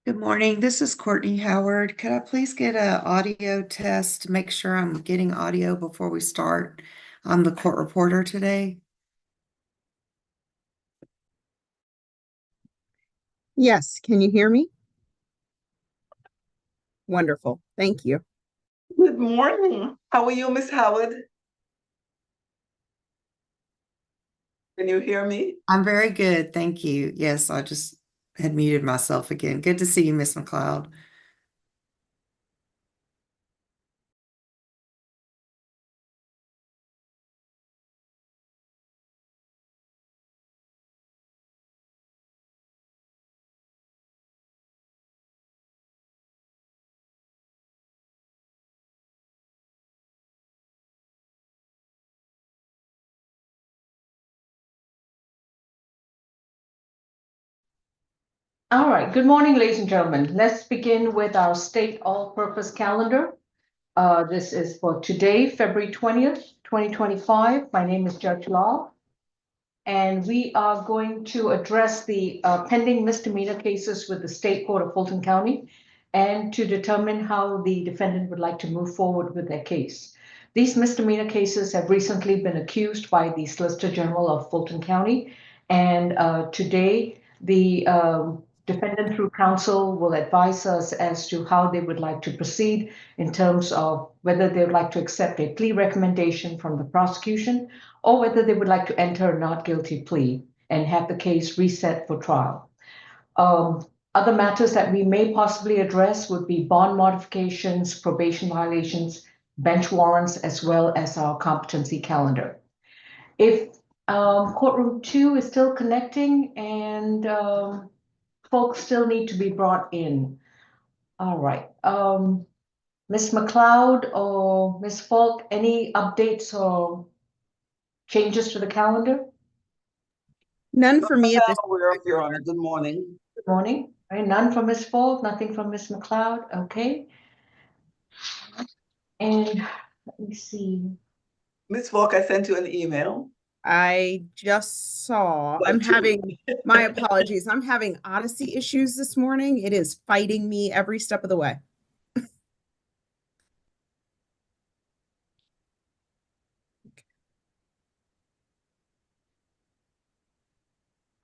Good morning. This is Courtney Howard. Could I please get an audio test to make sure I'm getting audio before we start? I'm the court reporter today. Yes, can you hear me? Wonderful. Thank you. Good morning. How are you, Miss Howard? Can you hear me? I'm very good. Thank you. Yes, I just had muted myself again. Good to see you, Miss McLeod. All right, good morning, ladies and gentlemen. Let's begin with our state all-purpose calendar. This is for today, February 20th, 2025. My name is Judge Law. And we are going to address the pending misdemeanor cases with the State Court of Fulton County and to determine how the defendant would like to move forward with their case. These misdemeanor cases have recently been accused by the Solicitor General of Fulton County. And today, the defendant through counsel will advise us as to how they would like to proceed in terms of whether they would like to accept a plea recommendation from the prosecution or whether they would like to enter a not guilty plea and have the case reset for trial. Other matters that we may possibly address would be bond modifications, probation violations, bench warrants, as well as our competency calendar. If courtroom 2 is still connecting and folks still need to be brought in. All right. Ms. McLeod or Ms. Falk, any updates or changes to the calendar? None for me at this. I'm aware of, Your Honor. Good morning. Good morning. All right, none from Ms. Falk, nothing from Ms. McLeod. Okay. And let me see. Miss Falk, I sent you an email. I just saw. Well, I'm two. having my apologies. I'm having Odyssey issues this morning. It is fighting me every step of the way.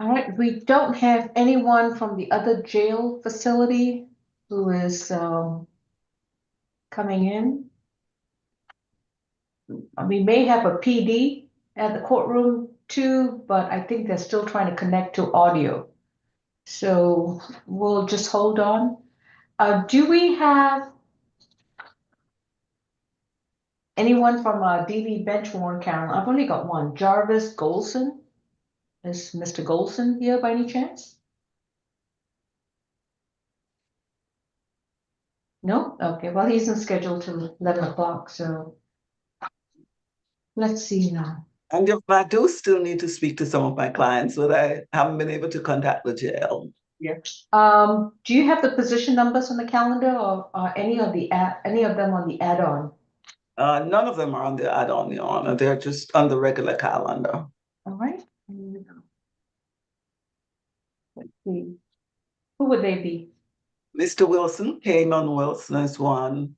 All right, we don't have anyone from the other jail facility who is coming in. We may have a PD at the courtroom too, but I think they're still trying to connect to audio. So we'll just hold on. Do we have anyone from DV bench warrant count? I've only got one. Jarvis Golson. Is Mr. Golson here by any chance? No? Okay, well, he's not scheduled till 11 o'clock, so let's see now. And if I do still need to speak to some of my clients, but I haven't been able to contact the jail. Yes. Do you have the position numbers on the calendar or any of them on the add-on? None of them are on the add-on, Your Honor. They're just on the regular calendar. All right. Let's see. Who would they be? Mr. Wilson, Cayman Wilson is one.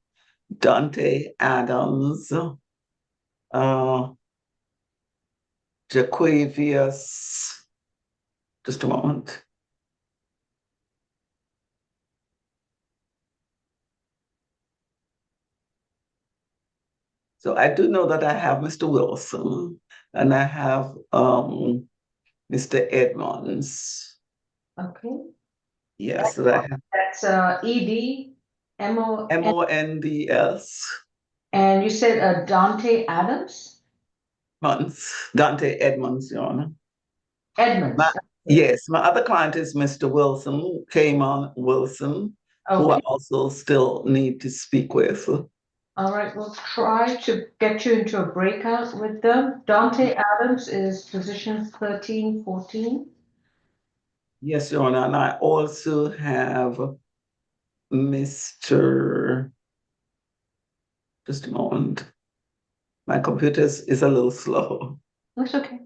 Dante Adams. Jaquavius. Just a moment. So I do know that I have Mr. Wilson and I have Mr. Edmonds. Okay. Yes, That's ED, Monds. And you said Dante Adams? Dante Edmonds, Your Honor. Edmonds. Yes, my other client is Mr. Wilson, Cayman Wilson, who I also still need to speak with. All right, we'll try to get you into a breakout with them. Dante Adams is position 1314. Yes, Your Honor, and I also have Mr. Just a moment. My computer is a little slow. That's okay.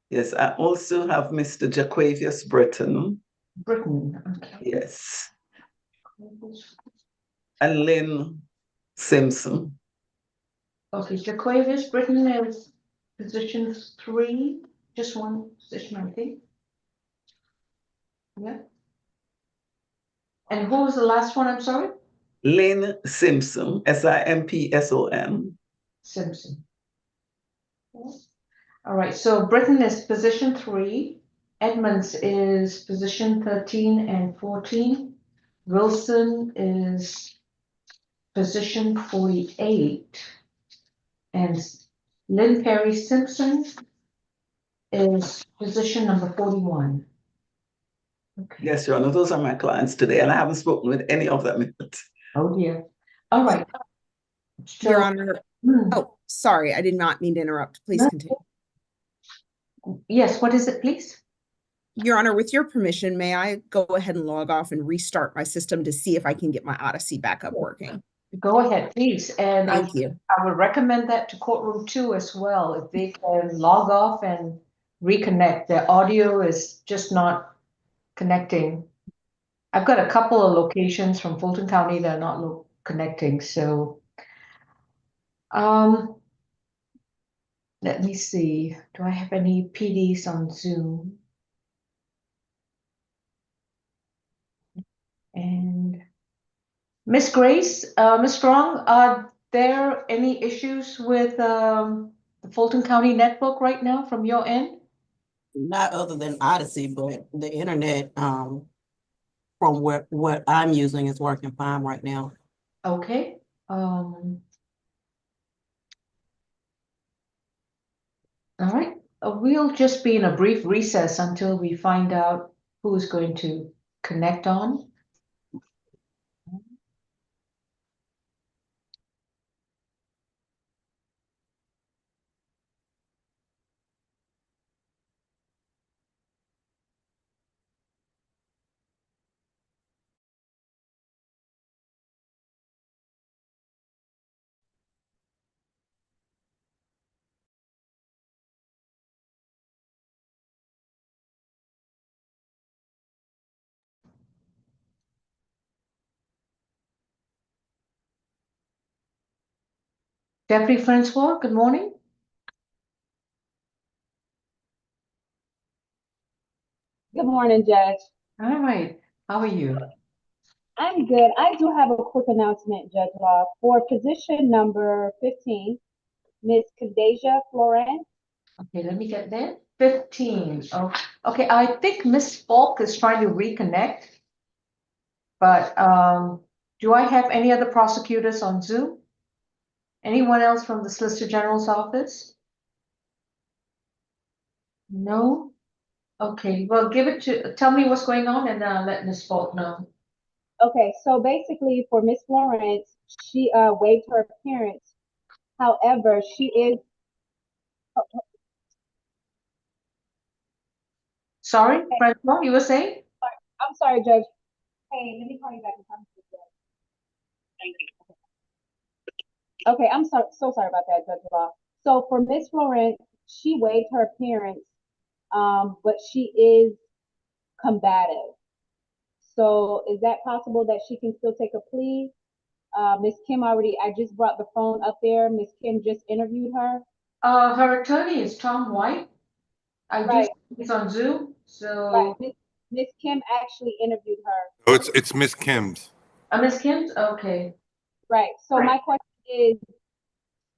Yes, I also have Mr. Jaquavius Britton. Britton, okay. Yes. And Lynn Simpson. Okay, Jaquavis, Britton is position 3, just one position, I think. Yeah. And who was the last one, I'm sorry? Lynn Simpson, Simpson. Simpson. All right, so Britton is position 3, Edmonds is position 13 and 14, Wilson is position 48, and Lynn Perry Simpson is position number 41. Okay. Yes, Your Honor, those are my clients today, and I haven't spoken with any of them yet. Oh dear. All right. Your So, Honor, hmm, oh, sorry, I did not mean to interrupt. Please No. continue. yes, what is it, please? Your Honor, with your permission, may I go ahead and log off and restart my system to see if I can get my Odyssey back up working? Go ahead, please. And Thank you. I would recommend that to courtroom 2 as well. If they can log off and reconnect, their audio is just not connecting. I've got a couple of locations from Fulton County that are not connecting. So, let me see. Do I have any PDs on Zoom? And Miss Grace, Miss Strong, are there any issues with the Fulton County netbook right now from your end? Not other than Odyssey, but the internet, from what I'm using is working fine right now. Okay. All right. We'll just be in a brief recess until we find out who's going to connect on. Deputy Francois, good morning. Good morning, Judge. All right. How are you? I'm good. I do have a quick announcement, Judge Law. For position number 15, Ms. Kadeja Florence. Okay, let me get there. 15. Oh, okay. I think Miss Falk is trying to reconnect. But do I have any other prosecutors on Zoom? Anyone else from the Solicitor General's office? No? Okay, well, tell me what's going on and let Ms. Falk know. Okay, so basically for Ms. Florence, she waived her appearance. However, she is. Sorry, Francois, you were saying? I'm sorry, Judge. Hey, let me call you back in time. Thank you. Okay, I'm so sorry about that, Judge Law. So for Ms. Florence, she waived her appearance, but she is combative. So is that possible that she can still take a plea? Ms. Kim I just brought the phone up there. Ms. Kim just interviewed her. Her attorney is Tom White. I Right. do, he's on Zoom, so. Right. Ms. Kim actually interviewed her. Oh, it's Miss Kim's. Ms. Kim's, okay. Right. So Right. my question is,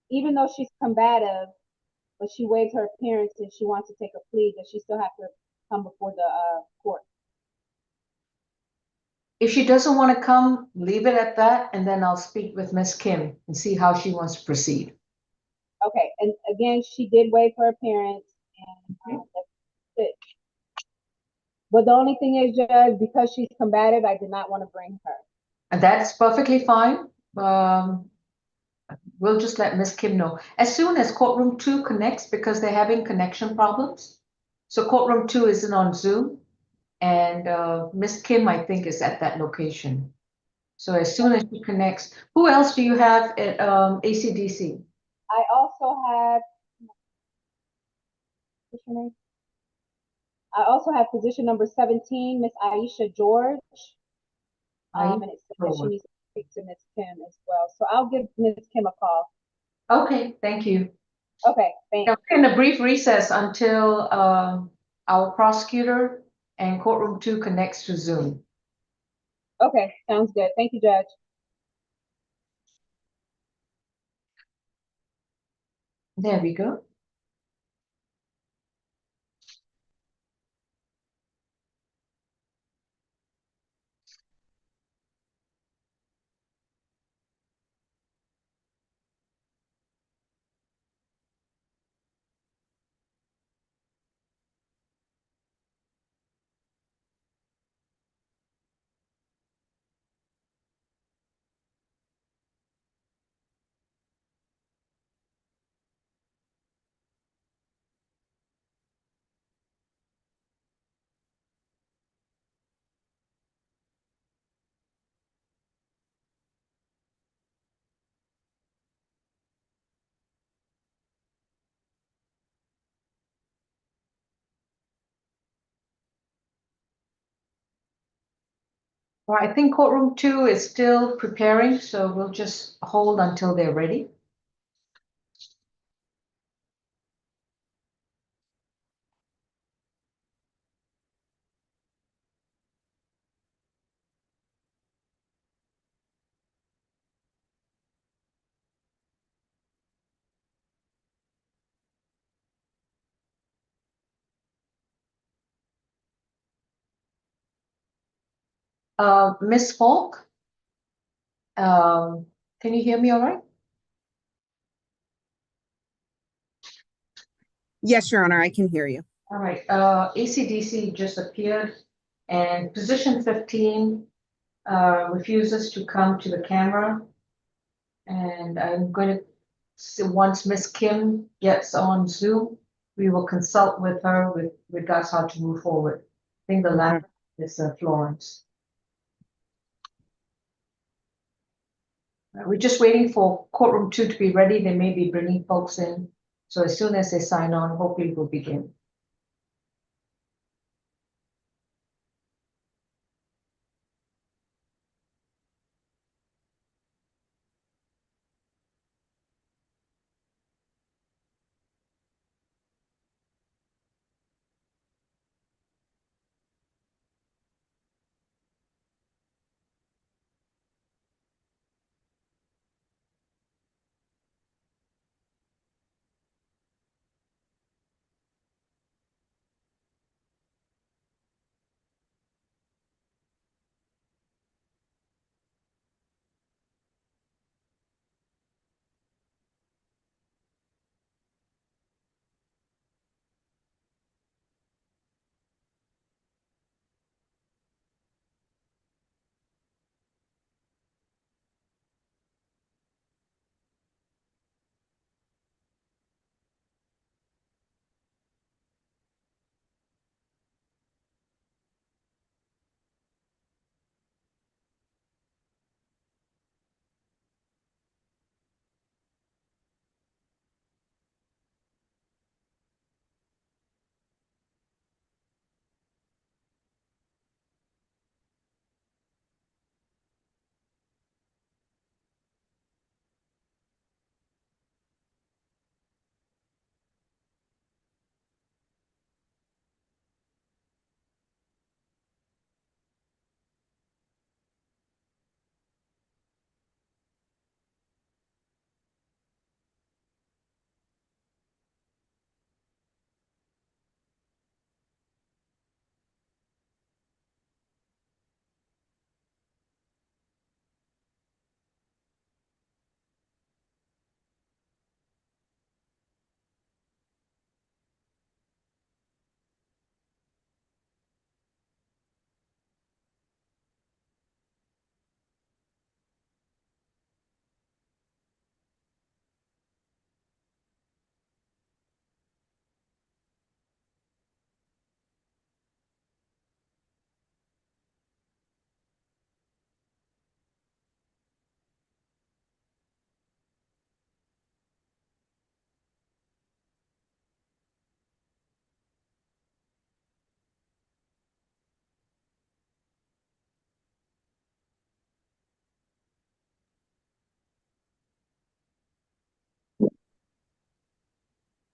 even though she's combative, but she waived her appearance and she wants to take a plea, does she still have to come before the court? If she doesn't want to come, leave it at that, and then I'll speak with Ms. Kim and see how she wants to proceed. Okay. And again, she did waive her appearance, and that's it. But the only thing is, Judge, because she's combative, I did not want to bring her. And that's perfectly fine. We'll just let Ms. Kim know. As soon as courtroom 2 connects, because they're having connection problems. So courtroom 2 isn't on Zoom. And Ms. Kim, I think, is at that location. So as soon as she connects, who else do you have at ACDC? I also have, what's your name? I also have position number 17, Miss Aisha George. Aisha And it says that she George. needs to speak to Miss Kim as well. So I'll give Miss Kim a call. Okay, thank you. Okay, thanks. Now, we're in a brief recess until our prosecutor and courtroom 2 connects to Zoom. Okay, sounds good. Thank you, Judge. There we go. Well, I think courtroom 2 is still preparing, so we'll just hold until they're ready. Miss Falk, can you hear me all right? Yes, Your Honor, I can hear you. All right, ACDC just appeared and position 15 refuses to come to the camera. And I'm going to, so once Miss Kim gets on Zoom, we will consult with her with regards how to move forward. I think the last is Florence. We're just waiting for courtroom 2 to be ready. They may be bringing folks in. So as soon as they sign on, hopefully we'll begin.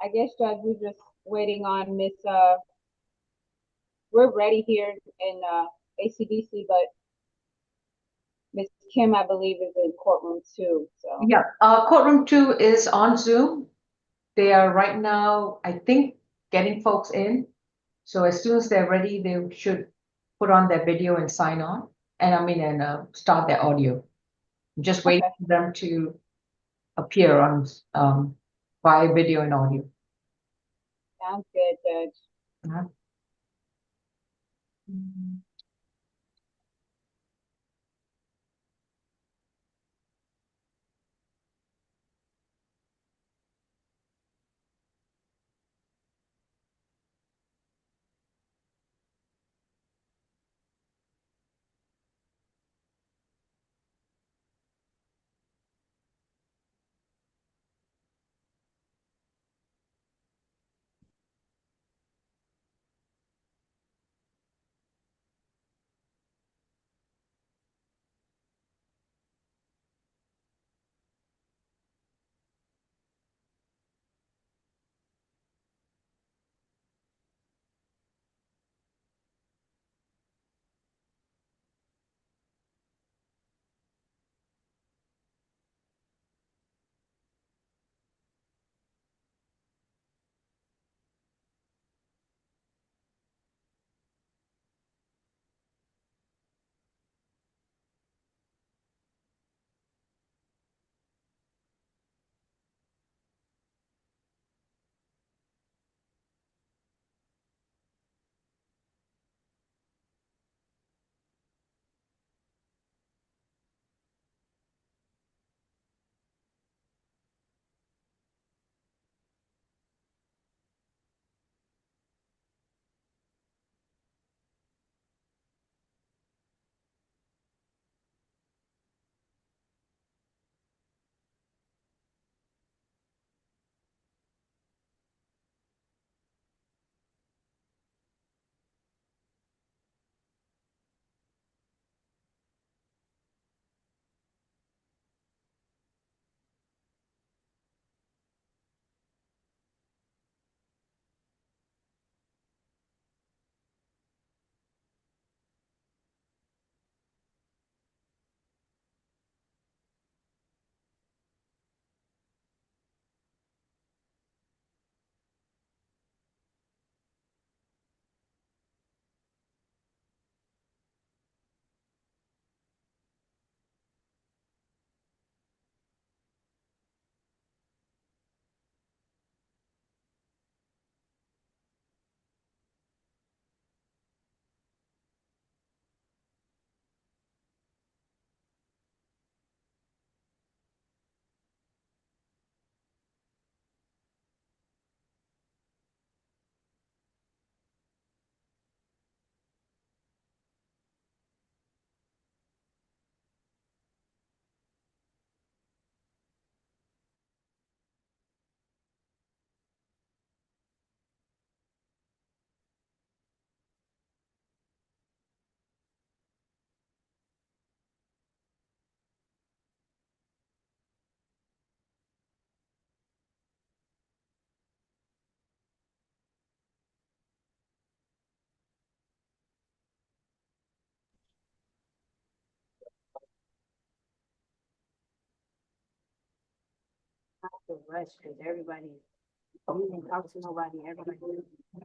I guess, Judge, we're just waiting on Miss, we're ready here in, ACDC, but Miss Kim, I believe, is in courtroom too, so. Yeah, courtroom 2 is on Zoom. They are right now, I think, getting folks in. So as soon as they're ready, they should put on their video and sign on. And start their audio. Just wait Okay. for them to appear on via video and audio. Sounds good, Judge. Uh-huh.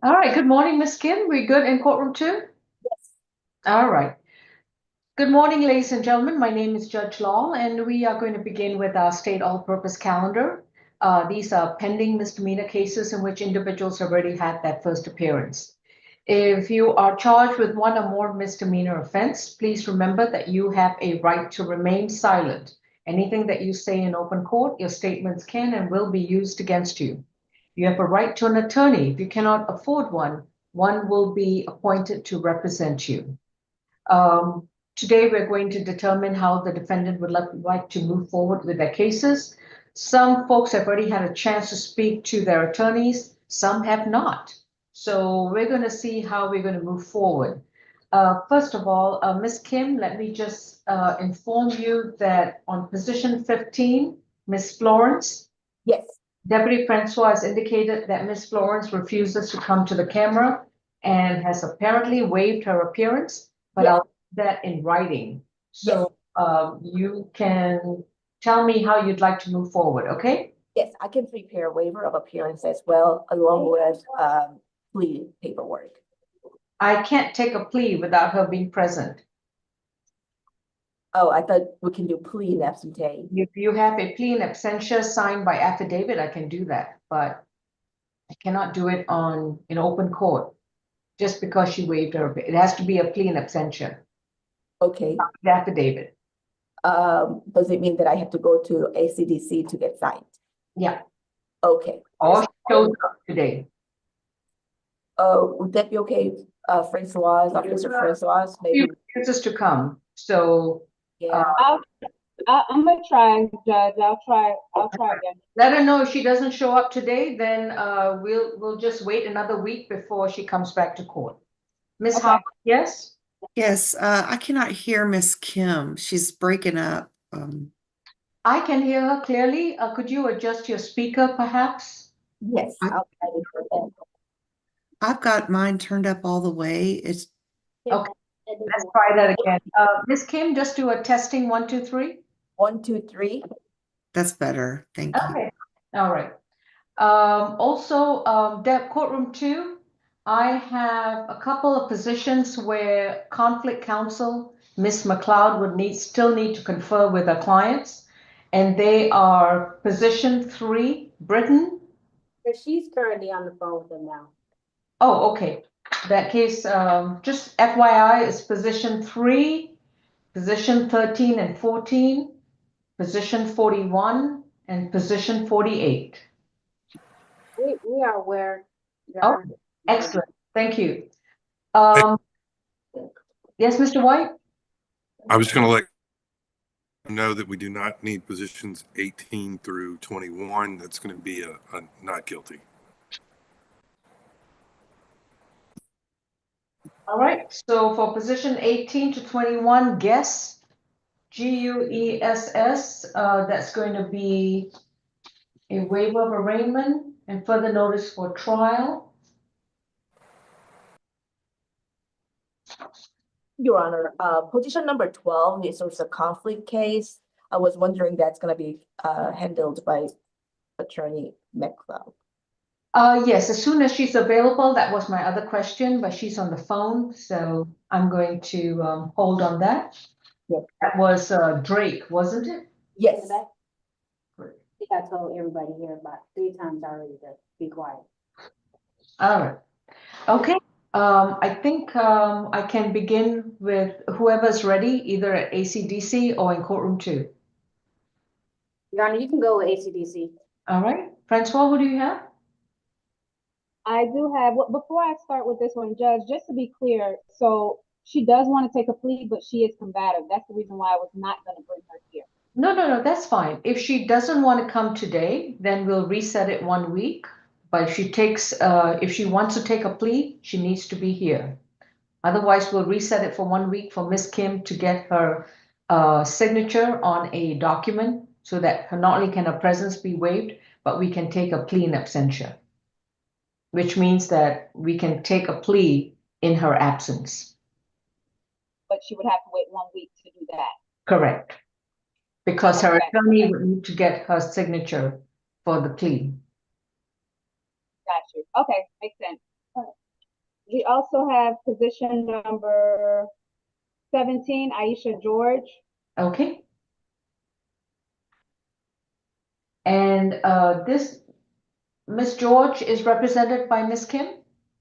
All right, good morning, Ms. Kim. We good in courtroom 2? Yes. All right. Good morning, ladies and gentlemen. My name is Judge Law, and we are going to begin with our state all-purpose calendar. These are pending misdemeanor cases in which individuals have already had that first appearance. If you are charged with one or more misdemeanor offense, please remember that you have a right to remain silent. Anything that you say in open court, your statements can and will be used against you. You have a right to an attorney. If you cannot afford one, one will be appointed to represent you. Today, we're going to determine how the defendant would like to move forward with their cases. Some folks have already had a chance to speak to their attorneys. Some have not. So we're going to see how we're going to move forward. First of all, Ms. Kim, let me just inform you that on position 15, Ms. Florence. Yes. Deputy Francois has indicated that Ms. Florence refuses to come to the camera and has apparently waived her appearance, but Yes. I'll put that in writing. So you can tell me how you'd like to move forward, okay? Yes, I can prepare a waiver of appearance as well, along with plea paperwork. I can't take a plea without her being present. Oh, I thought we can do plea in absentee. If you have a plea in absentia signed by affidavit, I can do that, but I cannot do it in open court just because she waived her. It has to be a plea in absentia, Okay, the affidavit. does it mean that I have to go to ACDC to get signed? Yeah, Okay. or she shows up today. Would that be okay, Francois, Officer Francois, She maybe? refuses to come, so Yeah, I'm gonna try, Judge. I'll try again. let her know if she doesn't show up today, then we'll just wait another week before she comes back to court. Ms. Okay. Howard, yes? Yes, I cannot hear Miss Kim. She's breaking up. I can hear her clearly. Could you adjust your speaker perhaps? yes, I'll try it for that. I've got mine turned up all the way. It's Okay, let's try that again. Ms. Kim, just do a testing 1, 2, 3. 1, 2, 3. That's better. Thank you. Okay, all right. Also, courtroom 2, I have a couple of positions where conflict counsel, Ms. McLeod would still need to confer with her clients. And they are position 3, Britain. She's currently on the phone with them now. Oh, okay. That case, just FYI, is position 3, position 13 and 14, position 41, and position 48. We are aware. Oh, excellent. Thank you. Yes, Mr. White? I was going to let you know that we do not need positions 18 through 21. That's going to be a not guilty. All right. So for position 18 to 21, guess, GUESS, that's going to be a waiver of arraignment and further notice for trial. Your Honor, position number 12 is also a conflict case. I was wondering that's gonna be handled by Attorney McLeod. Yes, as soon as she's available. That was my other question, but she's on the phone, so I'm going to hold on that. Yep. That was Drake, wasn't it? Yes, I think I told everybody here about 3 times already to be quiet. All right. Okay. I think I can begin with whoever's ready, either at ACDC or in courtroom 2. Your Honor, you can go with ACDC. All right. Francois, who do you have? I do have, before I start with this one, Judge, just to be clear, so she does want to take a plea, but she is combative. That's the reason why I was not going to bring her here. No, that's fine. If she doesn't want to come today, then we'll reset it 1 week. But if she wants to take a plea, she needs to be here. Otherwise, we'll reset it for 1 week for Ms. Kim to get her signature on a document so that not only can her presence be waived, but we can take a plea in absentia, which means that we can take a plea in her absence. But she would have to wait 1 week to do that. Correct. Because her Okay. attorney would need to get her signature for the plea. Got you. Okay, makes sense. We also have position number 17, Aisha George. Okay. And this Ms. George is represented by Ms. Kim.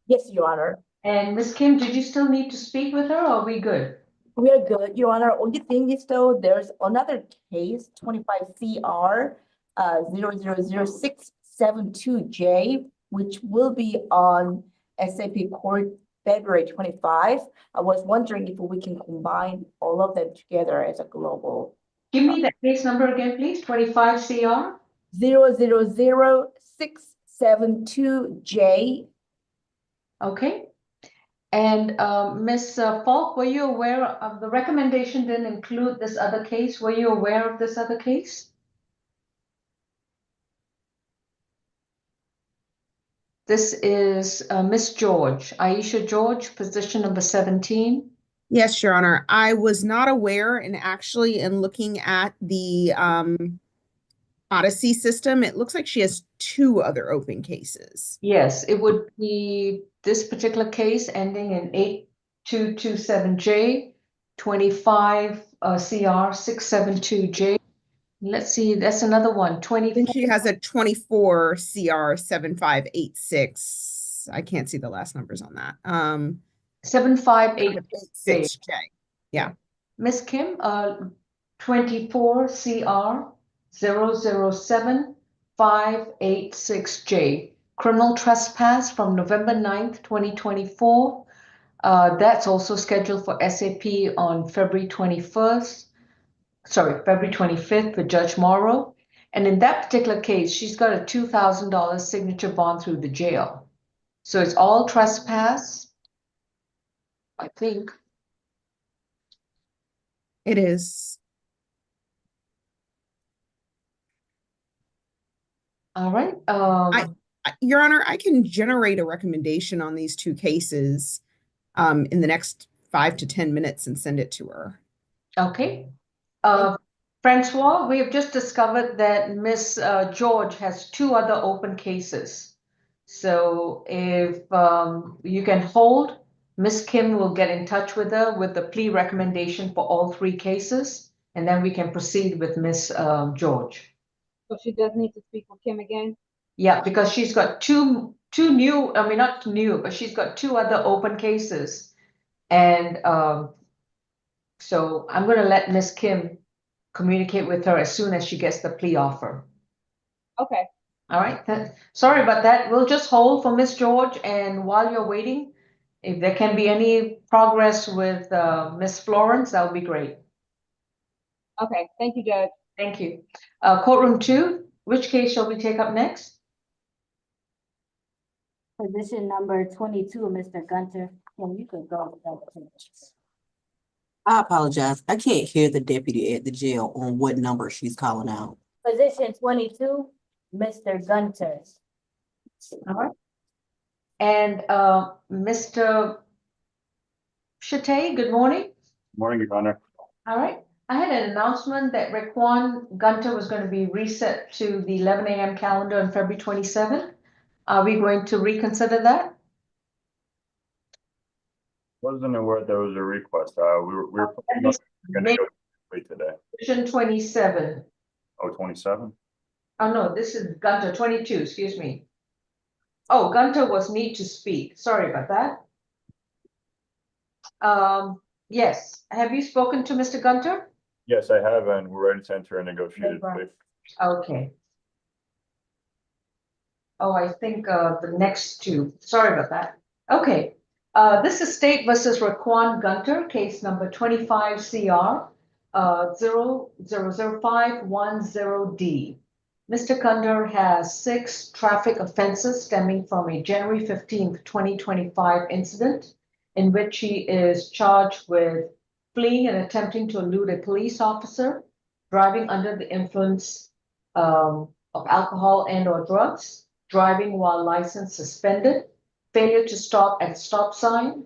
yes, Your Honor. And Ms. Kim, did you still need to speak with her, or are we good? We are good, Your Honor. Only thing is though, there's another case, 25 CR 0000672J, which will be on SAP Court February 25. I was wondering if we can combine all of them together as a global. Give me that case number again, please. 25 CR. 0000672J. Okay. And Ms. Falk, were you aware of the recommendation didn't include this other case? Were you aware of this other case? This is Miss George, Aisha George, position number 17. Yes, Your Honor. I was not aware, and actually in looking at the Odyssey system, it looks like she has 2 other open cases. Yes, it would be this particular case ending in 8227J, 25 CR 672J. Let's see, that's another one, Then 24. she has a 24 CR 7586. I can't see the last numbers on that. 7586J. 6J. Yeah. Miss Kim, 24 CR 007586J. Criminal trespass from November 9th, 2024. That's also scheduled for SAP on February 25th with Judge Morrow. And in that particular case, she's got a $2,000 signature bond through the jail. So it's all trespass, I think. It is. All right. Your Honor, I can generate a recommendation on these 2 cases in the next 5 to 10 minutes and send it to her. Okay. Francois, we have just discovered that Miss George has 2 other open cases. So if you can hold, Miss Kim will get in touch with her with the plea recommendation for all 3 cases, and then we can proceed with Miss George. So she does need to speak with Kim again? Yeah, because she's got two new, I mean, not new, but she's got 2 other open cases. And so I'm going to let Miss Kim communicate with her as soon as she gets the plea offer. Okay. All right. Sorry about that. We'll just hold for Miss George. And while you're waiting, if there can be any progress with Miss Florence, that would be great. Okay. Thank you, Judge. Thank you. Courtroom 2, which case shall we take up next? Position number 22, Mr. Gunter. Can you could go with that, please? I apologize. I can't hear the deputy at the jail on what number she's calling out. Position 22, Mr. Gunter. All right. And Mr. Chate, good morning. Morning, Your Honor. All right. I had an announcement that Raquan Gunter was going to be reset to the 11 a.m. calendar on February 27th. Are we going to reconsider that? Wasn't aware there was a request. We were going to go wait today. Position 27. Oh, 27? Oh, no, this is Gunter 22, excuse me. Oh, Gunter was need to speak. Sorry about that. Yes. Have you spoken to Mr. Gunter? Yes, I have, and we're ready to enter a negotiated plea. Okay. Oh, I think the next 2. Sorry about that. Okay. This is State versus Raquan Gunter, case number 25 CR 0000510D. Mr. Gunter has 6 traffic offenses stemming from a January 15th, 2025 incident in which he is charged with fleeing and attempting to elude a police officer, driving under the influence of alcohol and or drugs, driving while license suspended, failure to stop at stop sign,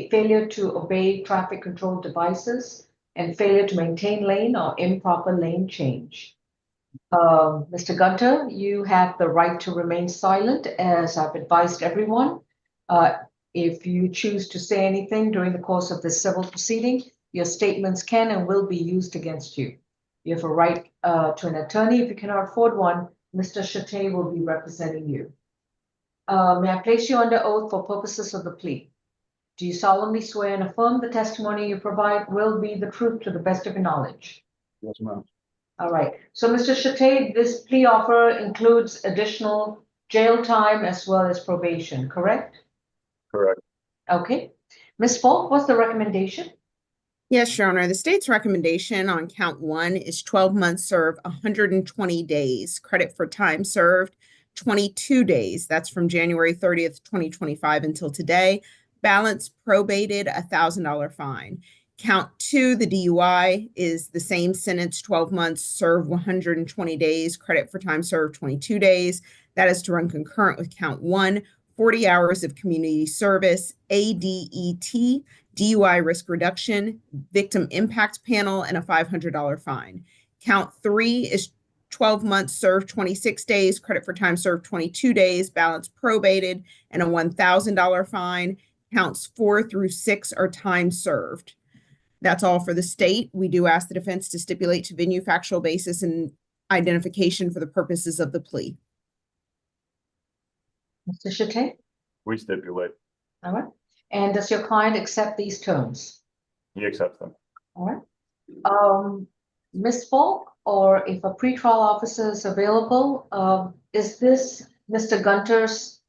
failure to obey traffic control devices, and failure to maintain lane or improper lane change. Mr. Gunter, you have the right to remain silent, as I've advised everyone. If you choose to say anything during the course of this civil proceeding, your statements can and will be used against you. You have a right to an attorney. If you cannot afford one, Mr. Chate will be representing you. May I place you under oath for purposes of the plea? Do you solemnly swear and affirm the testimony you provide will be the truth to the best of your knowledge? Yes, ma'am. All right. So, Mr. Chate, this plea offer includes additional jail time as well as probation, correct? Correct. Okay. Ms. Falk, what's the recommendation? Yes, Your Honor. The state's recommendation on count 1 is 12 months served, 120 days. Credit for time served, 22 days. That's from January 30th, 2025 until today. Balance probated, $1,000 fine. Count 2, the DUI, is the same sentence, 12 months, serve 120 days, credit for time served 22 days. That is to run concurrent with count 1, 40 hours of community service, ADET, DUI risk reduction, victim impact panel, and a $500 fine. Count 3 is 12 months served 26 days, credit for time served 22 days, balance probated, and a $1,000 fine. Counts 4 through 6 are time served. That's all for the state. We do ask the defense to stipulate to venue, factual basis, and identification for the purposes of the plea. Mr. Chate? We stipulate. All right. And does your client accept these terms? He accepts them. All right. Ms. Falk, or if a pretrial officer is available, is this Mr. Gunter's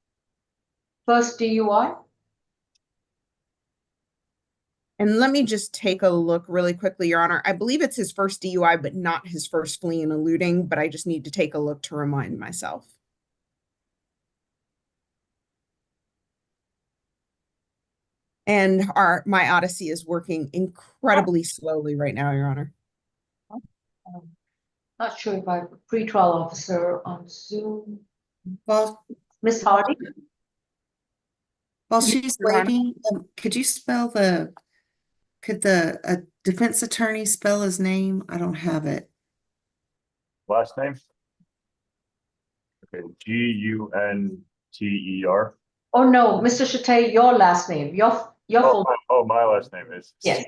first DUI? And let me just take a look really quickly, Your Honor. I believe it's his first DUI, but not his first fleeing and eluding, but I just need to take a look to remind myself. And my Odyssey is working incredibly slowly right now, Your Honor. Not sure if I have a pretrial officer on Zoom. Well, Ms. Hardy? while Yes, she's Your Honor. waiting, could you spell could the defense attorney spell his name? I don't have it. Last name? Okay, Gunter. Oh, no, Mr. Chate, your last name, your full. My last name is Yes.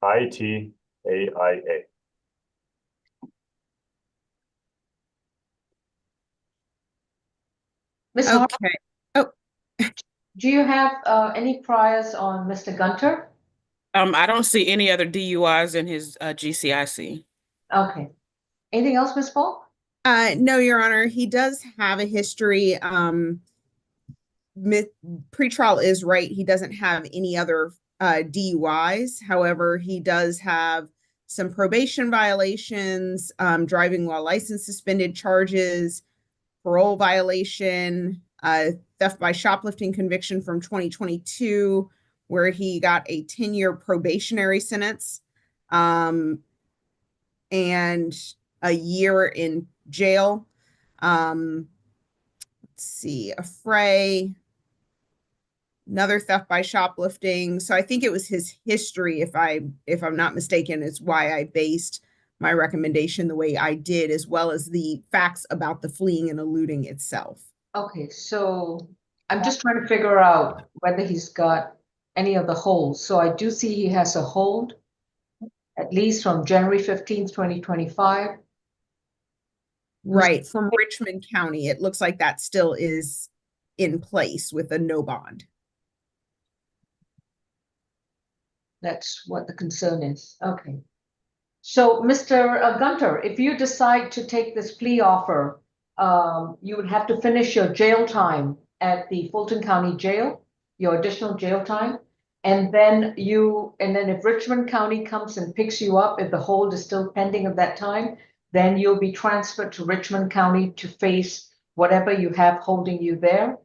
Itaia. Ms. Hardy, Okay. Oh, do you have any priors on Mr. Gunter? I don't see any other DUIs in his GCIC. Okay. Anything else, Ms. Falk? no, Your Honor. He does have a history. Pretrial is right. He doesn't have any other DUIs. However, he does have some probation violations, driving while license suspended charges, parole violation, theft by shoplifting conviction from 2022, where he got a 10-year probationary sentence, and a year in jail. Let's see, a fray, another theft by shoplifting. So I think it was his history, if I'm not mistaken, is why I based my recommendation the way I did, as well as the facts about the fleeing and eluding itself. Okay, so I'm just trying to figure out whether he's got any of the holds. So I do see he has a hold, at least from January 15th, 2025. Right, from Richmond County. It looks like that still is in place with a no bond. That's what the concern is. Okay. So, Mr. Gunter, if you decide to take this plea offer, you would have to finish your jail time at the Fulton County Jail, your additional jail time. And then if Richmond County comes and picks you up, if the hold is still pending at that time, then you'll be transferred to Richmond County to face whatever you have holding you there.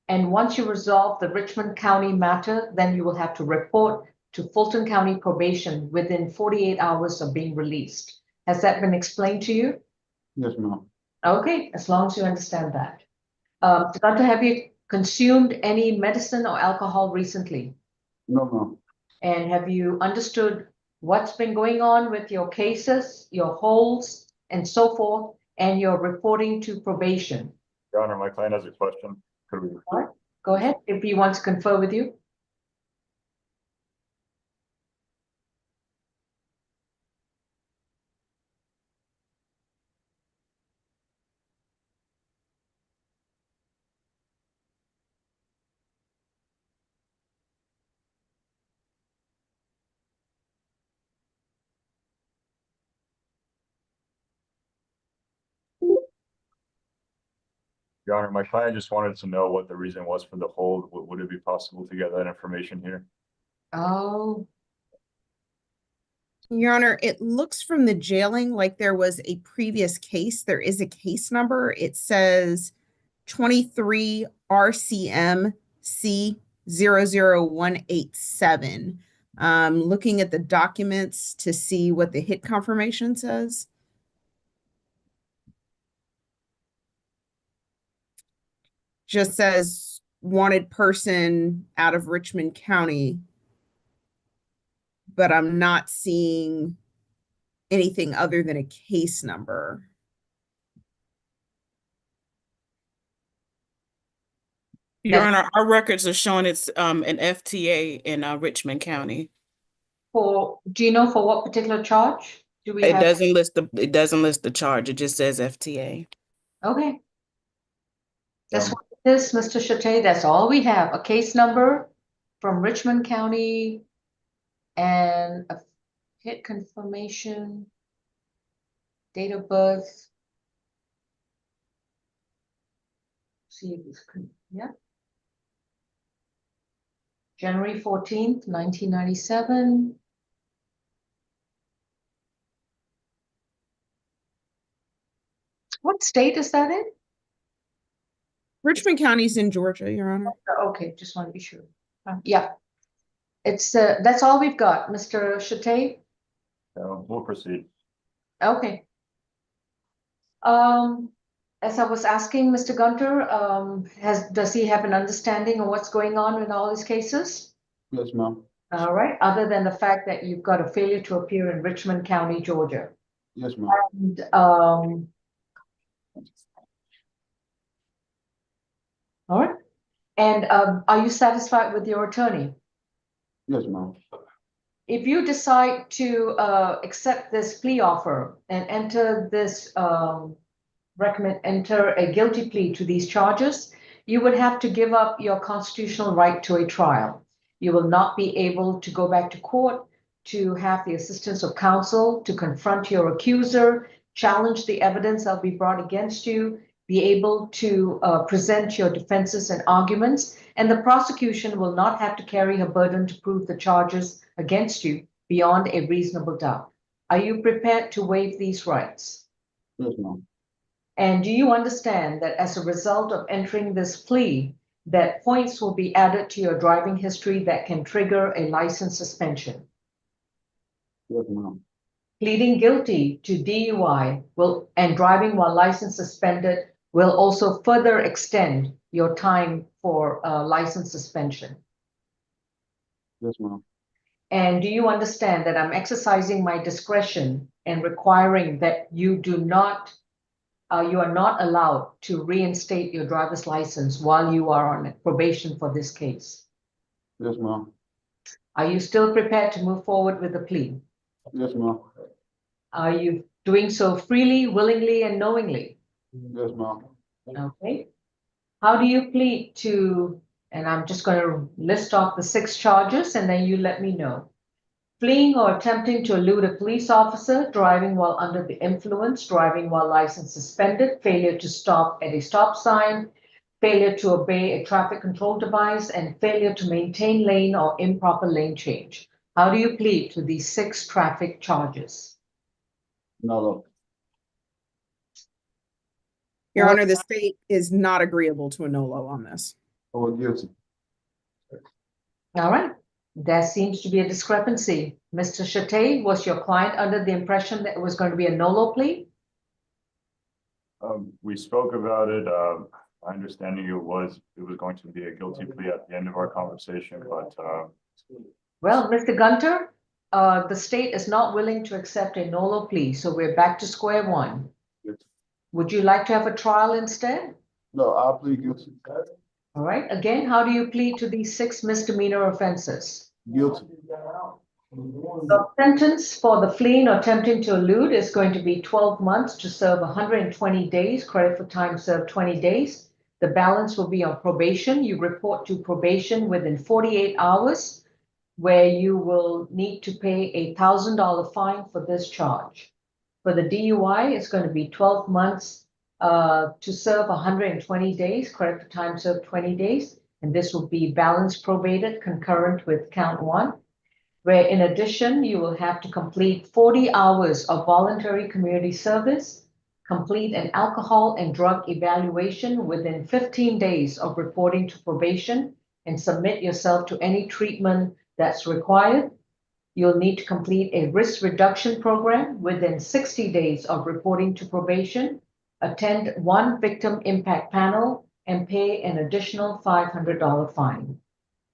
And once you resolve the Richmond County matter, then you will have to report to Fulton County Probation within 48 hours of being released. Has that been explained to you? Yes, ma'am. Okay, as long as you understand that. Gunter, have you consumed any medicine or alcohol recently? No, ma'am. And have you understood what's been going on with your cases, your holds, and so forth, and your reporting to probation? Your Honor, my client has a question. Could we? All right, go ahead, if he wants to confer with you. Your Honor, my client just wanted to know what the reason was for the hold. Would it be possible to get that information here? Oh, Your Honor, it looks from the jailing like there was a previous case. There is a case number. It says 23 RCM C 00187. Looking at the documents to see what the hit confirmation says. Just says wanted person out of Richmond County, but I'm not seeing anything other than a case number. Your Honor, our records are showing it's an FTA in Richmond County. Do you know for what particular charge? Do we It have? it doesn't list the charge. It just says FTA. Okay. That's what it is, Mr. Chate. That's all we have. A case number from Richmond County and a hit confirmation, date of birth. See if this can, yeah. January 14th, 1997. What state is that in? Richmond County's in Georgia, Your Honor. Okay, just want to be sure. Yeah. It's that's all we've got, Mr. Chate. We'll proceed. Okay. As I was asking Mr. Gunter, does he have an understanding of what's going on in all these cases? Yes, ma'am. All right, other than the fact that you've got a failure to appear in Richmond County, Georgia. Yes, ma'am. And, all right. And are you satisfied with your attorney? Yes, ma'am. If you decide to accept this plea offer and enter this enter a guilty plea to these charges, you would have to give up your constitutional right to a trial. You will not be able to go back to court to have the assistance of counsel, to confront your accuser, challenge the evidence that will be brought against you, be able to present your defenses and arguments, and the prosecution will not have to carry a burden to prove the charges against you beyond a reasonable doubt. Are you prepared to waive these rights? Yes, ma'am. And do you understand that as a result of entering this plea, that points will be added to your driving history that can trigger a license suspension? Yes, ma'am. Pleading guilty to DUI and driving while license suspended will also further extend your time for license suspension. Yes, ma'am. And do you understand that I'm exercising my discretion and requiring that you are not allowed to reinstate your driver's license while you are on probation for this case? Yes, ma'am. Are you still prepared to move forward with the plea? Yes, ma'am. Are you doing so freely, willingly, and knowingly? Yes, ma'am. Okay. How do you plead to, and I'm just going to list off the 6 charges and then you let me know. Fleeing or attempting to elude a police officer, driving while under the influence, driving while license suspended, failure to stop at a stop sign, failure to obey a traffic control device, and failure to maintain lane or improper lane change. How do you plead to these 6 traffic charges? No. Your Honor, the state is not agreeable to a NOLO on this. Oh, guilty. All right. There seems to be a discrepancy. Mr. Chate, was your client under the impression that it was going to be a NOLO plea? We spoke about it. My understanding it was going to be a guilty plea at the end of our conversation, but well, Mr. Gunter, the state is not willing to accept a NOLO plea, so we're back to square one. Yes. Would you like to have a trial instead? No, I'll plead guilty. All right. Again, how do you plead to these 6 misdemeanor offenses? Guilty. The sentence for the fleeing or attempting to elude is going to be 12 months to serve 120 days, credit for time served 20 days. The balance will be on probation. You report to probation within 48 hours, where you will need to pay a $1,000 fine for this charge. For the DUI, it's going to be 12 months to serve 120 days, credit for time served 20 days. And this will be balance probated concurrent with count 1, where in addition, you will have to complete 40 hours of voluntary community service, complete an alcohol and drug evaluation within 15 days of reporting to probation, and submit yourself to any treatment that's required. You'll need to complete a risk reduction program within 60 days of reporting to probation, attend one victim impact panel, and pay an additional $500 fine.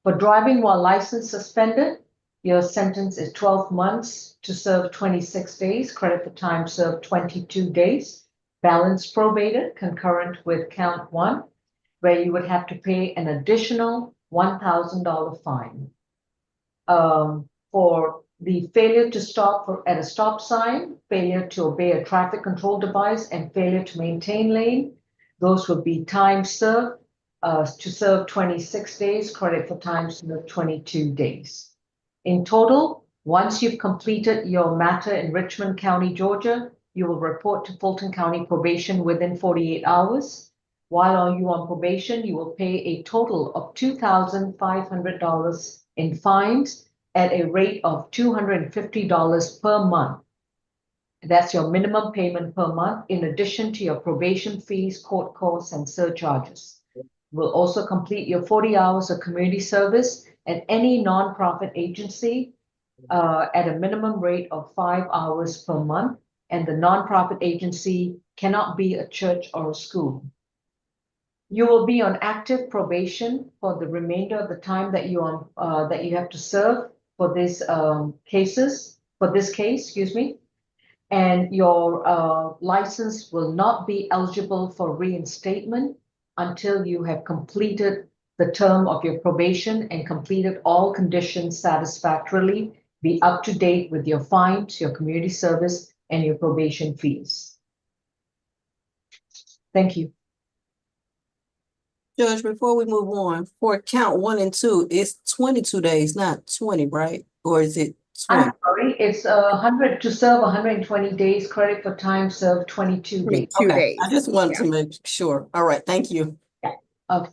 For driving while license suspended, your sentence is 12 months to serve 26 days, credit for time served 22 days, balance probated concurrent with count 1, where you would have to pay an additional $1,000 fine. For the failure to stop at a stop sign, failure to obey a traffic control device, and failure to maintain lane, those would be time served to serve 26 days, credit for time served 22 days. In total, once you've completed your matter in Richmond County, Georgia, you will report to Fulton County Probation within 48 hours. While you on probation, you will pay a total of $2,500 in fines at a rate of $250 per month. That's your minimum payment per month, in addition to your probation fees, court costs, and surcharges. You'll also complete your 40 hours of community service at any nonprofit agency at a minimum rate of 5 hours per month, and the nonprofit agency cannot be a church or a school. You will be on active probation for the remainder of the time that you have to serve for this case, and your license will not be eligible for reinstatement until you have completed the term of your probation and completed all conditions satisfactorily, be up to date with your fines, your community service, and your probation fees. Thank you. Judge, before we move on, for count 1 and 2, it's 22 days, not 20, right? Or is it 20? I'm sorry, it's 100 to serve 120 days, credit for time served 22 days. 22 Okay, days. I just wanted to make sure. All right, thank you. Okay.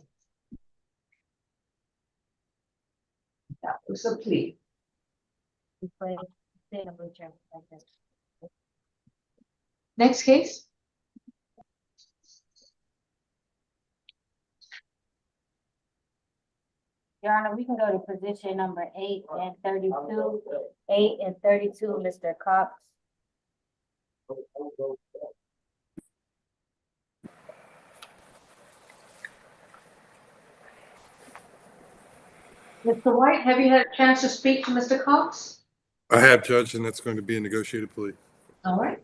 That was a plea. Next case. Your Honor, we can go to position number 8 and 32. 8 and 32, Mr. Cox. Mr. White, have you had a chance to speak to Mr. Cox? I have, Judge, and that's going to be a negotiated plea. All right.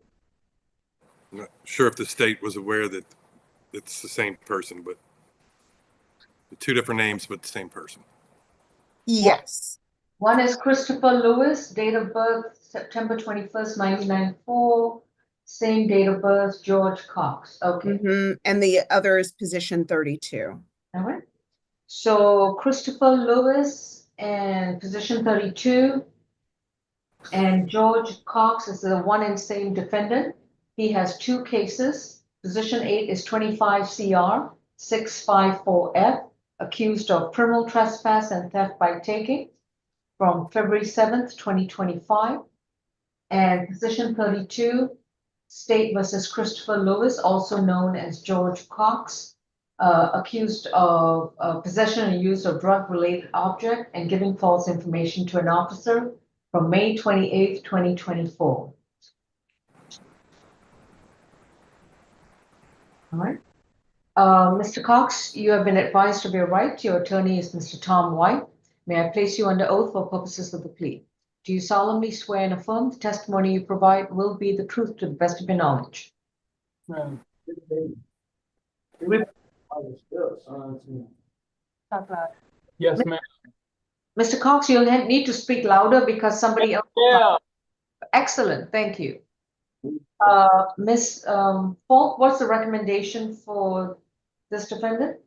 I'm not sure if the state was aware that it's the same person, but two different names, but the same person. Yes. One is Christopher Lewis, date of birth September 21st, 1994. Same date of birth, George Cox. Okay. And the other is position 32. All right. So Christopher Lewis and position 32 and George Cox is the one and same defendant. He has 2 cases. Position 8 is 25 CR 654F, accused of criminal trespass and theft by taking from February 7th, 2025. And position 32, State versus Christopher Lewis, also known as George Cox, accused of possession and use of drug-related object and giving false information to an officer from May 28th, 2024. All right. Mr. Cox, you have been advised of your right. Your attorney is Mr. Tom White. May I place you under oath for purposes of the plea? Do you solemnly swear and affirm the testimony you provide will be the truth to the best of your knowledge? Yes, ma'am. Mr. Cox, you'll need to speak louder because somebody else. Yeah. Excellent, thank you. Ms. Falk, what's the recommendation for this defendant?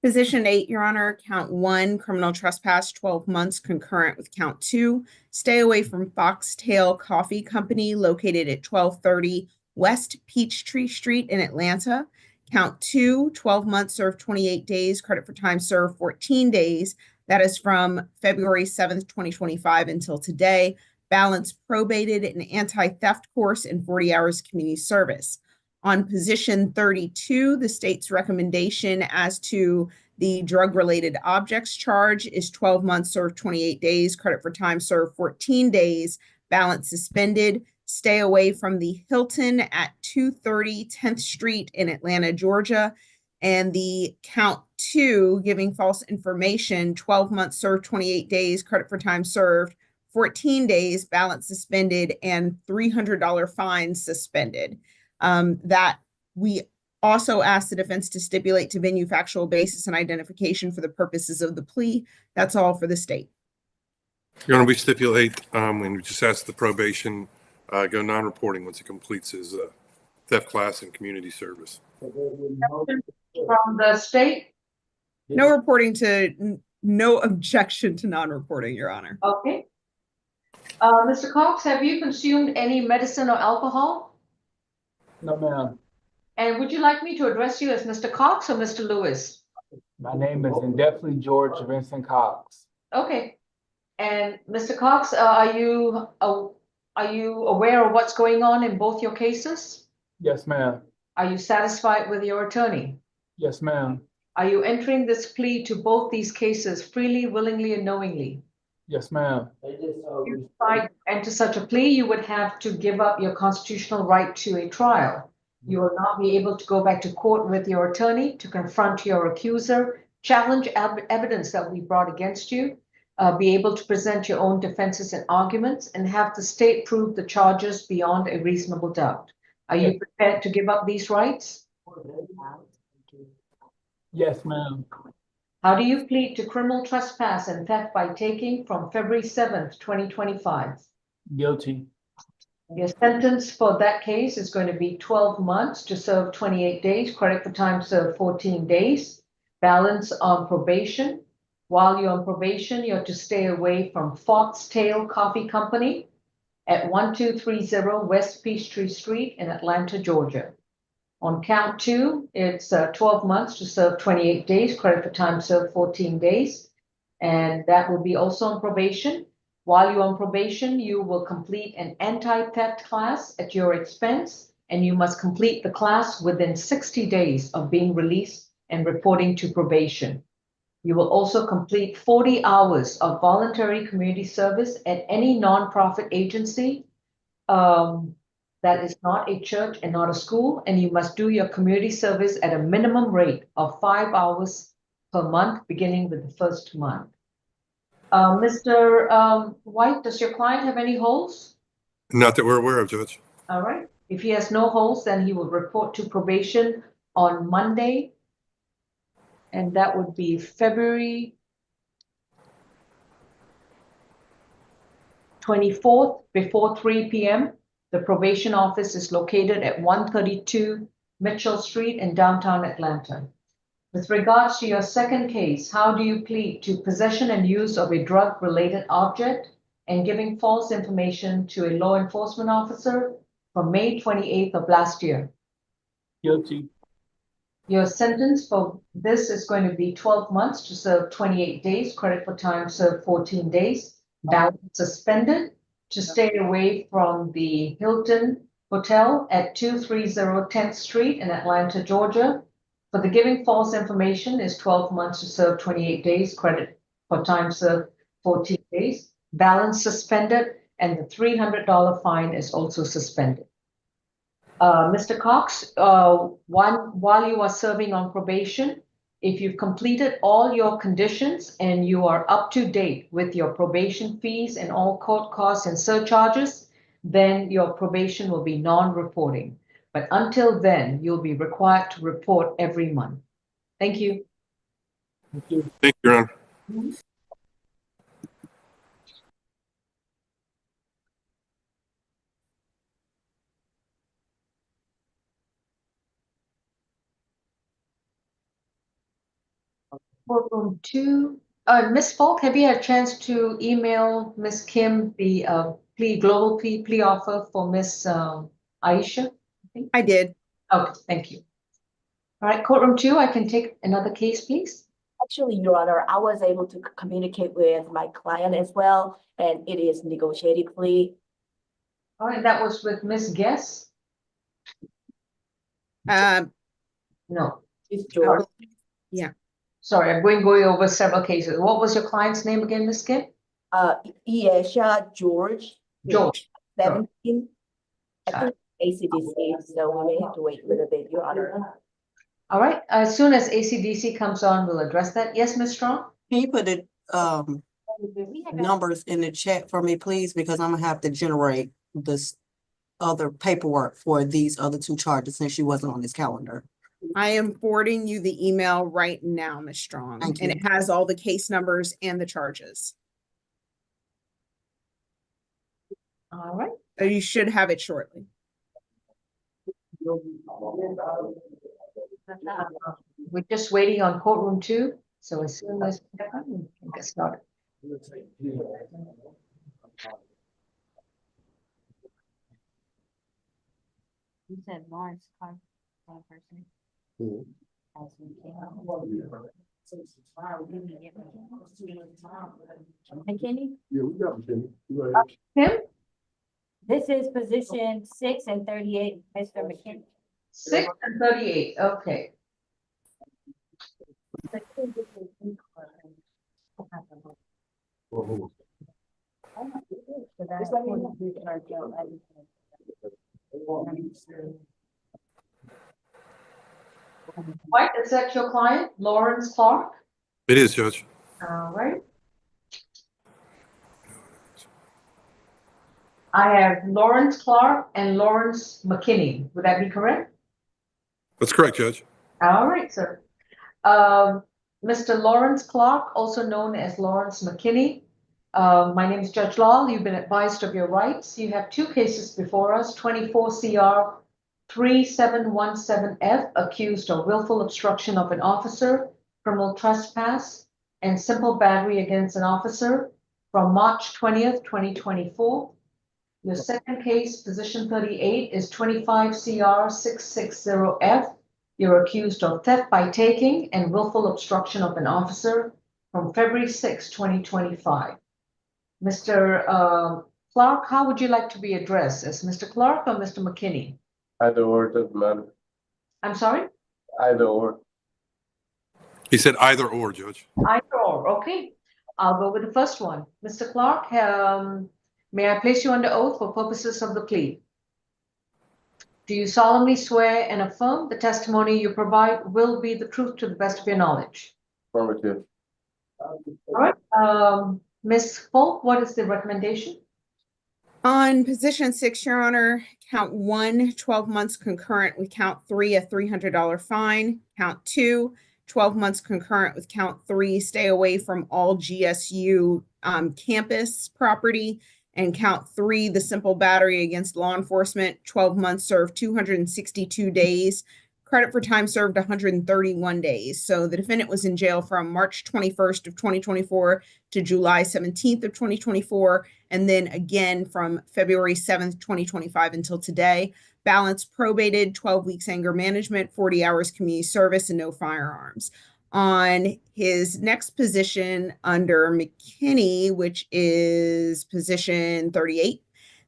Position 8, Your Honor, count 1, criminal trespass, 12 months, concurrent with count 2. Stay away from Foxtail Coffee Company, located at 1230 West Peachtree Street in Atlanta. Count 2, 12 months, served 28 days, credit for time served 14 days. That is from February 7th, 2025 until today. Balance probated an anti-theft course and 40 hours community service. On position 32, the state's recommendation as to The drug-related objects charge is 12 months served 28 days, credit for time served 14 days, balance suspended. Stay away from the Hilton at 230 10th Street in Atlanta, Georgia. And the count 2, giving false information, 12 months served 28 days, credit for time served 14 days, balance suspended, and $300 fine suspended. That we also asked the defense to stipulate to venue factual basis and identification for the purposes of the plea. That's all for the state. Your Honor, we stipulate, when we just ask the probation, go non-reporting once he completes his theft class and community service. From the state? No reporting to, no objection to non-reporting, Your Honor. Okay. Mr. Cox, have you consumed any medicine or alcohol? No, ma'am. And would you like me to address you as Mr. Cox or Mr. Lewis? My name is indefinitely George Vincent Cox. Okay. And Mr. Cox, are you aware of what's going on in both your cases? Yes, ma'am. Are you satisfied with your attorney? Yes, ma'am. Are you entering this plea to both these cases freely, willingly, and knowingly? Yes, ma'am. If you decide to enter such a plea, you would have to give up your constitutional right to a trial. You will not be able to go back to court with your attorney to confront your accuser, challenge evidence that we brought against you, be able to present your own defenses and arguments, and have the state prove the charges beyond a reasonable doubt. Are you prepared to give up these rights? Yes, ma'am. How do you plead to criminal trespass and theft by taking from February 7th, 2025? Guilty. Your sentence for that case is going to be 12 months to serve 28 days, credit for time served 14 days, balance on probation. While you're on probation, you're to stay away from Foxtail Coffee Company at 1230 West Peachtree Street in Atlanta, Georgia. On count 2, it's 12 months to serve 28 days, credit for time served 14 days. And that will be also on probation. While you're on probation, you will complete an anti-theft class at your expense, and you must complete the class within 60 days of being released and reporting to probation. You will also complete 40 hours of voluntary community service at any nonprofit agency that is not a church and not a school, and you must do your community service at a minimum rate of 5 hours per month, beginning with the first month. Mr. White, does your client have any holes? Not that we're aware of, Judge. All right. If he has no holes, then he will report to probation on Monday. And that would be February 24th before 3 p.m. The probation office is located at 132 Mitchell Street in downtown Atlanta. With regards to your second case, how do you plead to possession and use of a drug-related object and giving false information to a law enforcement officer from May 28th of last year? Guilty. Your sentence for this is going to be 12 months to serve 28 days, credit for time served 14 days, balance suspended, to stay away from the Hilton Hotel at 230 10th Street in Atlanta, Georgia. For the giving false information is 12 months to serve 28 days, credit for time served 14 days, balance suspended, and the $300 fine is also suspended. Mr. Cox, while you are serving on probation, if you've completed all your conditions and you are up to date with your probation fees and all court costs and surcharges, then your probation will be non-reporting. But until then, you'll be required to report every month. Thank you. Thank you. Thank you, Your Honor. Courtroom 2. Ms. Falk, have you had a chance to email Ms. Kim the global plea offer for Ms. Aisha? I did. Okay, thank you. All right, courtroom 2, I can take another case, please. Actually, Your Honor, I was able to communicate with my client as well, and it is negotiated plea. All right, that was with Ms. Guess? No. No. It's George. Yeah. Sorry, I'm going over several cases. What was your client's name again, Ms. Kim? Iesha George. George. 17. I think ACDC, so we may have to wait a little bit, Your Honor. All right, as soon as ACDC comes on, we'll address that. Yes, Ms. Strong? Can you put the numbers in the chat for me, please? Because I'm gonna have to generate this other paperwork for these other two charges since she wasn't on this calendar. I am forwarding you the email right now, Ms. Strong, Thank and you. it has all the case numbers and the charges. All right. So you should have it shortly. We're just waiting on courtroom 2. So as soon as we can get started. You said Lawrence Clark, same person. As we came out. McKinney? Yeah, we got McKinney. You go ahead. Kim? This is position 6 and 38, Mr. McKinney. 6 and 38, okay. White, is that your client, Lawrence Clark? It is, Judge. All right. I have Lawrence Clark and Lawrence McKinney. Would that be correct? That's correct, Judge. All right, sir. Mr. Lawrence Clark, also known as Lawrence McKinney. My name is Judge Lal. You've been advised of your rights. You have 2 cases before us, 24 CR 3717F, accused of willful obstruction of an officer, criminal trespass, and simple battery against an officer from March 20th, 2024. Your second case, position 38, is 25 CR 660F. You're accused of theft by taking and willful obstruction of an officer from February 6, 2025. Mr. Clark, how would you like to be addressed? As Mr. Clark or Mr. McKinney? Either or, doesn't matter. I'm sorry? Either or. He said either or, Judge. Either or, okay. I'll go with the first one. Mr. Clark, may I place you under oath for purposes of the plea? Do you solemnly swear and affirm the testimony you provide will be the truth to the best of your knowledge? Affirmative. All right. Ms. Polk, what is the recommendation? On position 6, Your Honor, count 1, 12 months concurrent with count 3, a $300 fine. Count 2, 12 months concurrent with count 3, stay away from all GSU campus property. And count 3, the simple battery against law enforcement, 12 months served 262 days. Credit for time served 131 days. So the defendant was in jail from March 21st of 2024 to July 17th of 2024, and then again from February 7th, 2025 until today. Balance probated, 12 weeks anger management, 40 hours community service, and no firearms. On his next position under McKinney, which is position 38,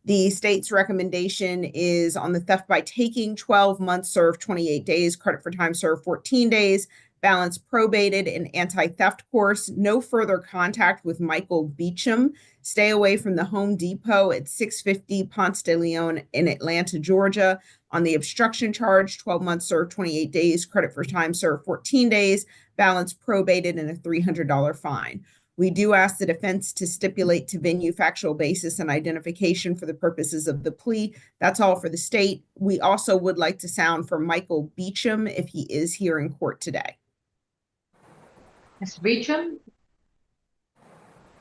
the state's recommendation is on the theft by taking, 12 months served 28 days, credit for time served 14 days, balance probated, and anti-theft course, no further contact with Michael Beecham, stay away from the Home Depot at 650 Ponce de Leon in Atlanta, Georgia. On the obstruction charge, 12 months served 28 days, credit for time served 14 days, balance probated, and a $300 fine. We do ask the defense to stipulate to venue, factual basis, and identification for the purposes of the plea. That's all for the state. We also would like to sound from Michael Beecham if he is here in court today. Mr. Beecham,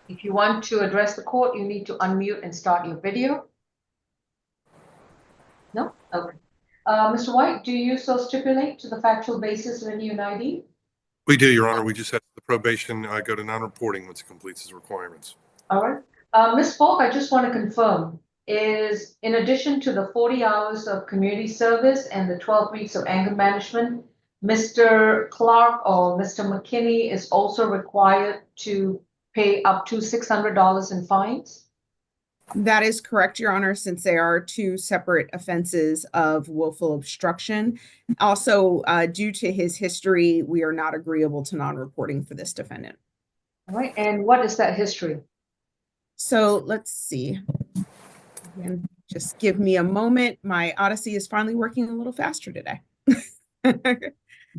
if you want to address the court, you need to unmute and start your video. No? Okay. Mr. White, do you so stipulate to the factual basis of venue and ID? We do, Your Honor. We just had the probation go to non-reporting once he completes his requirements. All right. Ms. Falk, I just want to confirm, is in addition to the 40 hours of community service and the 12 weeks of anger management, Mr. Clark or Mr. McKinney is also required to pay up to $600 in fines? That is correct, Your Honor, since they are two separate offenses of willful obstruction. Also, due to his history, we are not agreeable to non-reporting for this defendant. All right, and what is that history? So let's see. Again, just give me a moment. My Odyssey is finally working a little faster today.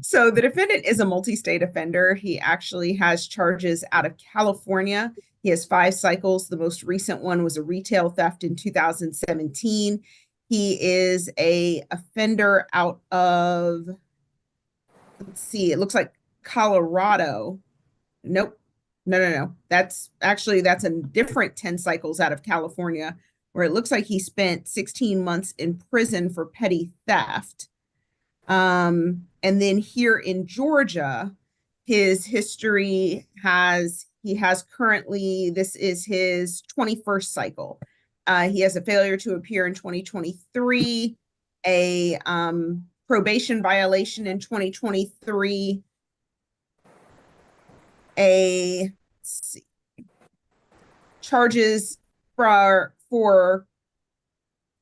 So the defendant is a multi-state offender. He actually has charges out of California. He has 5 cycles. The most recent one was a retail theft in 2017. He is a offender out of, let's see, it looks like Colorado. Nope. No. That's a different 10 cycles out of California, where it looks like he spent 16 months in prison for petty theft. And then here in Georgia, his history he has currently, this is his 21st cycle. He has a failure to appear in 2023, a probation violation in 2023, let's see, charges for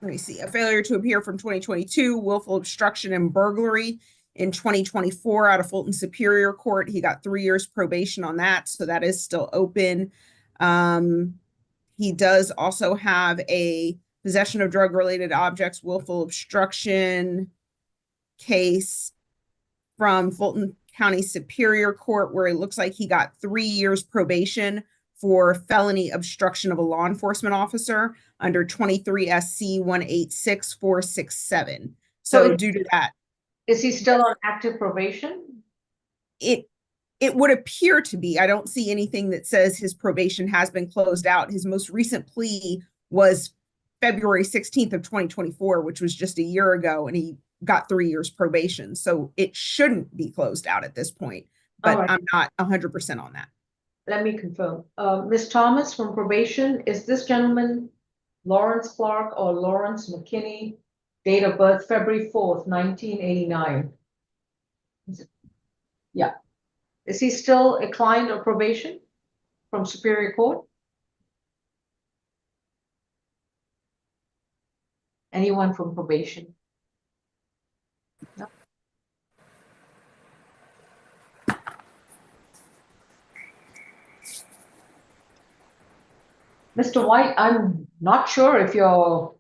let me see, a failure to appear from 2022, willful obstruction and burglary in 2024 out of Fulton Superior Court. He got 3 years probation on that, so that is still open. He does also have a possession of drug-related objects, willful obstruction case from Fulton County Superior Court, where it looks like he got 3 years probation for felony obstruction of a law enforcement officer under 23 SC 186467. So due to that, is he still on active probation? It would appear to be. I don't see anything that says his probation has been closed out. His most recent plea was February 16th of 2024, which was just a year ago, and he got 3 years probation. So it shouldn't be closed out at this point, but right. I'm not 100% on that. Let me confirm. Ms. Thomas from probation, is this gentleman Lawrence Clark or Lawrence McKinney, date of birth February 4th, 1989? Yeah. Is he still a client of probation from Superior Court? Anyone from probation? No. Mr. White, I'm not sure if your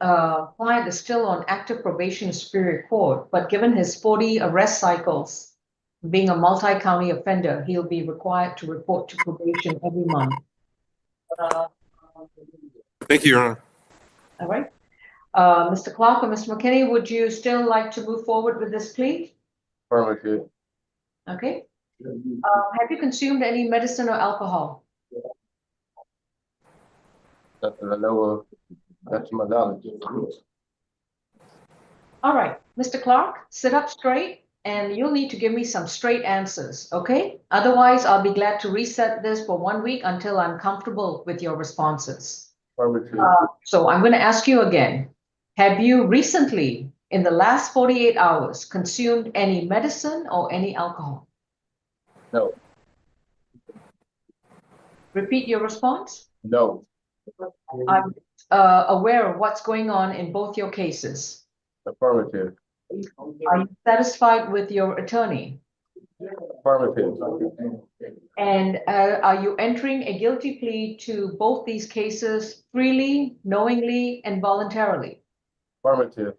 client is still on active probation in Superior Court, but given his 40 arrest cycles, being a multi-county offender, he'll be required to report to probation every month. Thank you, Your Honor. All right. Mr. Clark or Mr. McKinney, would you still like to move forward with this plea? Affirmative. Okay. Have you consumed any medicine or alcohol? That's what I know of. That's my knowledge. All right, Mr. Clark, sit up straight and you'll need to give me some straight answers, okay? Otherwise, I'll be glad to reset this for 1 week until I'm comfortable with your responses. So I'm going to ask you again. Have you recently, in the last 48 hours, consumed any medicine or any alcohol? No. Repeat your response. No. I'm aware of what's going on in both your cases. Affirmative. Are you satisfied with your attorney? Affirmative. And are you entering a guilty plea to both these cases freely, knowingly, and voluntarily? Affirmative.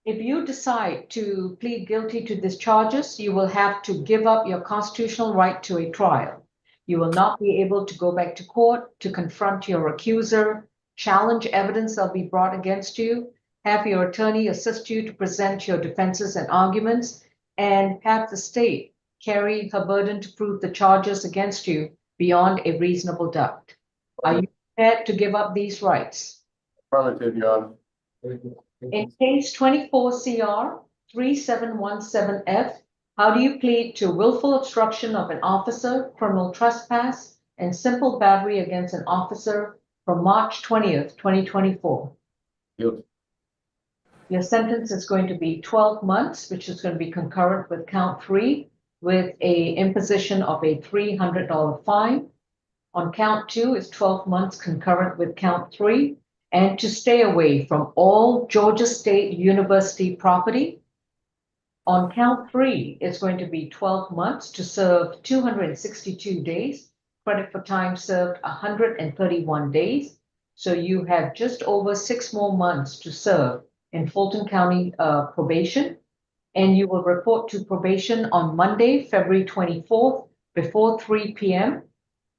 If you decide to plead guilty to these charges, you will have to give up your constitutional right to a trial. You will not be able to go back to court to confront your accuser, challenge evidence that'll be brought against you, have your attorney assist you to present your defenses and arguments, and have the state carry her burden to prove the charges against you beyond a reasonable doubt. Are you prepared to give up these rights? Affirmative, Your Honor. In case 24 CR 3717F, how do you plead to willful obstruction of an officer, criminal trespass, and simple battery against an officer from March 20th, 2024? Guilty. Your sentence is going to be 12 months, which is going to be concurrent with count 3, with a imposition of a $300 fine. On count 2 is 12 months concurrent with count 3, and to stay away from all Georgia State University property. On count 3, it's going to be 12 months to serve 262 days, credit for time served 131 days. So you have just over 6 more months to serve in Fulton County probation. And you will report to probation on Monday, February 24th before 3 p.m.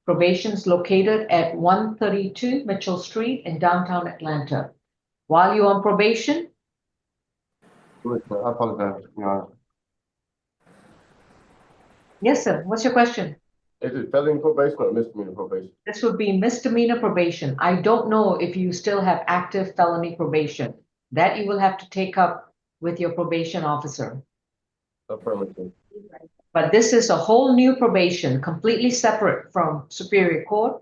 Probation's located at 132 Mitchell Street in downtown Atlanta. While you're on probation. I apologize, Your Honor. Yes, sir. What's your question? Is it felony probation or misdemeanor probation? This would be misdemeanor probation. I don't know if you still have active felony probation. That you will have to take up with your probation officer. Affirmative. But this is a whole new probation, completely separate from Superior Court.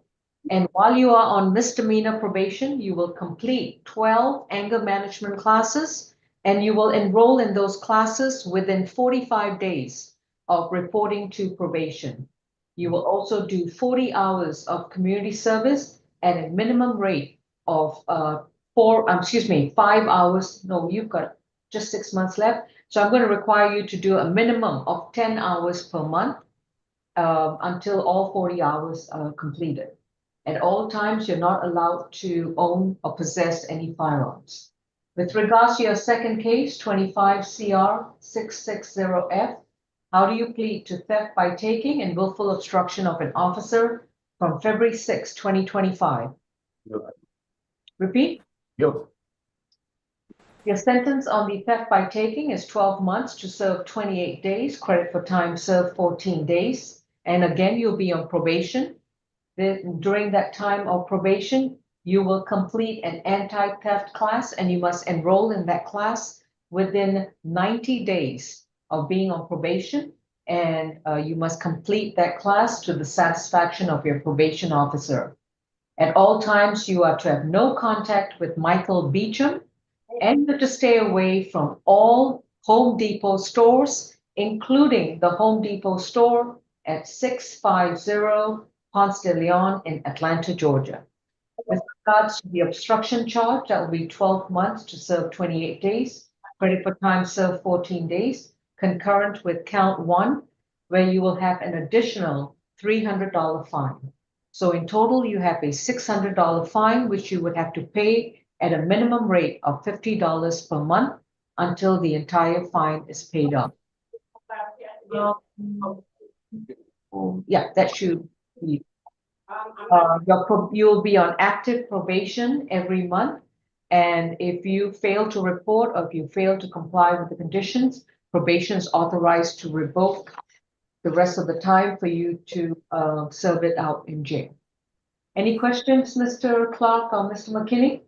And while you are on misdemeanor probation, you will complete 12 anger management classes, and you will enroll in those classes within 45 days of reporting to probation. You will also do 40 hours of community service at a minimum rate of 5 hours. No, you've got just 6 months left. So I'm going to require you to do a minimum of 10 hours per month until all 40 hours are completed. At all times, you're not allowed to own or possess any firearms. With regards to your second case, 25 CR 660F, how do you plead to theft by taking and willful obstruction of an officer from February 6, 2025? Guilty. Repeat. Guilty. Your sentence on the theft by taking is 12 months to serve 28 days, credit for time served 14 days. And again, you'll be on probation. During that time of probation, you will complete an anti-theft class, and you must enroll in that class within 90 days of being on probation. And you must complete that class to the satisfaction of your probation officer. At all times, you are to have no contact with Michael Beecham, and to stay away from all Home Depot stores, including the Home Depot store at 650 Ponce de Leon in Atlanta, Georgia. With regards to the obstruction charge, that will be 12 months to serve 28 days, credit for time served 14 days, concurrent with count 1, where you will have an additional $300 fine. So in total, you have a $600 fine, which you would have to pay at a minimum rate of $50 per month until the entire fine is paid off. Yeah, that should be. You'll be on active probation every month. And if you fail to report or if you fail to comply with the conditions, probation is authorized to revoke the rest of the time for you to serve it out in jail. Any questions, Mr. Clark or Mr. McKinney?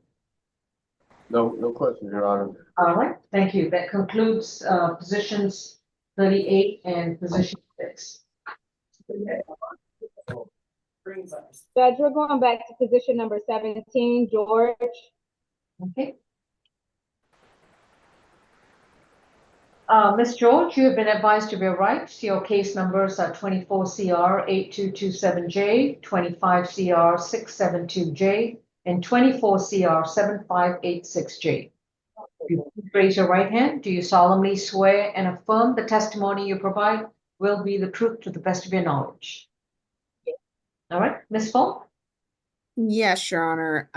No questions, Your Honor. All right, thank you. That concludes positions 38 and position 6. Judge, we're going back to position number 17, George. Okay. Ms. George, you have been advised of your rights. Your case numbers are 24 CR 8227J, 25 CR 672J, and 24 CR 7586J. You raise your right hand. Do you solemnly swear and affirm the testimony you provide will be the truth to the best of your knowledge? All right, Ms. Falk? Yes, Your Honor.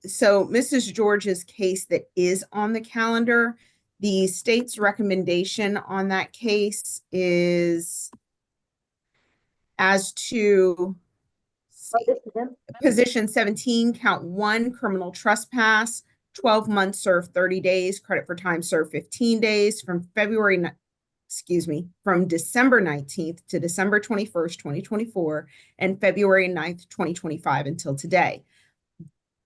So Mrs. George's case that is on the calendar, the state's recommendation on that case is as to position 17, count 1, criminal trespass, 12 months served 30 days, credit for time served 15 days from December 19th to December 21st, 2024, and February 9th, 2025 until today.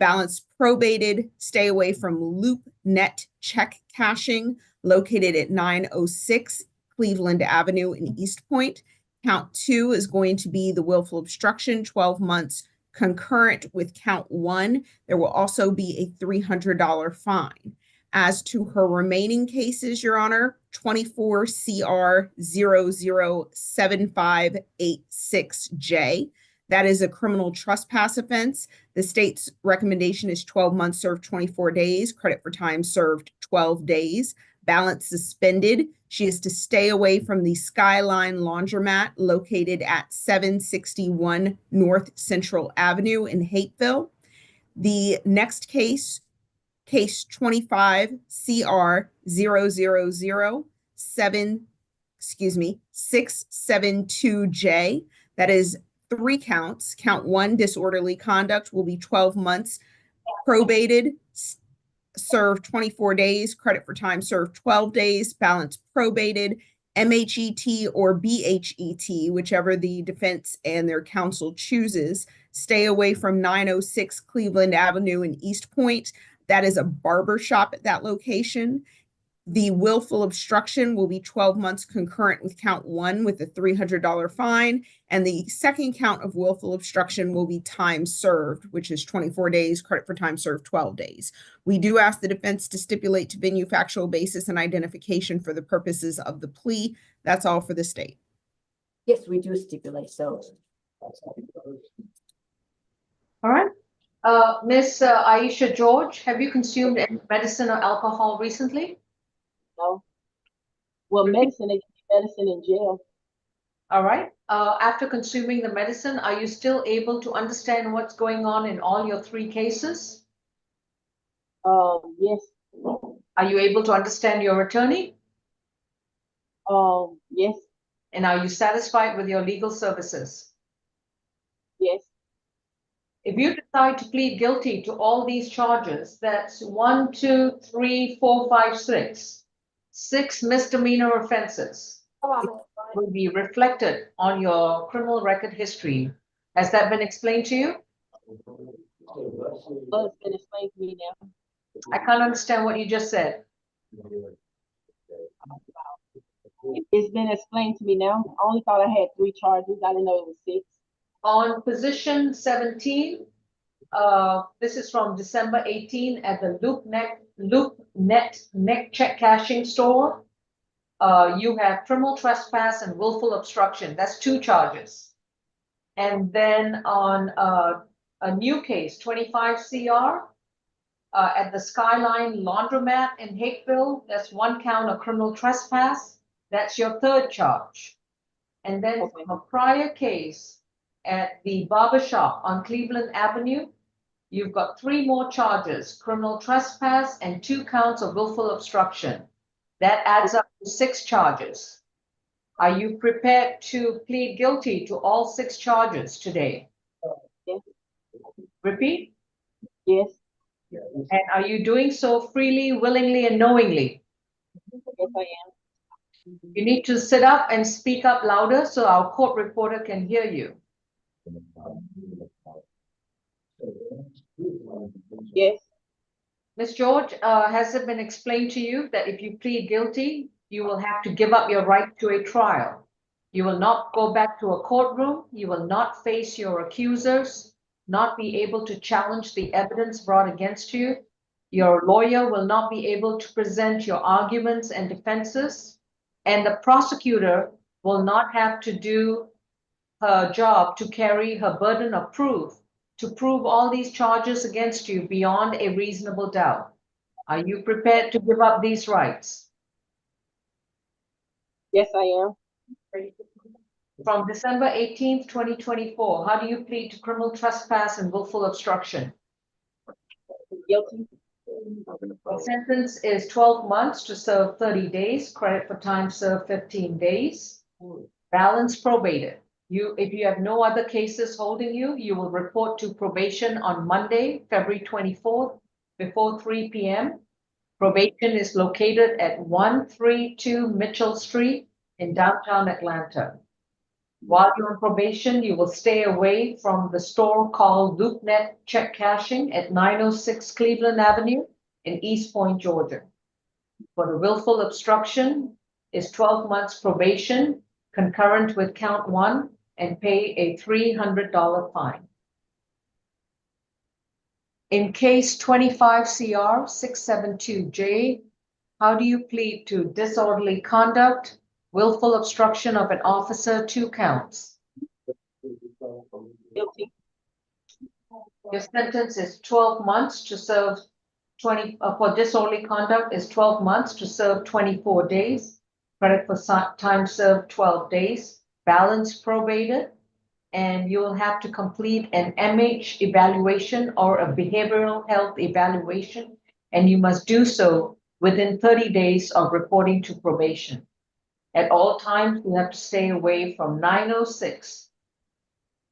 Balance probated, stay away from LoopNet check cashing located at 906 Cleveland Avenue in East Point. Count 2 is going to be the willful obstruction, 12 months concurrent with count 1. There will also be a $300 fine. As to her remaining cases, Your Honor, 24 CR 007586J. That is a criminal trespass offense. The state's recommendation is 12 months served, 24 days, credit for time served 12 days, balance suspended. She is to stay away from the Skyline Laundromat located at 761 North Central Avenue in Hapeville. The next case 25 CR 672J. That is 3 counts. Count 1, disorderly conduct, will be 12 months probated, served 24 days, credit for time served 12 days, balance probated, MHET or BHET, whichever the defense and their counsel chooses. Stay away from 906 Cleveland Avenue in East Point. That is a barber shop at that location. The willful obstruction will be 12 months concurrent with count 1 with a $300 fine. And the second count of willful obstruction will be time served, which is 24 days, credit for time served 12 days. We do ask the defense to stipulate to venue, factual basis, and identification for the purposes of the plea. That's all for the state. Yes, we do stipulate, so. All right. Miss Aisha George, have you consumed any medicine or alcohol recently? No. Well, medicine, they give medicine in jail. All right. After consuming the medicine, are you still able to understand what's going on in all your 3 cases? Yes. Are you able to understand your attorney? Yes. And are you satisfied with your legal services? Yes. If you decide to plead guilty to all these charges, that's 1, 2, 3, 4, 5, 6 misdemeanor offenses will be reflected on your criminal record history. Has that been explained to you? Well, it's been explained to me now. I can't understand what you just said. It's been explained to me now. I only thought I had 3 charges. I didn't know it was 6. On position 17, this is from December 18 at the LoopNet neck check cashing store. You have criminal trespass and willful obstruction. That's 2 charges. And then on a new case, 25 CR, at the Skyline Laundromat in Hapeville, that's 1 count of criminal trespass. That's your 3rd charge. And then from a prior case at the barber shop on Cleveland Avenue, you've got 3 more charges, criminal trespass and 2 counts of willful obstruction. That adds up to 6 charges. Are you prepared to plead guilty to all 6 charges today? Yes. Repeat? Yes. And are you doing so freely, willingly, and knowingly? Yes, I am. You need to sit up and speak up louder so our court reporter can hear you. Yes. Ms. George, has it been explained to you that if you plead guilty, you will have to give up your right to a trial? You will not go back to a courtroom. You will not face your accusers, not be able to challenge the evidence brought against you. Your lawyer will not be able to present your arguments and defenses, and the prosecutor will not have to do her job to carry her burden of proof to prove all these charges against you beyond a reasonable doubt. Are you prepared to give up these rights? Yes, I am. From December 18th, 2024, how do you plead to criminal trespass and willful obstruction? Guilty. The sentence is 12 months to serve 30 days, credit for time served 15 days, balance probated. If you have no other cases holding you, you will report to probation on Monday, February 24th, before 3 p.m. Probation is located at 132 Mitchell Street in downtown Atlanta. While you're on probation, you will stay away from the store called LoopNet Check Cashing at 906 Cleveland Avenue in East Point, Georgia. For the willful obstruction is 12 months probation, concurrent with count 1, and pay a $300 fine. In case 25 CR 672J, how do you plead to disorderly conduct, willful obstruction of an officer, 2 counts? Guilty. Your sentence is 12 months to serve 20, for disorderly conduct is 12 months to serve 24 days. Credit for time served 12 days, balance probated, and you will have to complete an MH evaluation or a behavioral health evaluation, and you must do so within 30 days of reporting to probation. At all times, you have to stay away from 906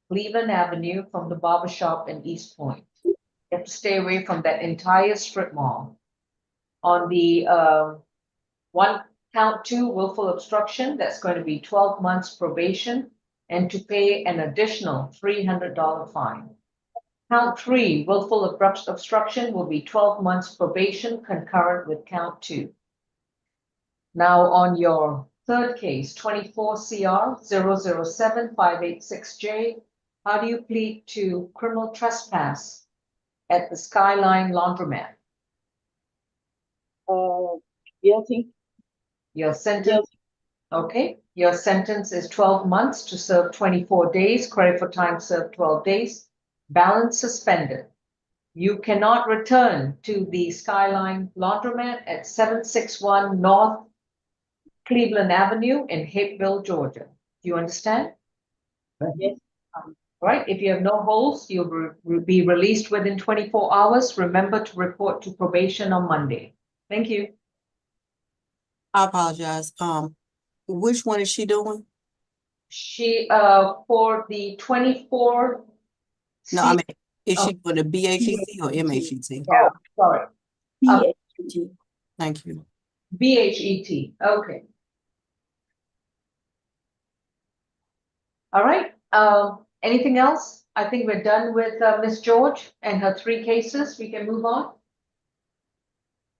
Cleveland Avenue from the barber shop in East Point. You have to stay away from that entire strip mall. On the count 2 willful obstruction, that's going to be 12 months probation and to pay an additional $300 fine. Count 3 willful obstruction will be 12 months probation concurrent with count 2. Now on your third case, 24 CR 007586J, how do you plead to criminal trespass at the Skyline Laundromat? Guilty. Your sentence, okay, your sentence is 12 months to serve 24 days, credit for time served 12 days, balance suspended. You cannot return to the Skyline Laundromat at 761 North Cleveland Avenue in Hapeville, Georgia. Do you understand? Yes. Right, if you have no holes, you'll be released within 24 hours. Remember to report to probation on Monday. Thank you. I apologize. Which one is she doing? She, for the 24. No, I mean, is she doing the BHET or MHET? Yeah, sorry. BHET. Thank you. BHET, okay. All right, anything else? I think we're done with Ms. George and her 3 cases. We can move on.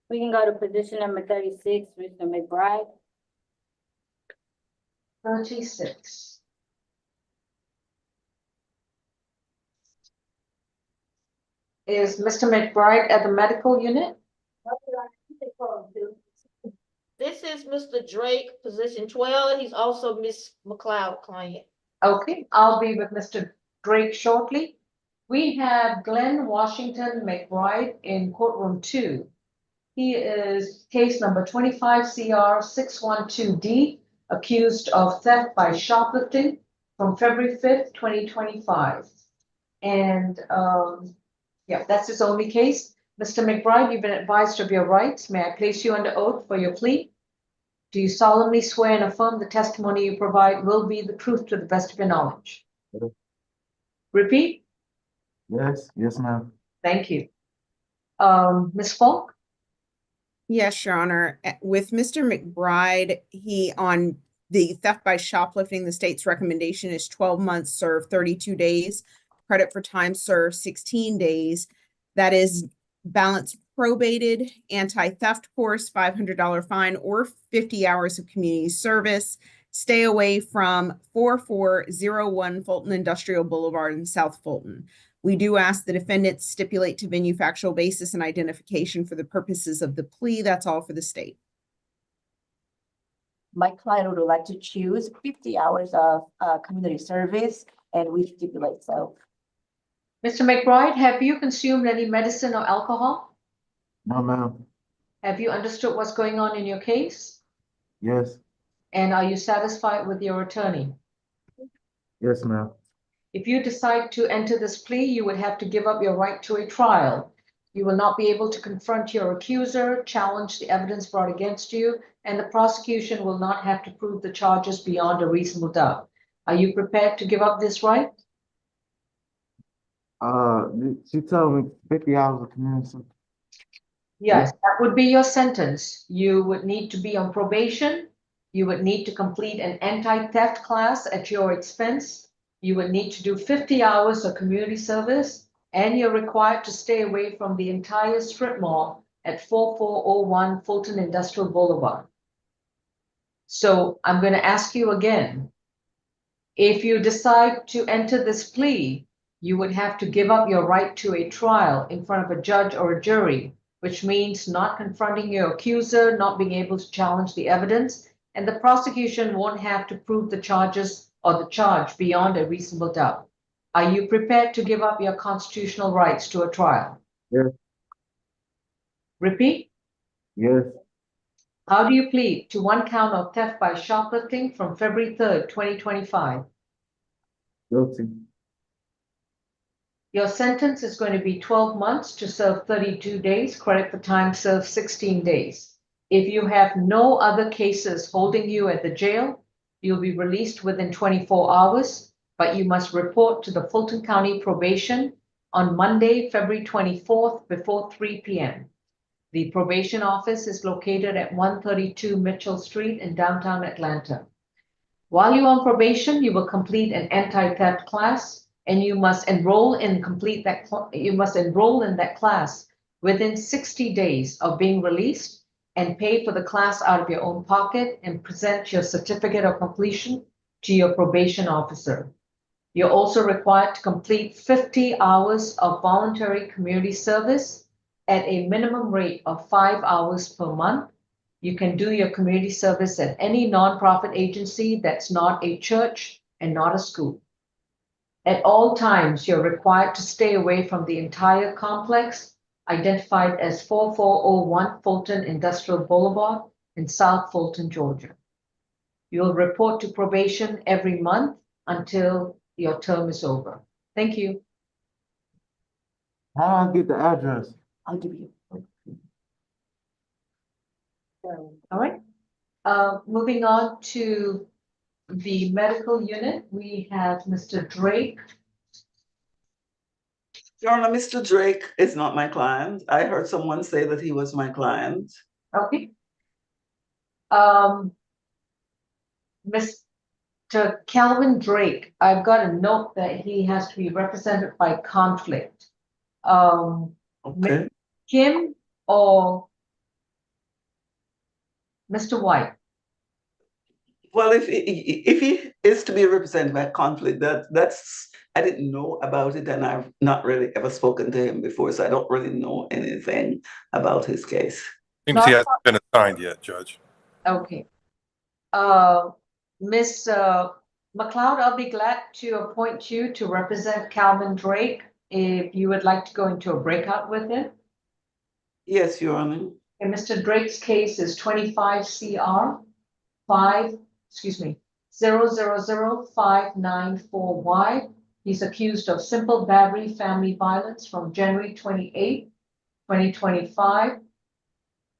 We can go to position number 36, Mr. McBride. 36. Is Mr. McBride at the medical unit? This is Mr. Drake, position 12. He's also Miss McLeod client. Okay, I'll be with Mr. Drake shortly. We have Glenn Washington McBride in courtroom 2. He is case number 25 CR 612D, accused of theft by shoplifting from February 5th, 2025. And yeah, that's his only case. Mr. McBride, you've been advised of your rights. May I place you under oath for your plea? Do you solemnly swear and affirm the testimony you provide will be the truth to the best of your knowledge? Yes. Repeat. Yes, ma'am. Thank you. Ms. Falk? Yes, Your Honor. With Mr. McBride, he on the theft by shoplifting, the state's recommendation is 12 months served, 32 days. Credit for time served, 16 days. That is balance probated, anti-theft course, $500 fine, or 50 hours of community service. Stay away from 4401 Fulton Industrial Boulevard in South Fulton. We do ask the defendant stipulate to venue factual basis and identification for the purposes of the plea. That's all for the state. My client would like to choose 50 hours of community service, and we stipulate so. Mr. McBride, have you consumed any medicine or alcohol? No, ma'am. Have you understood what's going on in your case? Yes. And are you satisfied with your attorney? Yes, ma'am. If you decide to enter this plea, you would have to give up your right to a trial. You will not be able to confront your accuser, challenge the evidence brought against you, and the prosecution will not have to prove the charges beyond a reasonable doubt. Are you prepared to give up this right? She told me 50 hours of community service. Yes, that would be your sentence. You would need to be on probation. You would need to complete an anti-theft class at your expense. You would need to do 50 hours of community service, and you're required to stay away from the entire strip mall at 4401 Fulton Industrial Boulevard. So I'm going to ask you again, if you decide to enter this plea, you would have to give up your right to a trial in front of a judge or a jury, which means not confronting your accuser, not being able to challenge the evidence, and the prosecution won't have to prove the charges or the charge beyond a reasonable doubt. Are you prepared to give up your constitutional rights to a trial? Yes. Repeat. Yes. How do you plead to one count of theft by shoplifting from February 3rd, 2025? Guilty. Your sentence is going to be 12 months to serve 32 days, credit for time served 16 days. If you have no other cases holding you at the jail, you'll be released within 24 hours, but you must report to the Fulton County Probation on Monday, February 24th before 3 p.m. The probation office is located at 132 Mitchell Street in downtown Atlanta. While you're on probation, you will complete an anti-theft class, and you must enroll in that class within 60 days of being released and pay for the class out of your own pocket and present your certificate of completion to your probation officer. You're also required to complete 50 hours of voluntary community service at a minimum rate of 5 hours per month. You can do your community service at any nonprofit agency that's not a church and not a school. At all times, you're required to stay away from the entire complex, identified as 4401 Fulton Industrial Boulevard in South Fulton, Georgia. You'll report to probation every month until your term is over. Thank you. How do I get the address? I'll give you. All right. Moving on to the medical unit, we have Mr. Drake. Your Honor, Mr. Drake is not my client. I heard someone say that he was my client. Okay. Mr. Calvin Drake, I've got a note that he has to be represented by conflict. Okay. Kim or Mr. White? Well, if he is to be represented by conflict, that's I didn't know about it, and I've not really ever spoken to him before, so I don't really know anything about his case. Seems he hasn't been assigned yet, Judge. Okay. Ms. McLeod, I'll be glad to appoint you to represent Calvin Drake if you would like to go into a breakout with him. Yes, Your Honor. And Mr. Drake's case is 25 CR 0005944Y. He's accused of simple battery family violence from January 28, 2025.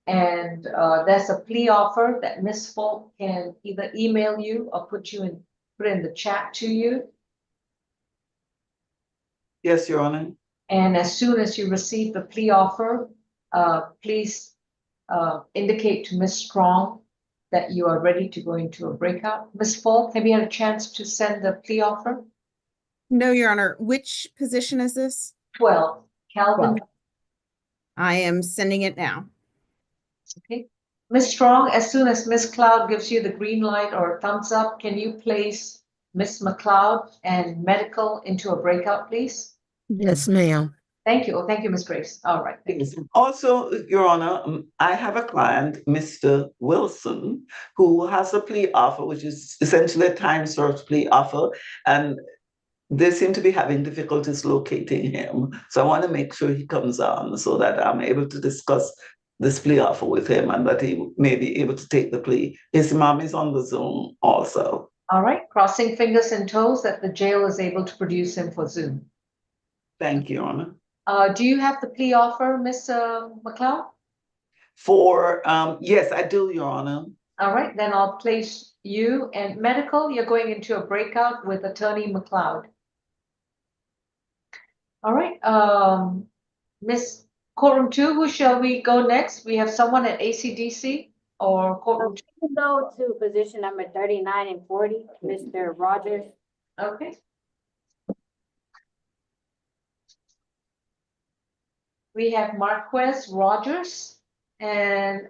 And there's a plea offer that Ms. Folk can either email you or put in the chat to you. Yes, Your Honor. And as soon as you receive the plea offer, please indicate to Ms. Strong that you are ready to go into a breakout. Ms. Folk, have you had a chance to send the plea offer? No, Your Honor. Which position is this? 12, Calvin. 12. I am sending it now. Okay. Ms. Strong, as soon as Ms. Cloud gives you the green light or thumbs up, can you place Ms. McLeod and medical into a breakout, please? Yes, ma'am. Thank you. Oh, thank you, Ms. Grace. All right. Thank you. Also, Your Honor, I have a client, Mr. Wilson, who has a plea offer, which is essentially a time-served plea offer, and they seem to be having difficulties locating him. So I want to make sure he comes on so that I'm able to discuss this plea offer with him and that he may be able to take the plea. His mom is on the Zoom also. All right. Crossing fingers and toes that the jail is able to produce him for Zoom. Thank you, Your Honor. Do you have the plea offer, Ms. McLeod? Yes, I do, Your Honor. All right, then I'll place you and medical. You're going into a breakout with Attorney McLeod. All right, Ms. Courtroom 2, who shall we go next? We have someone at ACDC or courtroom 2? We can go to position number 39 and 40, Mr. Rogers. Okay. We have Marquez Rogers and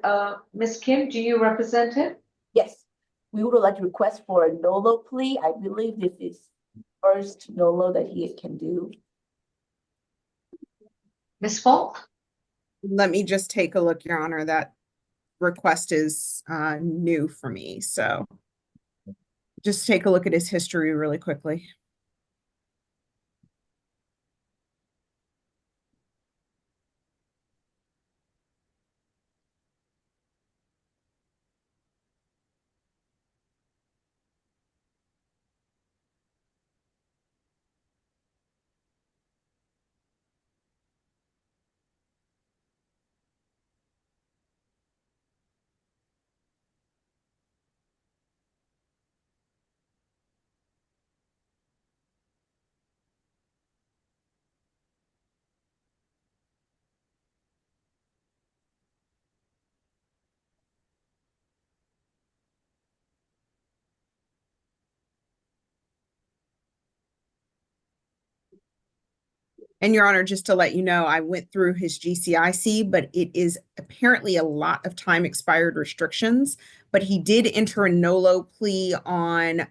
Ms. Kim, do you represent him? Yes, we would like to request for a NOLO plea. I believe this is first NOLO that he can do. Ms. Falk? Let me just take a look, Your Honor. That request is new for me, so just take a look at his history really quickly. And Your Honor, just to let you know, I went through his GCIC, but it is apparently a lot of time expired restrictions. But he did enter a NOLO plea on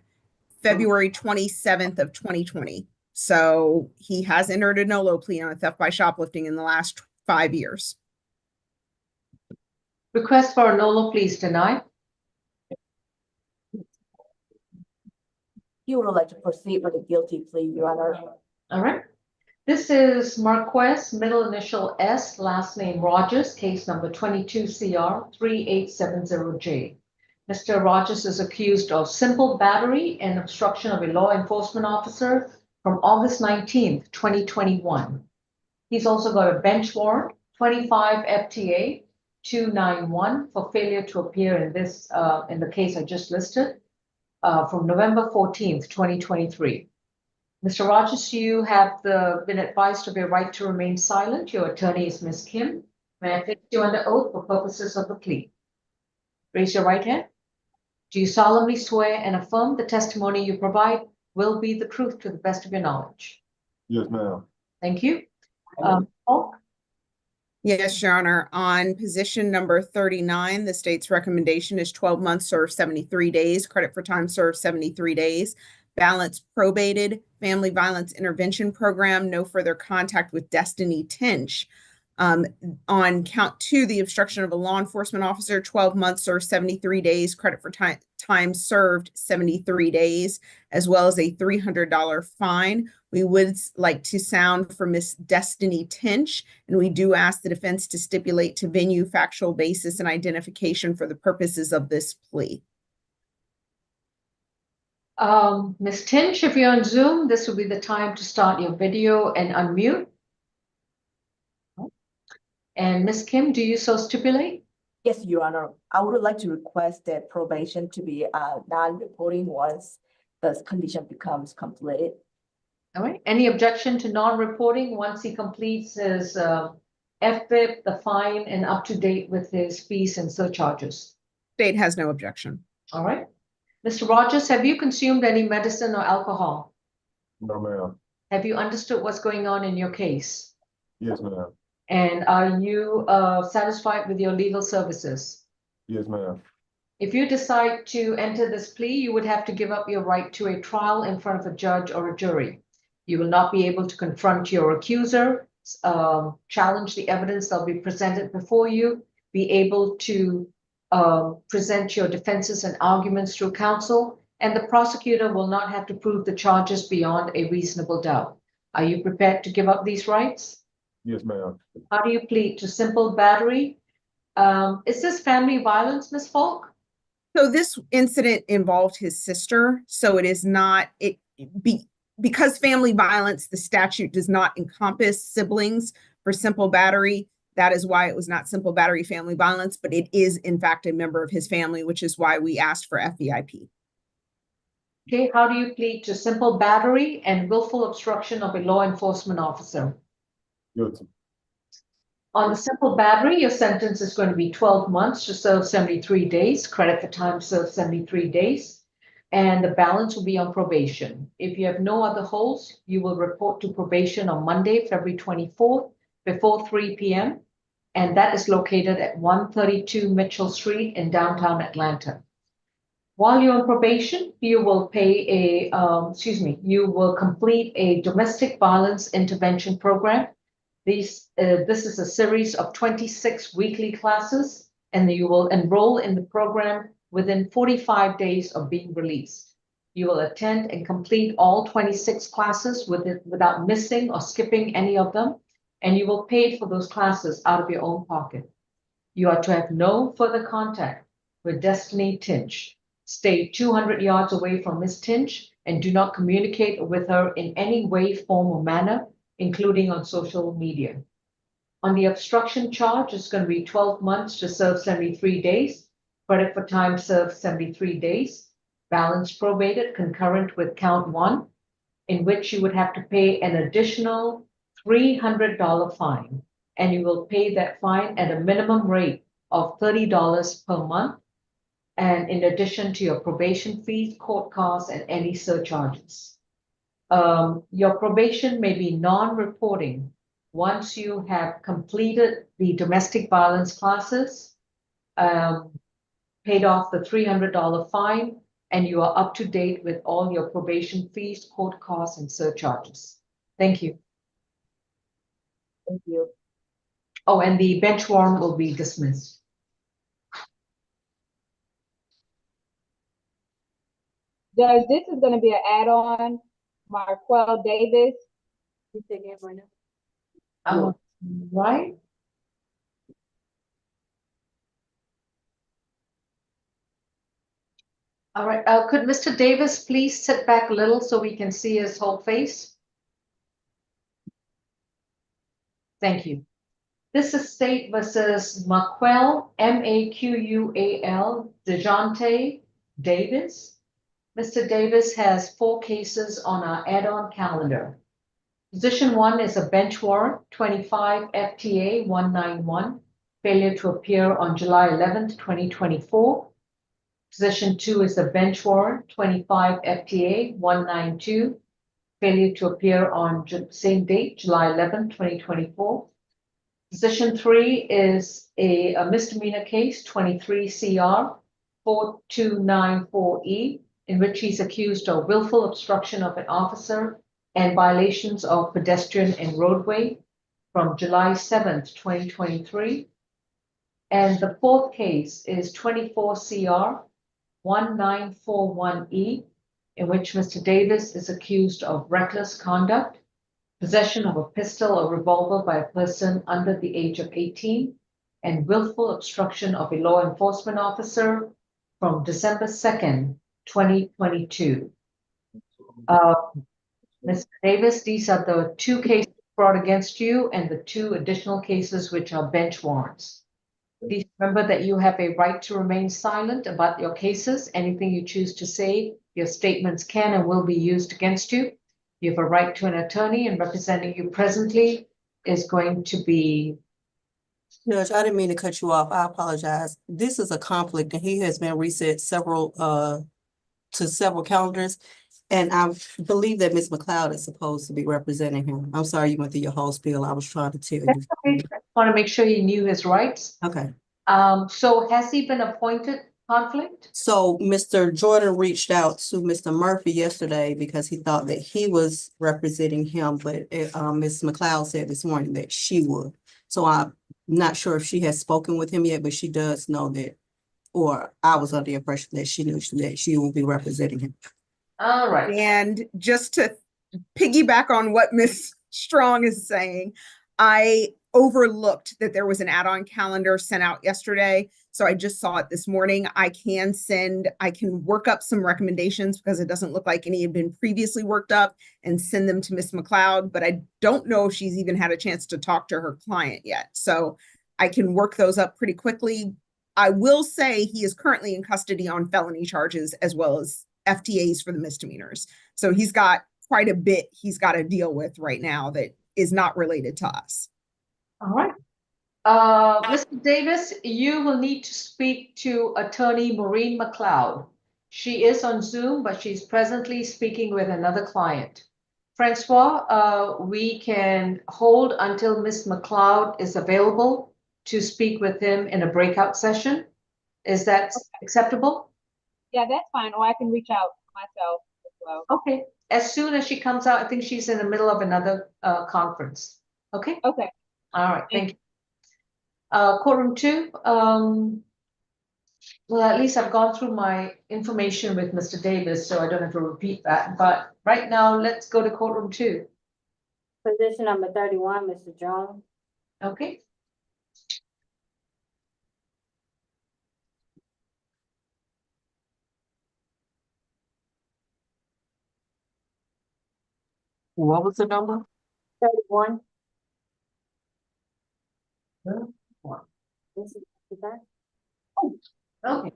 February 27th of 2020. So he has entered a NOLO plea on a theft by shoplifting in the last 5 years. Request for a NOLO please denied. You would like to proceed with a guilty plea, Your Honor. All right. This is Marquez, middle initial S, last name Rogers, case number 22 CR 3870J. Mr. Rogers is accused of simple battery and obstruction of a law enforcement officer from August 19th, 2021. He's also got a bench warrant, 25 FTA 291 for failure to appear in this in the case I just listed from November 14th, 2023. Mr. Rogers, you have been advised of your right to remain silent. Your attorney is Ms. Kim. May I place you under oath for purposes of the plea? Raise your right hand. Do you solemnly swear and affirm the testimony you provide will be the truth to the best of your knowledge? Yes, ma'am. Thank you. Falk? Yes, Your Honor. On position number 39, the state's recommendation is 12 months served 73 days, credit for time served 73 days. Balance probated, family violence intervention program, no further contact with Destiny Tinch. On count 2, the obstruction of a law enforcement officer, 12 months or 73 days, credit for time served 73 days, as well as a $300 fine. We would like to sound for Miss Destiny Tinch, and we do ask the defense to stipulate to venue, factual basis, and identification for the purposes of this plea. Ms. Tinch, if you're on Zoom, this will be the time to start your video and unmute. And Ms. Kim, do you so stipulate? Yes, Your Honor. I would like to request that probation to be non-reporting once the condition becomes completed. All right. Any objection to non-reporting once he completes his FBIP, the fine, and up to date with his fees and surcharges? State has no objection. All right. Mr. Rogers, have you consumed any medicine or alcohol? No, ma'am. Have you understood what's going on in your case? Yes, ma'am. And are you satisfied with your legal services? Yes, ma'am. If you decide to enter this plea, you would have to give up your right to a trial in front of a judge or a jury. You will not be able to confront your accuser, challenge the evidence that'll be presented before you, be able to present your defenses and arguments through counsel, and the prosecutor will not have to prove the charges beyond a reasonable doubt. Are you prepared to give up these rights? Yes, ma'am. How do you plead to simple battery? Is this family violence, Ms. Falk? So this incident involved his sister, so it is not, because family violence, the statute does not encompass siblings for simple battery. That is why it was not simple battery family violence, but it is in fact a member of his family, which is why we asked for FVIP. Okay, how do you plead to simple battery and willful obstruction of a law enforcement officer? Guilty. On the simple battery, your sentence is going to be 12 months to serve 73 days, credit for time served 73 days, and the balance will be on probation. If you have no other holds, you will report to probation on Monday, February 24th, before 3 p.m., and that is located at 132 Mitchell Street in downtown Atlanta. While you're on probation, you will pay you will complete a domestic violence intervention program. This is a series of 26 weekly classes, and you will enroll in the program within 45 days of being released. You will attend and complete all 26 classes without missing or skipping any of them, and you will pay for those classes out of your own pocket. You are to have no further contact with Destiny Tinch. Stay 200 yards away from Ms. Tinch and do not communicate with her in any way, form, or manner, including on social media. On the obstruction charge, it's going to be 12 months to serve 73 days, credit for time served 73 days, balance probated concurrent with count 1, in which you would have to pay an additional $300 fine, and you will pay that fine at a minimum rate of $30 per month, and in addition to your probation fees, court costs, and any surcharges. Your probation may be non-reporting once you have completed the domestic violence classes, paid off the $300 fine, and you are up to date with all your probation fees, court costs, and surcharges. Thank you. Thank you. Oh, and the bench warrant will be dismissed. Judge, this is gonna be an add-on, Marquel Davis. You take it right now. Right? All right, could Mr. Davis please sit back a little so we can see his whole face? Thank you. This is State versus Maquel, M-A-Q-U-A-L, DeJounte Davis. Mr. Davis has 4 cases on our add-on calendar. Position 1 is a bench warrant, 25 FTA 191, failure to appear on July 11th, 2024. Position 2 is a bench warrant, 25 FTA 192, failure to appear on same date, July 11th, 2024. Position 3 is a misdemeanor case, 23 CR 4294E, in which he's accused of willful obstruction of an officer and violations of pedestrian and roadway from July 7th, 2023. And the 4th case is 24 CR 1941E, in which Mr. Davis is accused of reckless conduct, possession of a pistol or revolver by a person under the age of 18, and willful obstruction of a law enforcement officer from December 2nd, 2022. Mr. Davis, these are the 2 cases brought against you and the 2 additional cases which are bench warrants. Please remember that you have a right to remain silent about your cases. Anything you choose to say, your statements can and will be used against you. You have a right to an attorney, and representing you presently is going to be. Judge, I didn't mean to cut you off. I apologize. This is a conflict and he has been reset to several calendars. And I believe that Ms. McLeod is supposed to be representing him. I'm sorry you went through your whole spiel. I was trying to tell you. That's okay. I want to make sure he knew his rights. Okay. So has he been appointed conflict? So Mr. Jordan reached out to Mr. Murphy yesterday because he thought that he was representing him, but Ms. McLeod said this morning that she would. So I'm not sure if she has spoken with him yet, but she does know that, or I was under the impression that she knew that she will be representing him. All right. And just to piggyback on what Ms. Strong is saying, I overlooked that there was an add-on calendar sent out yesterday. So I just saw it this morning. I can work up some recommendations because it doesn't look like any had been previously worked up and send them to Ms. McLeod, but I don't know if she's even had a chance to talk to her client yet. So I can work those up pretty quickly. I will say he is currently in custody on felony charges as well as FTAs for the misdemeanors. So he's got quite a bit he's got to deal with right now that is not related to us. All right. Mr. Davis, you will need to speak to attorney Maureen McLeod. She is on Zoom, but she's presently speaking with another client. Francois, we can hold until Ms. McLeod is available to speak with him in a breakout session. Is that acceptable? Yeah, that's fine. Or I can reach out myself as well. Okay. As soon as she comes out, I think she's in the middle of another conference. Okay? Okay. All right. Thank you. Courtroom 2. Well, at least I've gone through my information with Mr. Davis, so I don't have to repeat that. But right now, let's go to courtroom 2. Position number 31, Mr. Jones. Okay. What was the number? 31. This is that. Oh, okay.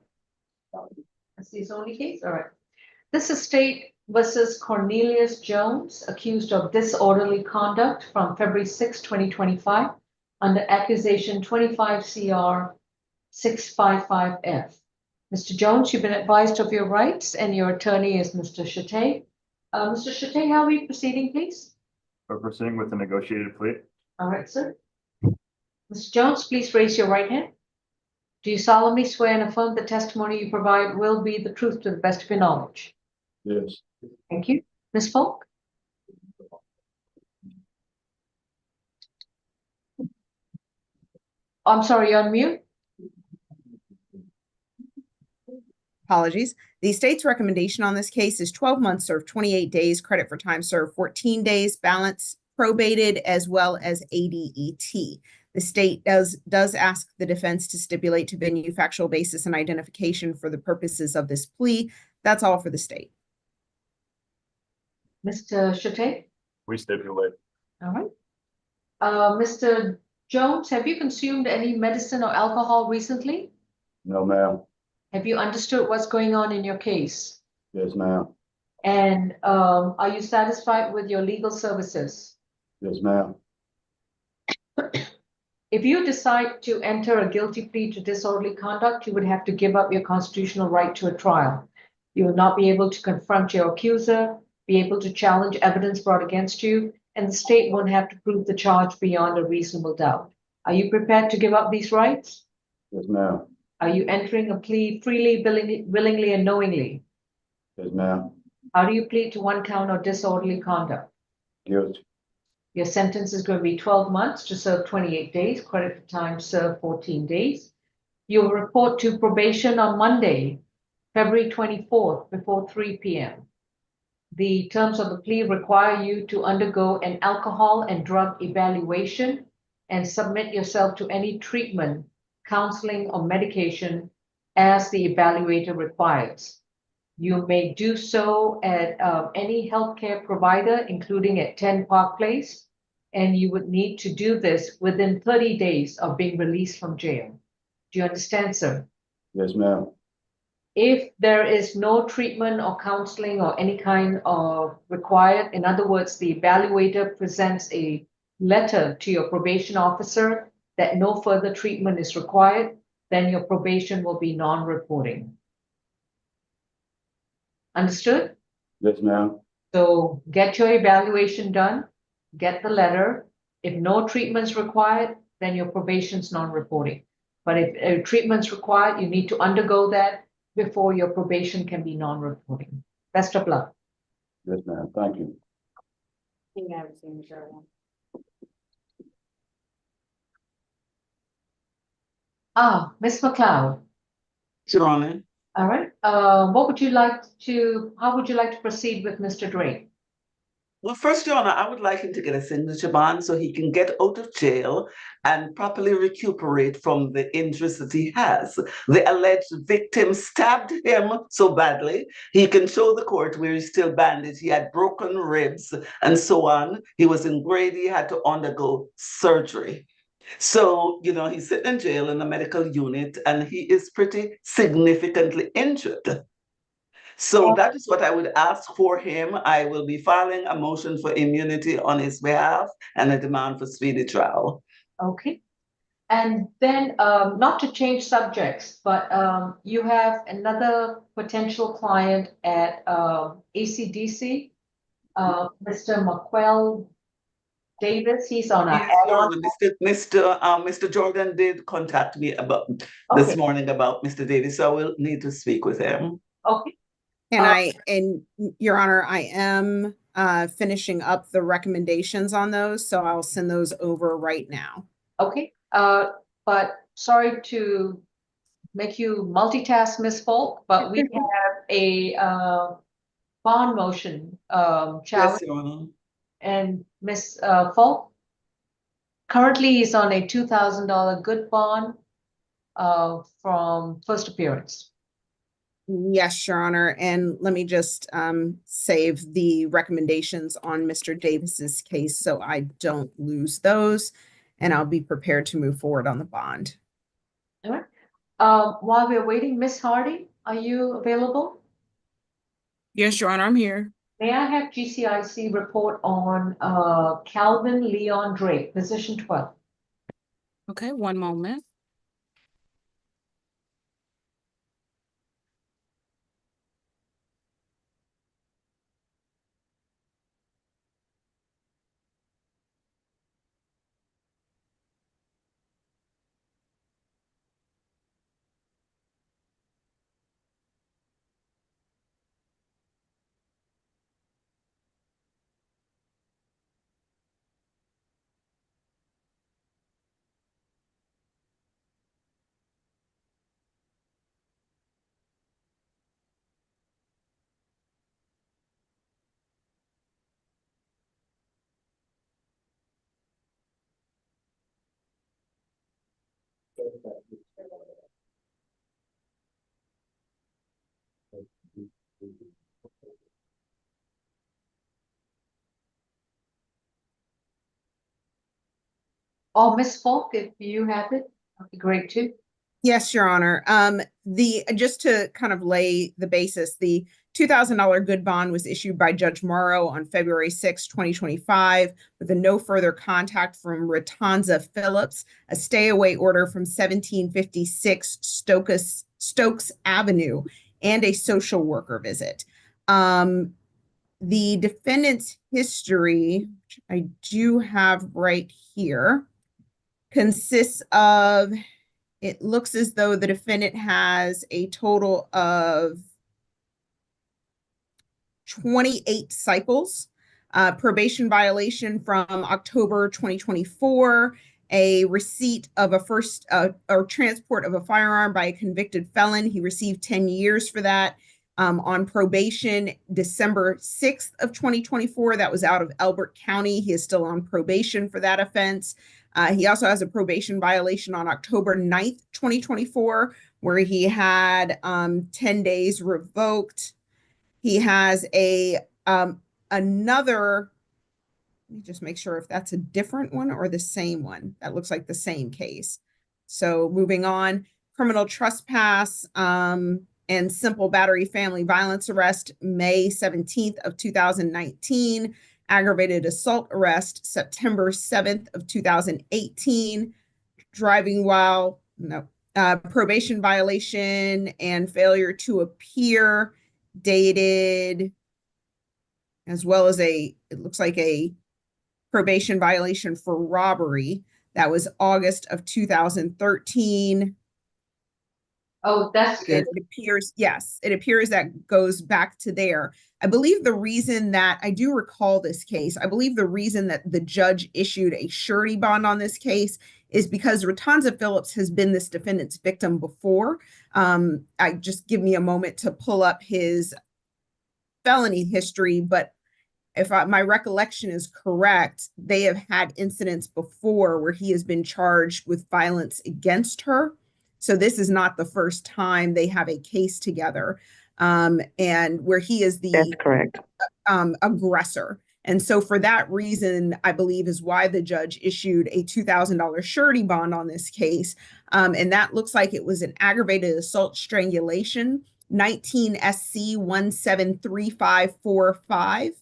That's his only case. All right. This is State versus Cornelius Jones, accused of disorderly conduct from February 6, 2025, under accusation 25 CR 655F. Mr. Jones, you've been advised of your rights, and your attorney is Mr. Chate. Mr. Shate, how are we proceeding, please? We're proceeding with the negotiated plea. All right, sir. Mr. Jones, please raise your right hand. Do you solemnly swear and affirm the testimony you provide will be the truth to the best of your knowledge? Yes. Thank you. Ms. Falk? I'm sorry, you're on mute. Apologies. The state's recommendation on this case is 12 months served, 28 days, credit for time served, 14 days, balance probated, as well as ADET. The state does ask the defense to stipulate to venue, factual basis, and identification for the purposes of this plea. That's all for the state. Mr. Shate? We stipulate. All right. Mr. Jones, have you consumed any medicine or alcohol recently? No, ma'am. Have you understood what's going on in your case? Yes, ma'am. And are you satisfied with your legal services? Yes, ma'am. If you decide to enter a guilty plea to disorderly conduct, you would have to give up your constitutional right to a trial. You will not be able to confront your accuser, be able to challenge evidence brought against you, and the state won't have to prove the charge beyond a reasonable doubt. Are you prepared to give up these rights? Yes, ma'am. Are you entering a plea freely, willingly, and knowingly? Yes, ma'am. How do you plead to one count of disorderly conduct? Guilty. Your sentence is going to be 12 months to serve 28 days, credit for time served 14 days. You will report to probation on Monday, February 24th, before 3 p.m. The terms of the plea require you to undergo an alcohol and drug evaluation and submit yourself to any treatment, counseling, or medication as the evaluator requires. You may do so at any healthcare provider, including at 10 Park Place, and you would need to do this within 30 days of being released from jail. Do you understand, sir? Yes, ma'am. If there is no treatment or counseling or any kind of required, in other words, the evaluator presents a letter to your probation officer that no further treatment is required, then your probation will be non-reporting. Understood? Yes, ma'am. So get your evaluation done, get the letter. If no treatment's required, then your probation's non-reporting. But if treatment's required, you need to undergo that before your probation can be non-reporting. Best of luck. Yes, ma'am. Thank you. Ms. McLeod. Your Honor. All right. How would you like to proceed with Mr. Drake? Well, first, Your Honor, I would like him to get a signature bond so he can get out of jail and properly recuperate from the injuries that he has. The alleged victim stabbed him so badly, he can show the court where he's still bandaged. He had broken ribs and so on. He was in Grady, had to undergo surgery. So, he's sitting in jail in a medical unit and he is pretty significantly injured. So that is what I would ask for him. I will be filing a motion for immunity on his behalf and a demand for speedy trial. Okay. And then, not to change subjects, but you have another potential client at ACDC, Mr. McQuell Davis. He's on Yes, Your Honor, Mr. Jordan did contact me this morning about Mr. Davis, so I will need to speak with him. Okay. And Your Honor, I am finishing up the recommendations on those, so I'll send those over right now. Okay. But sorry to make you multitask, Ms. Falk, but we have a bond motion challenge. Yes, Your Honor. And Ms. Falk, currently he's on a $2,000 good bond from first appearance. Yes, Your Honor. And let me just save the recommendations on Mr. Davis's case so I don't lose those, and I'll be prepared to move forward on the bond. All right. While we're waiting, Ms. Hardy, are you available? Yes, Your Honor, I'm here. May I have GCIC report on Calvin Leon Drake, position 12? Okay, one moment. Or Ms. Falk, if you have it, that'd be great too. Yes, Your Honor. Just to kind of lay the basis, the $2,000 good bond was issued by Judge Morrow on February 6, 2025, with a no further contact from Ratanza Phillips, a stay-away order from 1756 Stokes Avenue, and a social worker visit. The defendant's history, which I do have right here, consists of, it looks as though the defendant has a total of 28 cycles, probation violation from October 2024, a receipt of a or transport of a firearm by a convicted felon. He received 10 years for that. On probation, December 6th of 2024, that was out of Elbert County. He is still on probation for that offense. He also has a probation violation on October 9th, 2024, where he had 10 days revoked. He has another, let me just make sure if that's a different one or the same one. That looks like the same case. So moving on, criminal trespass and simple battery family violence arrest, May 17th of 2019. Aggravated assault arrest, September 7th of 2018, driving while, probation violation and failure to appear, dated, as well as it looks like a probation violation for robbery. That was August of 2013. Oh, that's good. It appears, yes, it appears that goes back to there. I believe the reason that, I do recall this case, I believe the reason that the judge issued a surety bond on this case is because Ratanza Phillips has been this defendant's victim before. I just give me a moment to pull up his felony history, but if my recollection is correct, they have had incidents before where he has been charged with violence against her. So this is not the first time they have a case together, and where he is the That's correct. Aggressor. And so for that reason, I believe is why the judge issued a $2,000 surety bond on this case. And that looks like it was an aggravated assault strangulation, 19 SC 173545.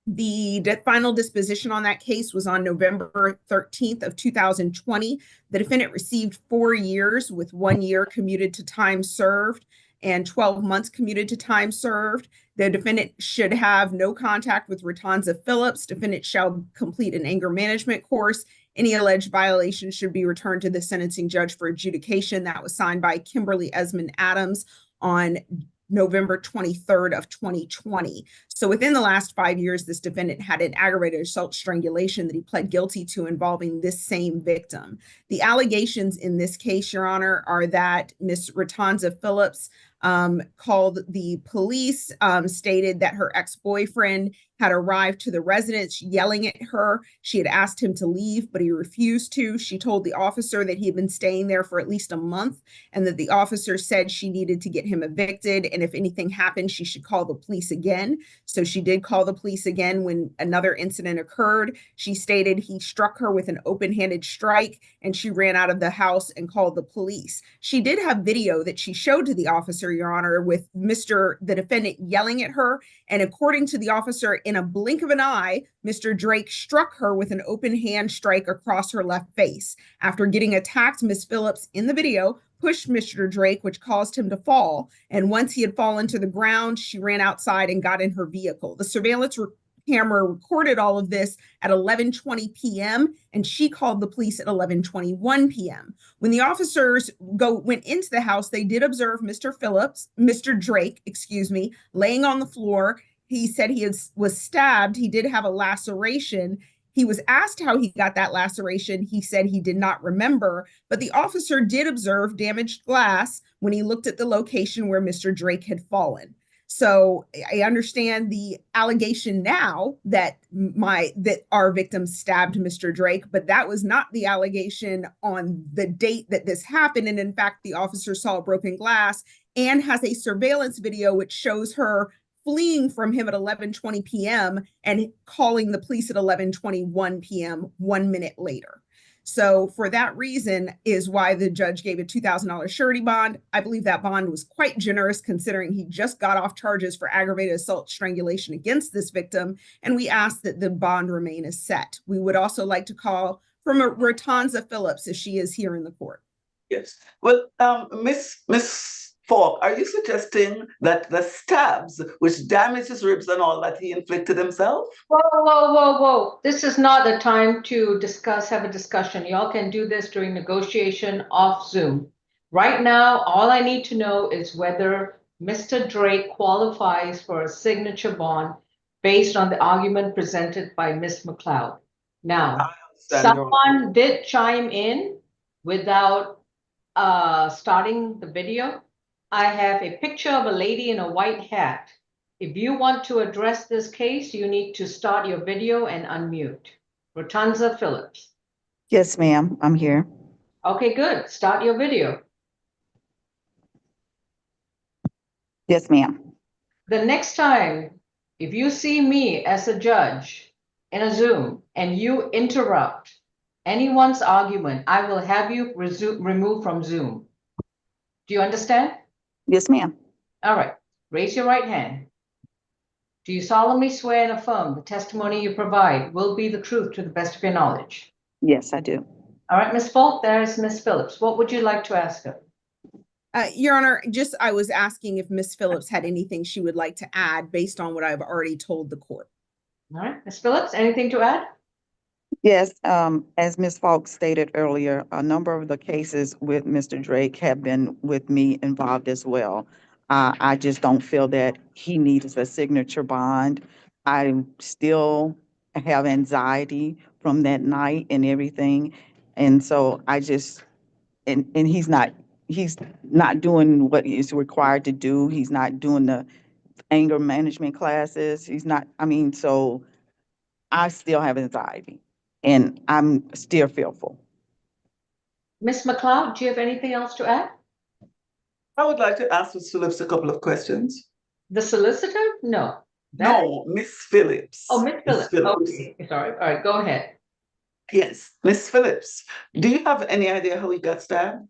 The final disposition on that case was on November 13th of 2020. The defendant received 4 years with 1 year commuted to time served and 12 months commuted to time served. The defendant should have no contact with Ratanza Phillips. Defendant shall complete an anger management course. Any alleged violation should be returned to the sentencing judge for adjudication. That was signed by Kimberly Esmond Adams on November 23rd of 2020. So within the last 5 years, this defendant had an aggravated assault strangulation that he pled guilty to involving this same victim. The allegations in this case, Your Honor, are that Ms. Ratanza Phillips called the police, stated that her ex-boyfriend had arrived to the residence yelling at her. She had asked him to leave, but he refused to. She told the officer that he had been staying there for at least a month and that the officer said she needed to get him evicted. And if anything happened, she should call the police again. So she did call the police again when another incident occurred. She stated he struck her with an open-handed strike and she ran out of the house and called the police. She did have video that she showed to the officer, Your Honor, with the defendant yelling at her. And according to the officer, in a blink of an eye, Mr. Drake struck her with an open hand strike across her left face. After getting attacked, Ms. Phillips in the video pushed Mr. Drake, which caused him to fall. And once he had fallen to the ground, she ran outside and got in her vehicle. The surveillance camera recorded all of this at 11:20 p.m. and she called the police at 11:21 p.m. When the officers went into the house, they did observe Mr. Drake, laying on the floor. He said he was stabbed. He did have a laceration. He was asked how he got that laceration. He said he did not remember, but the officer did observe damaged glass when he looked at the location where Mr. Drake had fallen. So I understand the allegation now that our victim stabbed Mr. Drake, but that was not the allegation on the date that this happened. And in fact, the officer saw broken glass and has a surveillance video which shows her fleeing from him at 11:20 p.m. and calling the police at 11:21 p.m. 1 minute later. So for that reason is why the judge gave a $2,000 surety bond. I believe that bond was quite generous considering he just got off charges for aggravated assault strangulation against this victim. And we ask that the bond remain as set. We would also like to call from Ratanza Phillips if she is here in the court. Yes. Well, Miss Falk, are you suggesting that the stabs, which damaged his ribs and all that, he inflicted himself? Whoa. This is not the time to have a discussion. Y'all can do this during negotiation off Zoom. Right now, all I need to know is whether Mr. Drake qualifies for a signature bond based on the argument presented by Ms. McLeod. Now, someone did chime in without starting the video. I have a picture of a lady in a white hat. If you want to address this case, you need to start your video and unmute. Ratanza Phillips. Yes, ma'am, I'm here. Okay, good. Start your video. Yes, ma'am. The next time, if you see me as a judge in a Zoom and you interrupt anyone's argument, I will have you removed from Zoom. Do you understand? Yes, ma'am. All right. Raise your right hand. Do you solemnly swear and affirm the testimony you provide will be the truth to the best of your knowledge? Yes, I do. All right, Ms. Falk, there's Ms. Phillips. What would you like to ask her? Your Honor, I was asking if Ms. Phillips had anything she would like to add based on what I've already told the court. All right, Ms. Phillips, anything to add? Yes, as Ms. Falk stated earlier, a number of the cases with Mr. Drake have been with me involved as well. I just don't feel that he needs a signature bond. I still have anxiety from that night and everything. And so I just, and he's not doing what is required to do. He's not doing the anger management classes. He's not, so I still have anxiety. And I'm still fearful. Ms. McLeod, do you have anything else to add? I would like to ask Ms. Phillips a couple of questions. The solicitor? No. No, Ms. Phillips. Oh, Ms. Phillips. Okay, sorry. All right, go ahead. Yes, Ms. Phillips, do you have any idea how he got stabbed?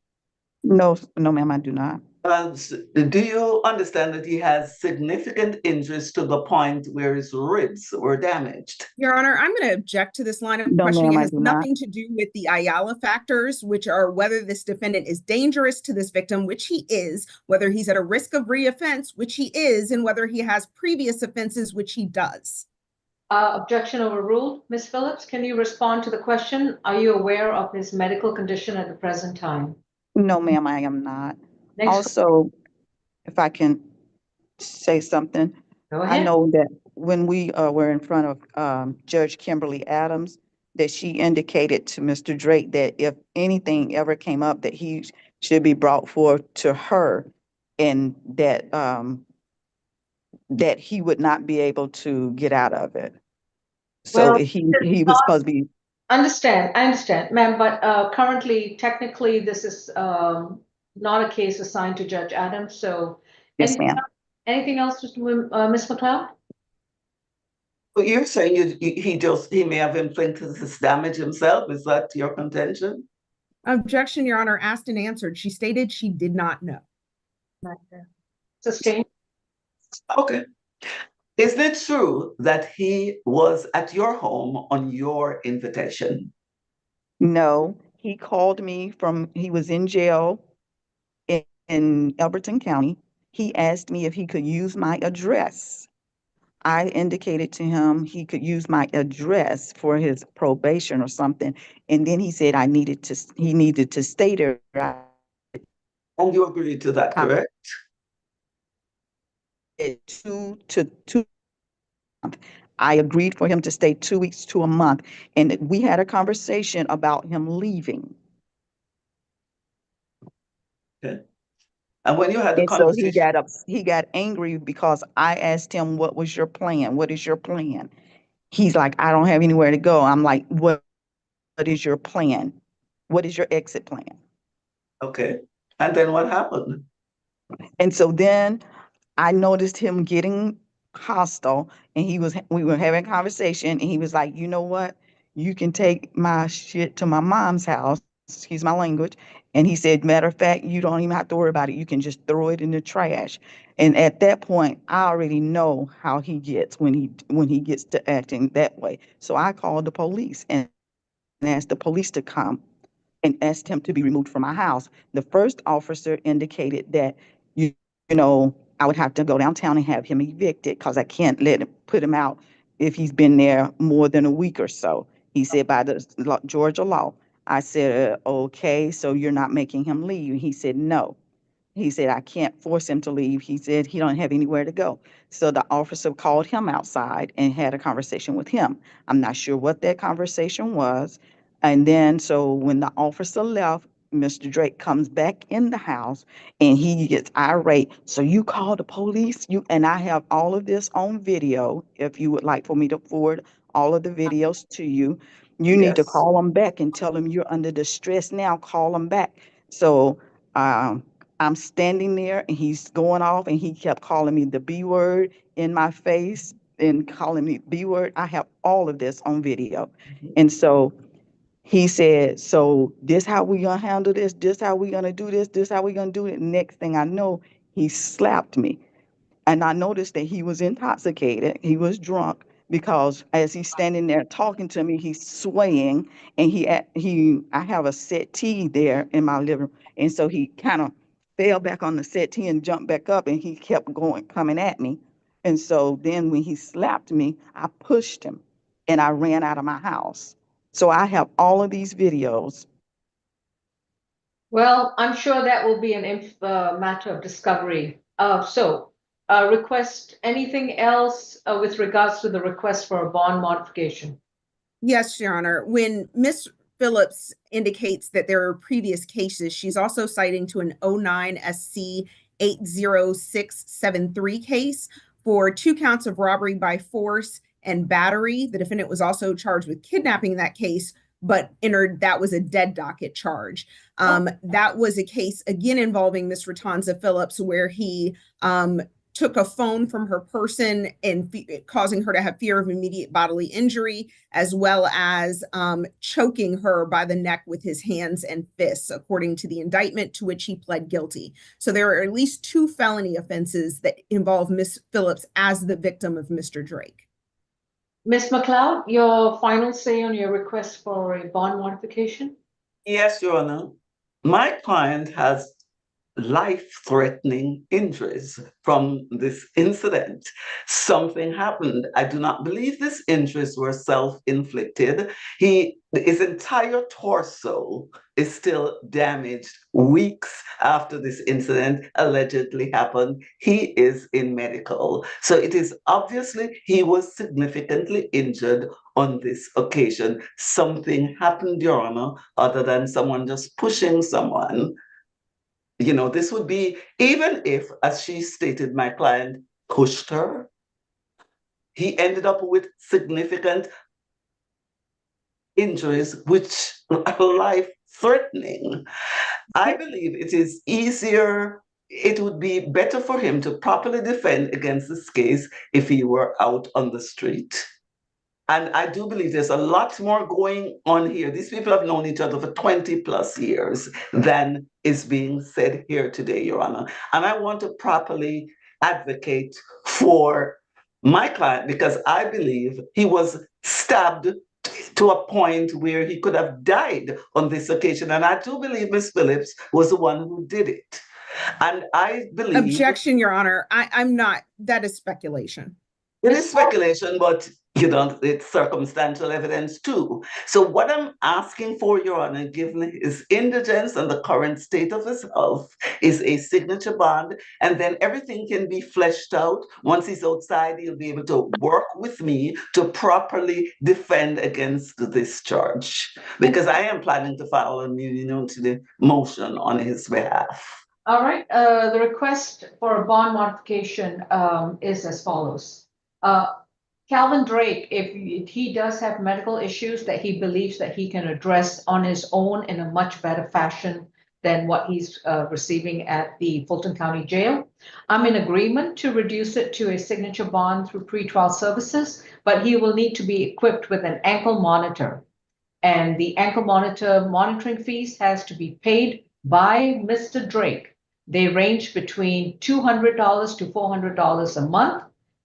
No, ma'am, I do not. Do you understand that he has significant injuries to the point where his ribs were damaged? Your Honor, I'm going to object to this line of No, questioning. ma'am, It has nothing to do with the Ayala factors, which are whether this defendant is dangerous to this victim, which he is, whether he's at a risk of reoffense, which he is, and whether he has previous offenses, which he does. Objection overruled. Ms. Phillips, can you respond to the question? Are you aware of his medical condition at the present time? No, ma'am, I am not. Next Also, if I can say something, Go ahead. I know that when we were in front of Judge Kimberly Adams, that she indicated to Mr. Drake that if anything ever came up, that he should be brought forth to her, and that that he would not be able to get out of it. So Well, he was supposed to be. I understand, ma'am, but currently, technically, this is not a case assigned to Judge Adams, so. Yes, ma'am. Anything else, Ms. McLeod? Well, you're saying he may have inflicted this damage himself. Is that your contention? Objection, Your Honor, asked and answered. She stated she did not know. Sustained. Okay. Is it true that he was at your home on your invitation? No, he called me he was in jail in Elberton County. He asked me if he could use my address. I indicated to him he could use my address for his probation or something. And then he said he needed to stay there. And you agreed to that, correct? 2 to 2 months. I agreed for him to stay 2 weeks to a month. And we had a conversation about him leaving. Okay. And when you had the And so conversation, he got angry because I asked him, what was your plan? What is your plan? He's like, I don't have anywhere to go. I'm like, what is your plan? What is your exit plan? okay. And then what happened? And so then I noticed him getting hostile, and we were having a conversation, and he was like, you know what? You can take my shit to my mom's house. Excuse my language. And he said, matter of fact, you don't even have to worry about it. You can just throw it in the trash. And at that point, I already know how he gets when he gets to acting that way. So I called the police and asked the police to come and asked him to be removed from my house. The first officer indicated that, you know, I would have to go downtown and have him evicted because I can't put him out if he's been there more than a week or so. He said by the Georgia law. I said, okay, so you're not making him leave. He said, no. He said, I can't force him to leave. He said he don't have anywhere to go. So the officer called him outside and had a conversation with him. I'm not sure what that conversation was. And then, so when the officer left, Mr. Drake comes back in the house and he gets irate. So you call the police? And I have all of this on video. If you would like for me to forward all of the videos to you, you need to Yes. call them back and tell them you're under distress now. Call them back. So, I'm standing there and he's going off and he kept calling me the B word in my face and calling me B word. I have all of this on video. And so he said, so this how we gonna handle this? This how we gonna do this? This how we gonna do it? Next thing I know, he slapped me. And I noticed that he was intoxicated. He was drunk because as he's standing there talking to me, he's swaying and I have a settee there in my living room. And so he kind of fell back on the settee and jumped back up and he kept coming at me. And so then when he slapped me, I pushed him and I ran out of my house. So I have all of these videos. Well, I'm sure that will be an matter of discovery. Request anything else with regards to the request for a bond modification? Yes, Your Honor. When Ms. Phillips indicates that there are previous cases, she's also citing to an 09 SC 80673 case for 2 counts of robbery by force and battery. The defendant was also charged with kidnapping in that case, but that was a dead docket charge. That was a case, again, involving Ms. Ratanza Phillips, where he took a phone from her person and causing her to have fear of immediate bodily injury, as well as choking her by the neck with his hands and fists, according to the indictment, to which he pled guilty. So there are at least 2 felony offenses that involve Ms. Phillips as the victim of Mr. Drake. Ms. McLeod, your final say on your request for a bond modification? Yes, Your Honor. My client has life-threatening injuries from this incident. Something happened. I do not believe these injuries were self-inflicted. His entire torso is still damaged weeks after this incident allegedly happened. He is in medical. So it is obviously he was significantly injured on this occasion. Something happened, Your Honor, other than someone just pushing someone. You know, this would be, even if, as she stated, my client pushed her, he ended up with significant injuries, which are life-threatening. I believe it is easier, it would be better for him to properly defend against this case if he were out on the street. And I do believe there's a lot more going on here. These people have known each other for 20 plus years than is being said here today, Your Honor. And I want to properly advocate for my client because I believe he was stabbed to a point where he could have died on this occasion. And I do believe Ms. Phillips was the one who did it. And I believe— Objection, Your Honor. I'm not, that is speculation. It is speculation, but you know, it's circumstantial evidence too. So what I'm asking for, Your Honor, given his indigence and the current state of his health, is a signature bond, and then everything can be fleshed out. Once he's outside, he'll be able to work with me to properly defend against this charge, because I am planning to file a immunity motion on his behalf. All right, the request for a bond modification is as follows. Calvin Drake, if he does have medical issues that he believes that he can address on his own in a much better fashion than what he's receiving at the Fulton County Jail, I'm in agreement to reduce it to a signature bond through pretrial services, but he will need to be equipped with an ankle monitor. And the ankle monitor monitoring fees has to be paid by Mr. Drake. They range between $200 to $400 a month,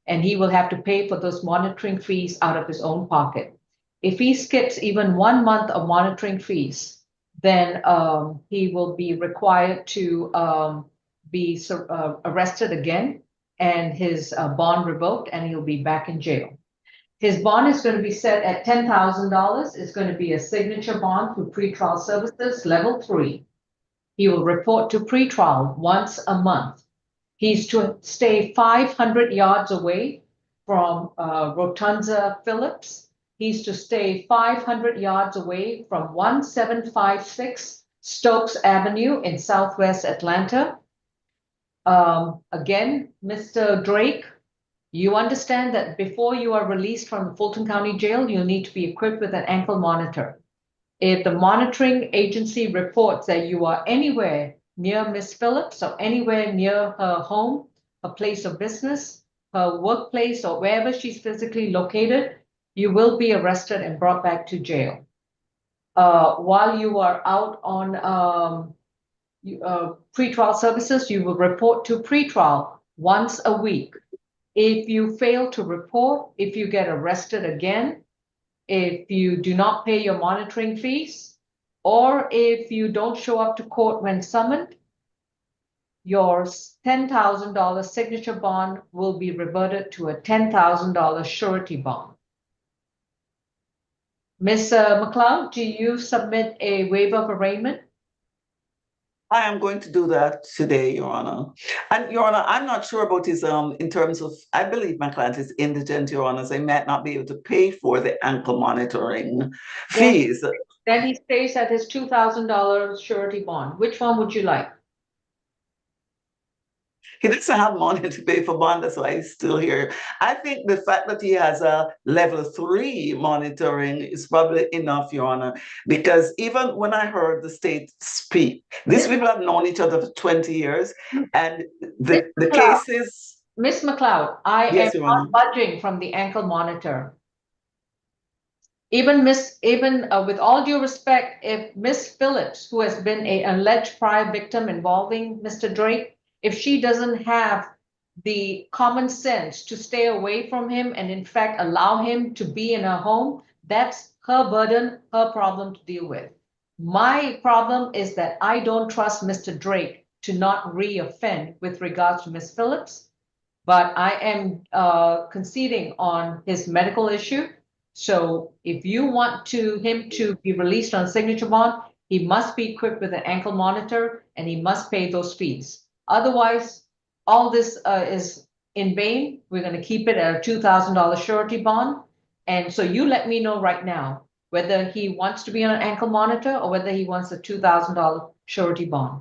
and he will have to pay for those monitoring fees out of his own pocket. If he skips even 1 month of monitoring fees, then he will be required to be arrested again and his bond revoked, and he'll be back in jail. His bond is going to be set at $10,000. It's going to be a signature bond through pretrial services, level 3. He will report to pretrial once a month. He's to stay 500 yards away from Rotunza Phillips. He's to stay 500 yards away from 1756 Stokes Avenue in Southwest Atlanta. Again, Mr. Drake, you understand that before you are released from the Fulton County Jail, you'll need to be equipped with an ankle monitor. If the monitoring agency reports that you are anywhere near Miss Phillips or anywhere near her home, her place of business, her workplace, or wherever she's physically located, you will be arrested and brought back to jail. While you are out on pretrial services, you will report to pretrial once a week. If you fail to report, if you get arrested again, if you do not pay your monitoring fees, or if you don't show up to court when summoned, your $10,000 signature bond will be reverted to a $10,000 surety bond. Ms. McLeod, do you submit a waiver of arraignment? I am going to do that today, Your Honor. And Your Honor, I'm not sure about his, in terms of, I believe my client is indigent, Your Honor, so he might not be able to pay for the ankle monitoring fees. Then he stays at his $2,000 surety bond. Which one would you like? He doesn't have money to pay for bond, that's why he's still here. I think the fact that he has a level 3 monitoring is probably enough, Your Honor, because even when I heard the state speak, these people have known each other for 20 years, and the cases... Ms. McLeod, I Yes, am Your Honor. not budging from the ankle monitor. Even with all due respect, if Miss Phillips, who has been an alleged prior victim involving Mr. Drake, if she doesn't have the common sense to stay away from him and in fact allow him to be in her home, that's her burden, her problem to deal with. My problem is that I don't trust Mr. Drake to not re-offend with regards to Miss Phillips, but I am conceding on his medical issue. So if you want him to be released on signature bond, he must be equipped with an ankle monitor and he must pay those fees. Otherwise, all this is in vain. We're going to keep it at a $2,000 surety bond. And so you let me know right now whether he wants to be on an ankle monitor or whether he wants a $2,000 surety bond.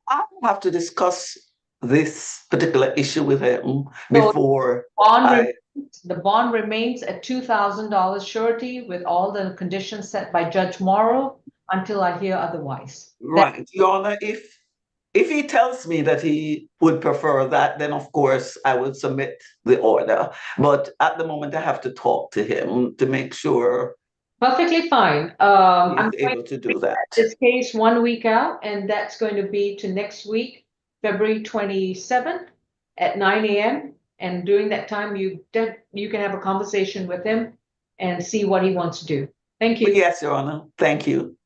I have to discuss this particular issue with him before the bond remains at $2,000 surety with all the conditions set by Judge Morrow until I hear otherwise. Right, Your Honor, if he tells me that he would prefer that, then of course I would submit the order. But at the moment, I have to talk to him to make sure. Perfectly fine. I'm able to do that. This case 1 week out, and that's going to be to next week, February 27th at 9 a.m. And during that time, you can have a conversation with him and see what he wants to do. Thank you. Yes, Your Honor. Thank you.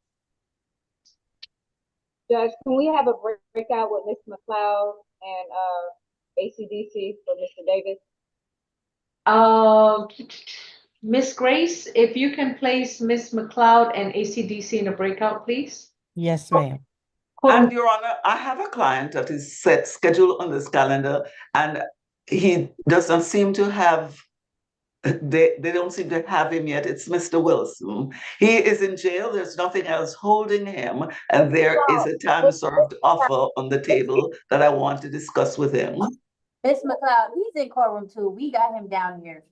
Judge, can we have a breakout with Ms. McLeod and ACDC for Mr. Davis? Miss Grace, if you can place Miss McLeod and ACDC in a breakout, please. Yes, ma'am. And Your Honor, I have a client that is scheduled on this calendar, and he doesn't seem to have They don't seem to have him yet. It's Mr. Wilson. He is in jail. There's nothing else holding him. And there is a time served offer on the table that I want to discuss with him. Miss McLeod, he's in courtroom too. We got him down here.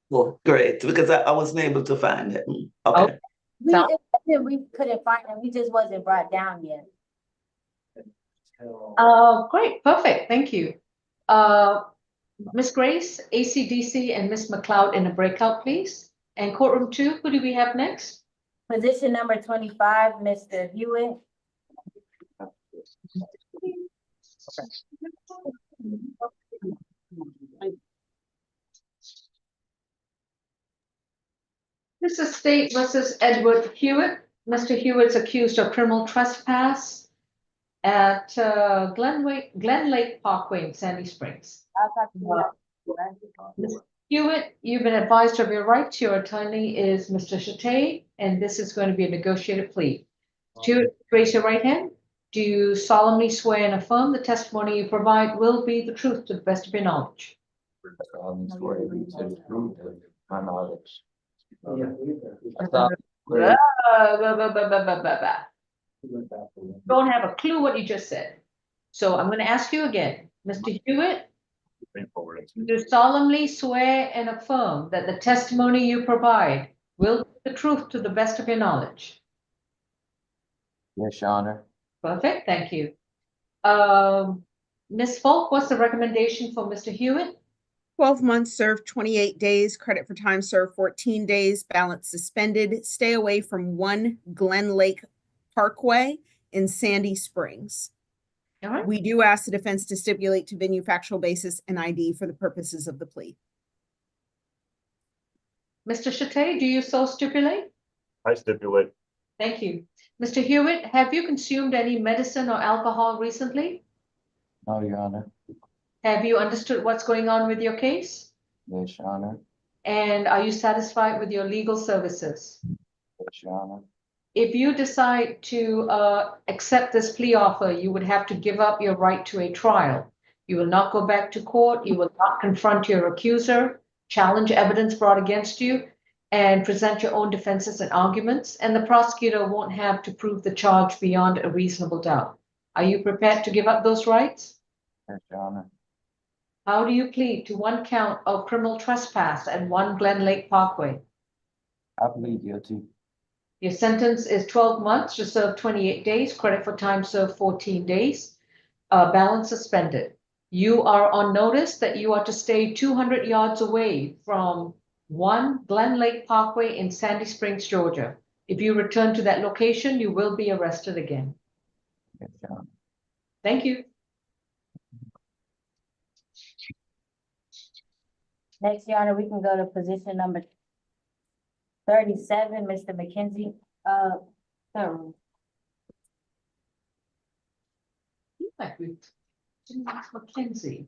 Well, great, because I wasn't able to find him. Okay. We couldn't find him. He just wasn't brought down yet. Great, perfect, thank you. Ms. Grace, ACDC, and Ms. McLeod in a breakout, please. And courtroom 2, who do we have next? Position number 25, Mr. Hewitt. This is State versus Edward Hewitt. Mr. Hewitt's accused of criminal trespass at Glen Lake Parkway in Sandy Springs. Ms. Hewitt, you've been advised of your rights. Your attorney is Mr. Chate, and this is going to be a negotiated plea. To raise your right hand. Do you solemnly swear and affirm the testimony you provide will be the truth to the best of your knowledge? My knowledge. Don't have a clue what you just said. So I'm going to ask you again, Mr. Hewitt, do you solemnly swear and affirm that the testimony you provide will be the truth to the best of your knowledge? Yes, Your Honor. Perfect, thank you. Ms. Falk, what's the recommendation for Mr. Hewitt? 12 months served, 28 days, credit for time served, 14 days, balance suspended, stay away from 1 Glen Lake Parkway in Sandy Springs. All right. We do ask the defense to stipulate to venue factual basis and ID for the purposes of the plea. Mr. Chate, do you so stipulate? I stipulate. Thank you. Mr. Hewitt, have you consumed any medicine or alcohol recently? No, Your Honor. Have you understood what's going on with your case? Yes, Your Honor. And are you satisfied with your legal services? Yes, Your Honor. If you decide to accept this plea offer, you would have to give up your right to a trial. You will not go back to court. You will not confront your accuser, challenge evidence brought against you, and present your own defenses and arguments. And the prosecutor won't have to prove the charge beyond a reasonable doubt. Are you prepared to give up those rights? Yes, Your Honor. How do you plead to 1 count of criminal trespass at 1 Glen Lake Parkway? I plead guilty. Your sentence is 12 months to serve 28 days, credit for time served 14 days, balance suspended. You are on notice that you are to stay 200 yards away from 1 Glen Lake Parkway in Sandy Springs, Georgia. If you return to that location, you will be arrested again. Yes, Your Honor. Thank you. Next, Your Honor, we can go to position number 37, Mr. McKenzie. Thurman. McKenzie.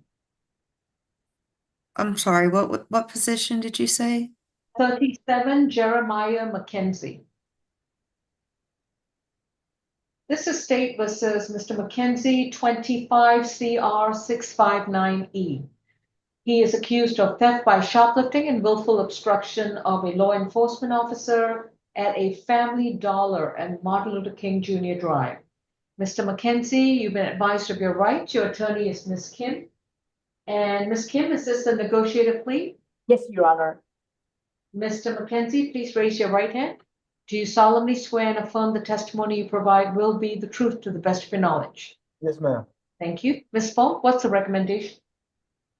I'm sorry, what position did you say? 37, Jeremiah McKenzie. This is State versus Mr. McKenzie, 25 CR 659E. He is accused of theft by shoplifting and willful obstruction of a law enforcement officer at a Family Dollar and Martin Luther King Jr. Drive. Mr. McKenzie, you've been advised of your rights. Your attorney is Ms. Kim. And Ms. Kim, is this a negotiated plea? Yes, Your Honor. Mr. McKenzie, please raise your right hand. Do you solemnly swear and affirm the testimony you provide will be the truth to the best of your knowledge? Yes, ma'am. Thank you. Ms. Falk, what's the recommendation?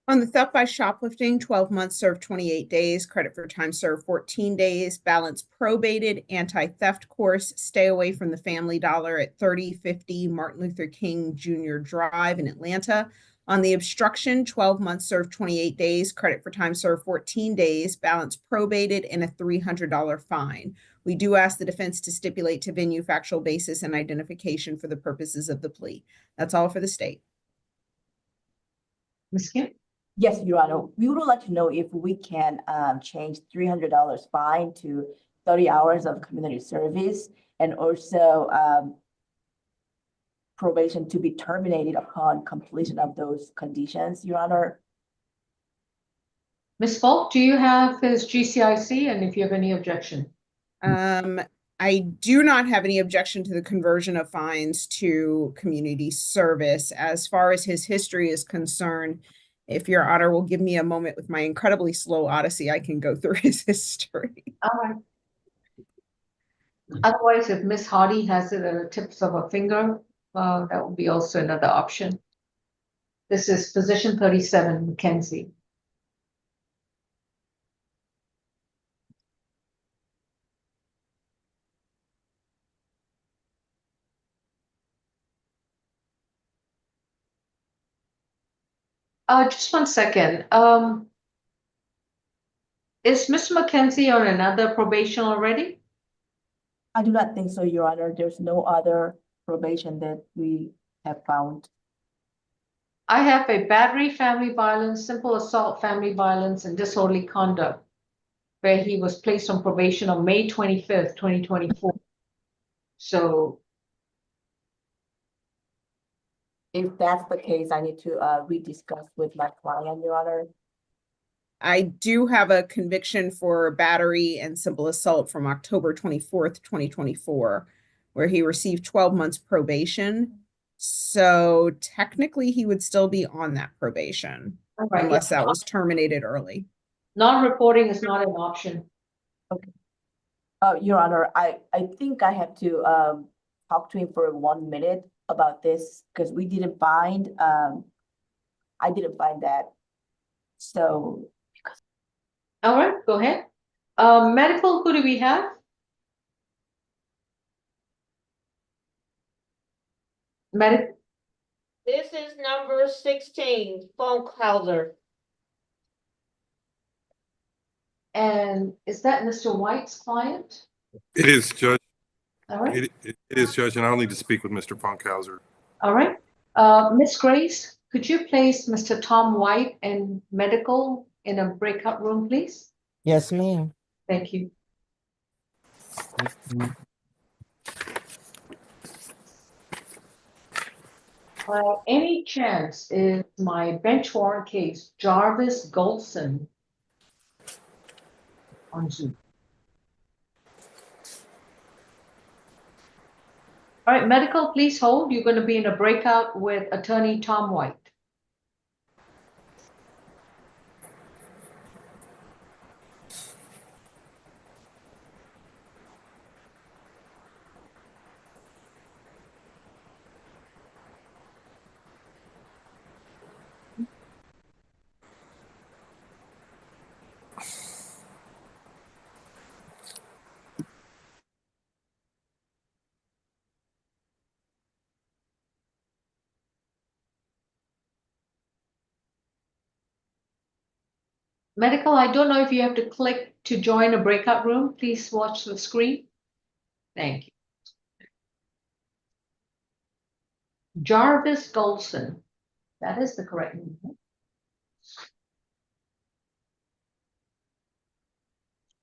On the theft by shoplifting, 12 months served, 28 days, credit for time served, 14 days, balance probated, anti-theft course, stay away from the Family Dollar at 3050 Martin Luther King Jr. Drive in Atlanta. On the obstruction, 12 months served, 28 days, credit for time served, 14 days, balance probated, and a $300 fine. We do ask the defense to stipulate to venue factual basis and identification for the purposes of the plea. That's all for the state. Ms. Kim? Yes, Your Honor. We would like to know if we can change $300 fine to 30 hours of community service, and also probation to be terminated upon completion of those conditions, Your Honor. Ms. Falk, do you have his GCIC, and if you have any objection? I do not have any objection to the conversion of fines to community service. As far as his history is concerned, if your honor will give me a moment with my incredibly slow odyssey, I can go through his history. All right. Otherwise, if Ms. Hardy has it at the tips of her finger, that would be also another option. This is position 37, Mackenzie. Just 1 second. Is Mr. Mackenzie on another probation already? I do not think so, Your Honor. There's no other probation that we have found. I have a battery, family violence, simple assault, family violence, and disorderly conduct, where he was placed on probation on May 25th, 2024. So If that's the case, I need to rediscuss with my client, Your Honor. I do have a conviction for battery and simple assault from October 24th, 2024, where he received 12 months probation. So technically he would still be on that probation right, unless that was terminated early. non-reporting is not an option. Your Honor, I think I have to talk to him for 1 minute about this because we didn't find I didn't find that. So All right, go ahead. Medical, who do we have? Medical. This is number 16, Funkhauser. And is that Mr. White's client? It is, Judge. All right. It is, Judge, and I'll need to speak with Mr. Funkhauser. All right. Ms. Grace, could you place Mr. Tom White and medical in a breakout room, please? Yes, ma'am. Thank you. Any chance is my bench warrant case, Jarvis Goldson, on Zoom? All right, medical, please hold. You're going to be in a breakout with attorney Tom White. Medical, I don't know if you have to click to join a breakout room. Please watch the screen. Thank you. Jarvis Goldson. That is the correct name.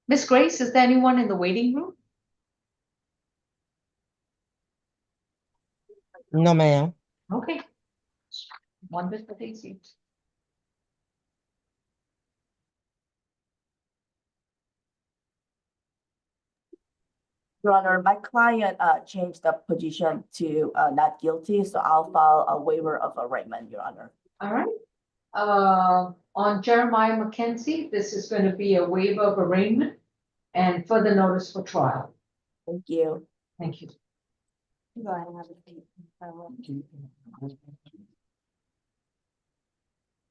Miss Grace, is there anyone in the waiting room? No, ma'am. Okay. One bit for these seats. Your Honor, my client changed the position to not guilty, so I'll file a waiver of arraignment, Your Honor. All right. On Jeremiah McKenzie, this is going to be a waiver of arraignment and further notice for trial. Thank you. Thank you. Go ahead and have a seat.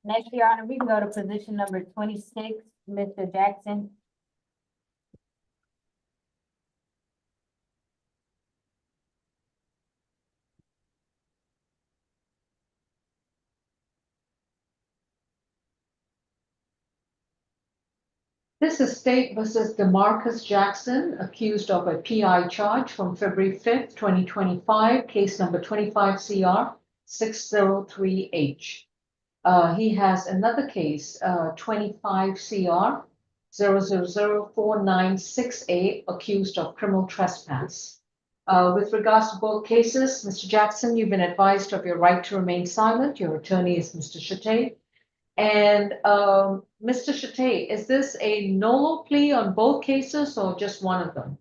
Next, Your Honor, we can go to position number 26, Mr. Jackson. This is State versus DeMarcus Jackson, accused of a PI charge from February 5th, 2025, case number 25 CR 603H. He has another case, 25 CR 0004968, accused of criminal trespass. With regards to both cases, Mr. Jackson, you've been advised of your right to remain silent. Your attorney is Mr. Chate. And Mr. Shatay, is this a NOLO plea on both cases or just one of them?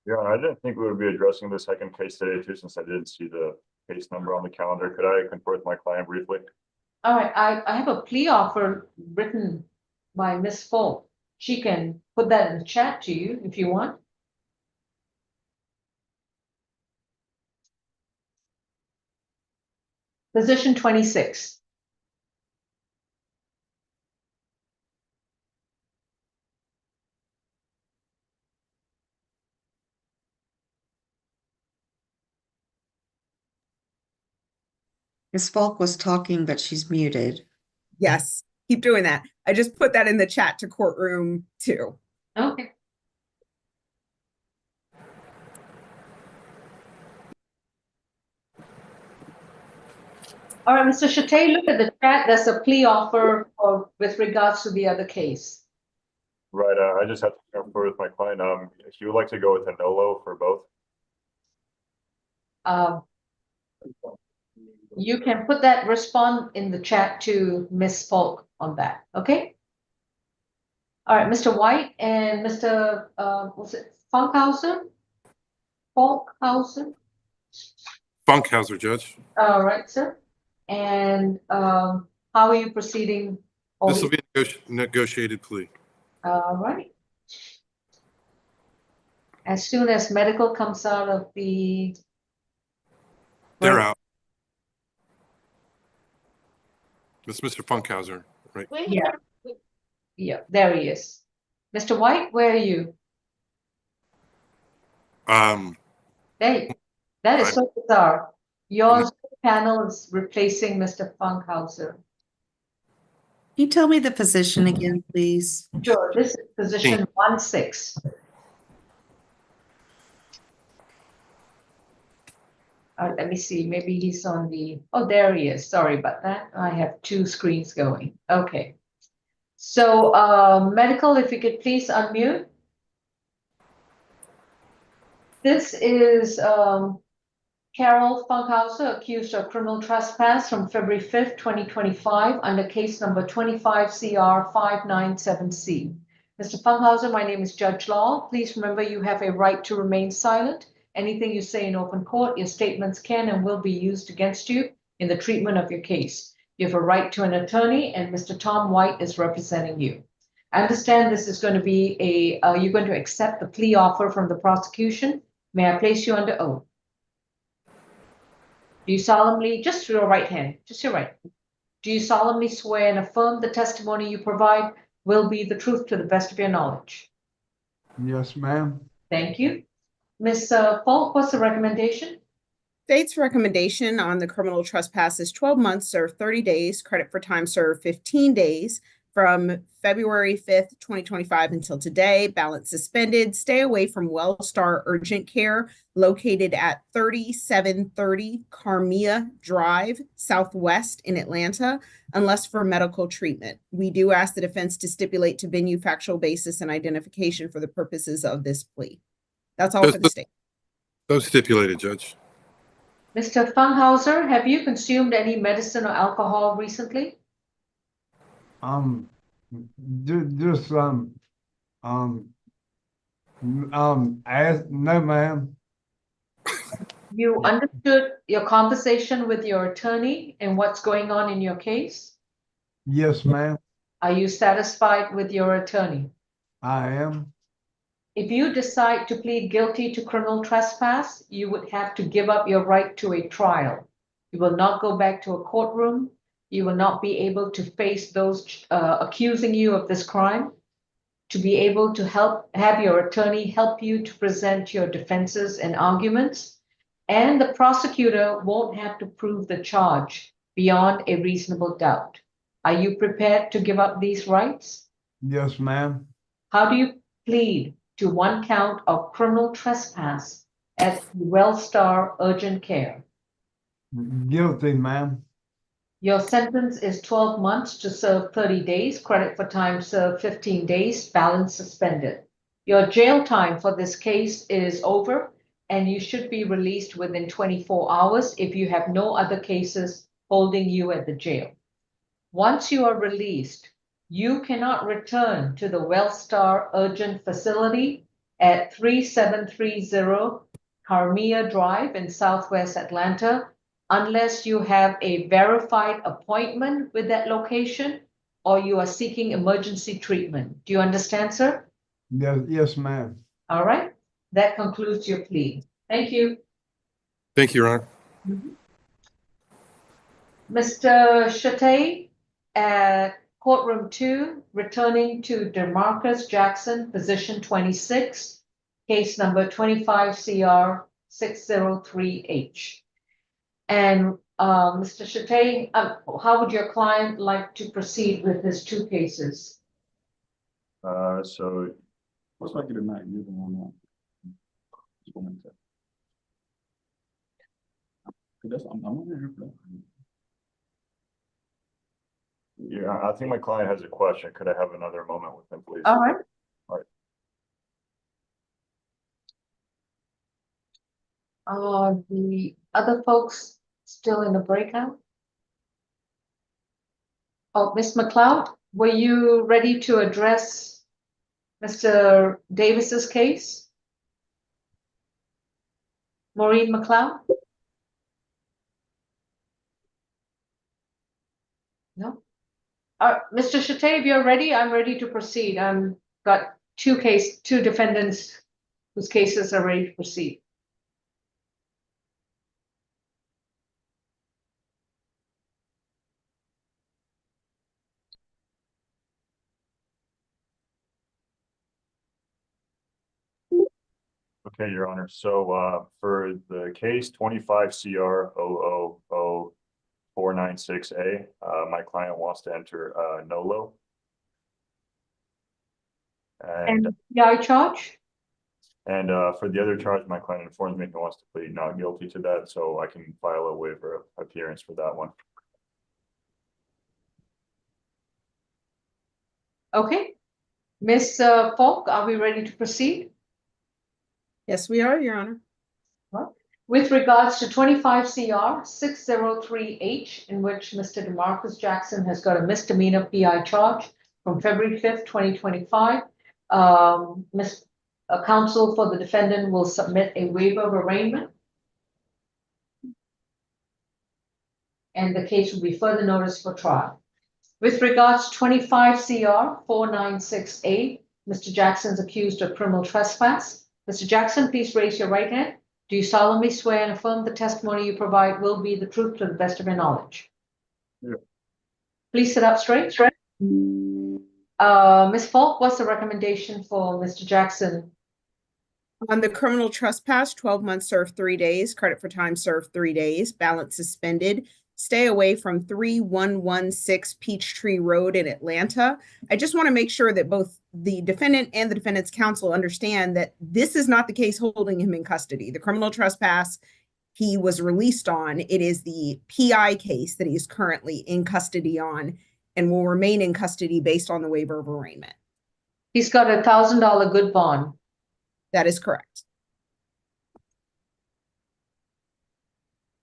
Your Honor, I didn't think we would be addressing the second case today too, since I didn't see the case number on the calendar. Could I confer with my client briefly? All right, I have a plea offer written by Ms. Folk. She can put that in the chat to you if you want. Position 26. Ms. Falk was talking, but she's muted. Yes, keep doing that. I just put that in the chat to courtroom 2. Okay. All right, Mr. Shatay, look at the chat. There's a plea offer with regards to the other case. Right, I just have to confer with my client. If you would like to go with a NOLO for both. You can put that respond in the chat to Ms. Falk on that, okay? All right, Mr. White and Mr. Was it Funkhauser? Funkhauser? Funkhauser, Judge. All right, sir. And how are you proceeding? This will be a negotiated plea. All right. As soon as medical comes out of the. They're out. It's Mr. Funkhauser, right? Yeah. Yeah, there he is. Mr. White, where are you? Hey, that is so bizarre. Your panel is replacing Mr. Funkhauser. Can you tell me the position again, please? Sure, this is position 16. Let me see, maybe he's on the, oh, there he is. Sorry about that. I have 2 screens going. Okay. So medical, if you could please unmute. This is Carol Funkhauser, accused of criminal trespass from February 5th, 2025, under case number 25 CR 597C. Mr. Funkhauser, my name is Judge Law. Please remember you have a right to remain silent. Anything you say in open court, your statements can and will be used against you in the treatment of your case. You have a right to an attorney, and Mr. Tom White is representing you. I understand this is going to be you're going to accept the plea offer from the prosecution. May I place you under oath? Do you solemnly, just your right hand, just your right. Do you solemnly swear and affirm the testimony you provide will be the truth to the best of your knowledge? Yes, ma'am. Thank you. Ms. Falk, what's the recommendation? State's recommendation on the criminal trespass is 12 months served 30 days, credit for time served 15 days from February 5th, 2025 until today, balance suspended, stay away from Wellstar Urgent Care located at 3730 Carmia Drive, Southwest in Atlanta, unless for medical treatment. We do ask the defense to stipulate to venue, factual basis, and identification for the purposes of this plea. That's all for the state. So stipulated, Judge. Mr. Funkhauser, have you consumed any medicine or alcohol recently? Just no, ma'am. You understood your conversation with your attorney and what's going on in your case? Yes, ma'am. Are you satisfied with your attorney? I am. If you decide to plead guilty to criminal trespass, you would have to give up your right to a trial. You will not go back to a courtroom. You will not be able to face those accusing you of this crime. To be able to have your attorney help you to present your defenses and arguments. And the prosecutor won't have to prove the charge beyond a reasonable doubt. Are you prepared to give up these rights? Yes, ma'am. How do you plead to 1 count of criminal trespass at Wellstar Urgent Care? Guilty, ma'am. Your sentence is 12 months to serve 30 days, credit for time served 15 days, balance suspended. Your jail time for this case is over, and you should be released within 24 hours if you have no other cases holding you at the jail. Once you are released, you cannot return to the Wellstar Urgent Facility at 3730 Carmia Drive in Southwest Atlanta unless you have a verified appointment with that location or you are seeking emergency treatment. Do you understand, sir? Yes, ma'am. All right. That concludes your plea. Thank you. Thank you, Your Honor. Mr. Chate, at courtroom 2, returning to DeMarcus Jackson, position 26, case number 25 CR 603H. And Mr. Chate, how would your client like to proceed with his 2 cases? So. What's like it tonight? You're the one. I'm over here for that. Yeah, I think my client has a question. Could I have another moment with him, please? All right. All right. The other folks still in the breakout? Oh, Ms. McLeod, were you ready to address Mr. Davis's case? Maureen McLeod? No? Mr. Chate, if you're ready, I'm ready to proceed. I've got 2 defendants whose cases are ready to proceed. Okay, Your Honor. So for the case 25 CR 000-496A, my client wants to enter NOLO. And PI charge? And for the other charge, my client informs me he wants to plead not guilty to that, so I can file a waiver of appearance for that one. Okay. Ms. Falk, are we ready to proceed? Yes, we are, Your Honor. With regards to 25 CR 603H, in which Mr. DeMarcus Jackson has got a misdemeanor PI charge from February 5th, 2025, counsel for the defendant will submit a waiver of arraignment. And the case will be further noticed for trial. With regards to 25 CR 496A, Mr. Jackson is accused of criminal trespass. Mr. Jackson, please raise your right hand. Do you solemnly swear and affirm the testimony you provide will be the truth to the best of your knowledge? Yeah. Please sit up straight. Ms. Falk, what's the recommendation for Mr. Jackson? On the criminal trespass, 12 months served 3 days, credit for time served 3 days, balance suspended. Stay away from 3116 Peachtree Road in Atlanta. I just want to make sure that both the defendant and the defendant's counsel understand that this is not the case holding him in custody. The criminal trespass he was released on, it is the PI case that he is currently in custody on and will remain in custody based on the waiver of arraignment. He's got a $1,000 good bond. That is correct.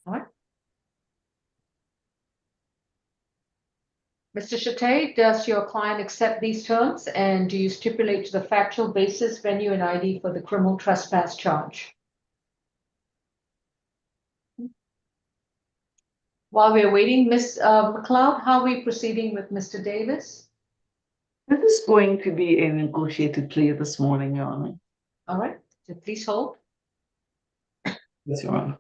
All right. Mr. Chate, does your client accept these terms, and do you stipulate to the factual basis, venue, and ID for the criminal trespass charge? While we're waiting, Ms. McLeod, how are we proceeding with Mr. Davis? This is going to be a negotiated plea this morning, Your Honor. All right, so please hold. Yes, Your Honor.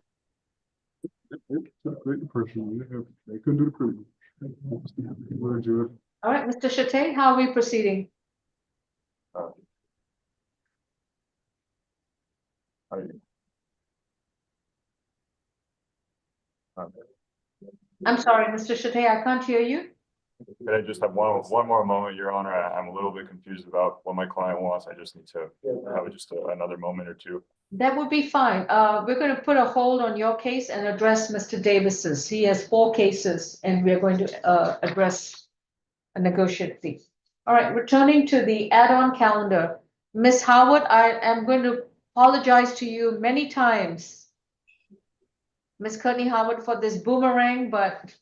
They couldn't do the criminal. All right, Mr. Chate, how are we proceeding? I'm sorry, Mr. Chate, I can't hear you. Could I just have one more moment, Your Honor? I'm a little bit confused about what my client wants. I just need to have just another moment or two. That would be fine. We're going to put a hold on your case and address Mr. Davis's. He has 4 cases, and we're going to address a negotiate fee. All right, returning to the add-on calendar. Ms. Howard, I am going to apologize to you many times, Ms. Courtney Howard, for this boomerang, but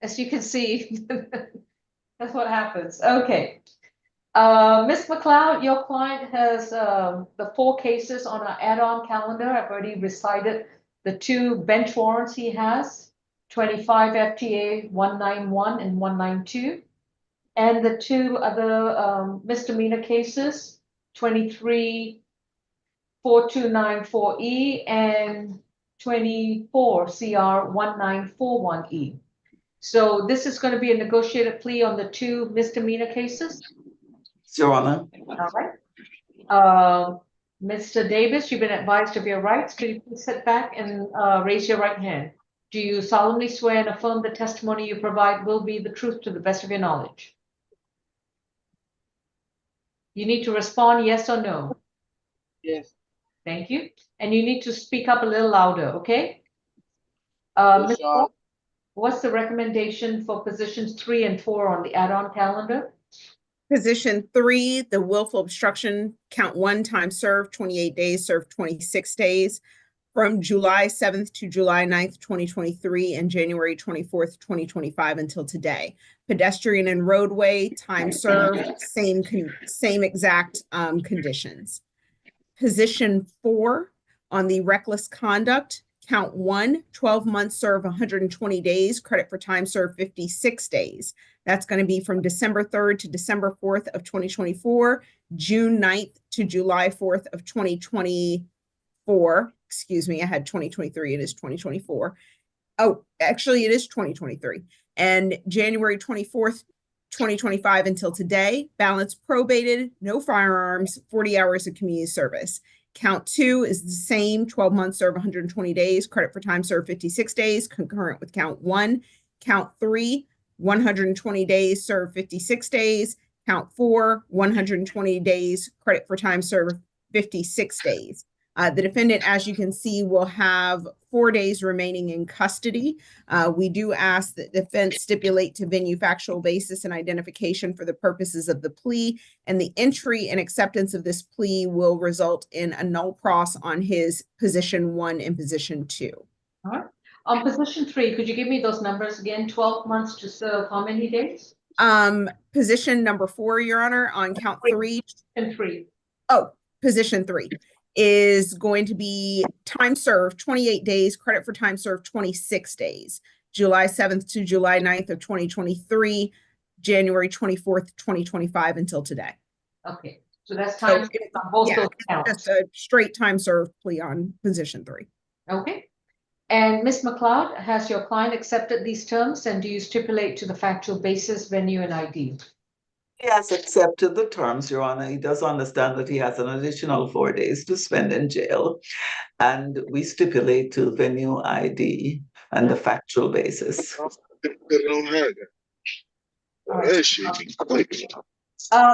As you can see, that's what happens. Okay. Ms. McLeod, your client has the 4 cases on our add-on calendar. I've already recited the 2 bench warrants he has, 25 FTA 191 and 192, and the 2 other misdemeanor cases, 23 4294E and 24 CR 1941E. So this is going to be a negotiated plea on the 2 misdemeanor cases. Your Honor. All right. Mr. Davis, you've been advised of your rights. Could you please sit back and raise your right hand? Do you solemnly swear and affirm the testimony you provide will be the truth to the best of your knowledge? You need to respond yes or no. Yes. Thank you. And you need to speak up a little louder, okay? Yes, Ms. Your Honor. What's the recommendation for positions 3 and 4 on the add-on calendar? Position 3, the willful obstruction, count 1, time served 28 days, served 26 days, from July 7th to July 9th, 2023, and January 24th, 2025 until today. Pedestrian and roadway, time served, same exact conditions. Position 4 on the reckless conduct, count 1, 12 months serve 120 days, credit for time served 56 days. That's going to be from December 3rd to December 4th of 2024, June 9th to July 4th of 2024. Excuse me, I had 2023, it is 2024. Oh, actually it is 2023. And January 24th, 2025 until today, balance probated, no firearms, 40 hours of community service. Count 2 is the same, 12 months serve 120 days, credit for time served 56 days, concurrent with count 1. Count 3, 120 days, serve 56 days. Count 4, 120 days, credit for time served 56 days. The defendant, as you can see, will have 4 days remaining in custody. We do ask that defense stipulate to venue factual basis and identification for the purposes of the plea, and the entry and acceptance of this plea will result in a null pros on his position 1 and position 2. All right. On position 3, could you give me those numbers again? 12 months to serve how many days? Position number 4, Your Honor, on count 3. And 3. Oh, position 3 is going to be time served 28 days, credit for time served 26 days, July 7th to July 9th of 2023, January 24th, 2025 until today. Okay, so that's time on both those counts. Just a straight time served plea on position 3. Okay. And Ms. McLeod, has your client accepted these terms, and do you stipulate to the factual basis, venue, and ID? He has accepted the terms, Your Honor. He does understand that he has an additional 4 days to spend in jail. And we stipulate to venue, ID, and the factual basis.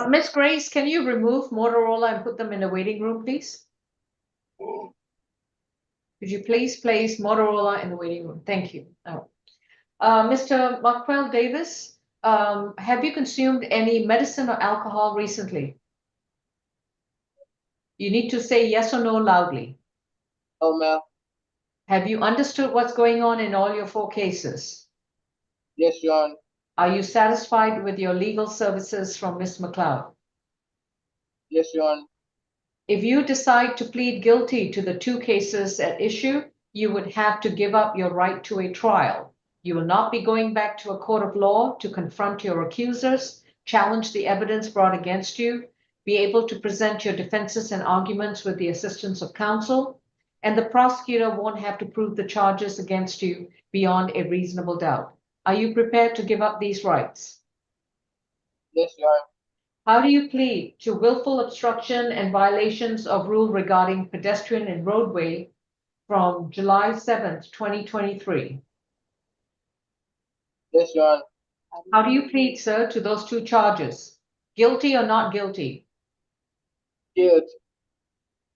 Ms. Grace, can you remove Motorola and put them in the waiting room, please? Could you please place Motorola in the waiting room? Thank you. Mr. Marquel Davis, have you consumed any medicine or alcohol recently? You need to say yes or no loudly. Oh, ma'am. Have you understood what's going on in all your 4 cases? Yes, Your Honor. Are you satisfied with your legal services from Ms. McLeod? Yes, Your Honor. If you decide to plead guilty to the 2 cases at issue, you would have to give up your right to a trial. You will not be going back to a court of law to confront your accusers, challenge the evidence brought against you, be able to present your defenses and arguments with the assistance of counsel, and the prosecutor won't have to prove the charges against you beyond a reasonable doubt. Are you prepared to give up these rights? Yes, Your Honor. How do you plead to willful obstruction and violations of rule regarding pedestrian and roadway from July 7th, 2023? Yes, Your Honor. How do you plead, sir, to those 2 charges? Guilty or not guilty? Guilty.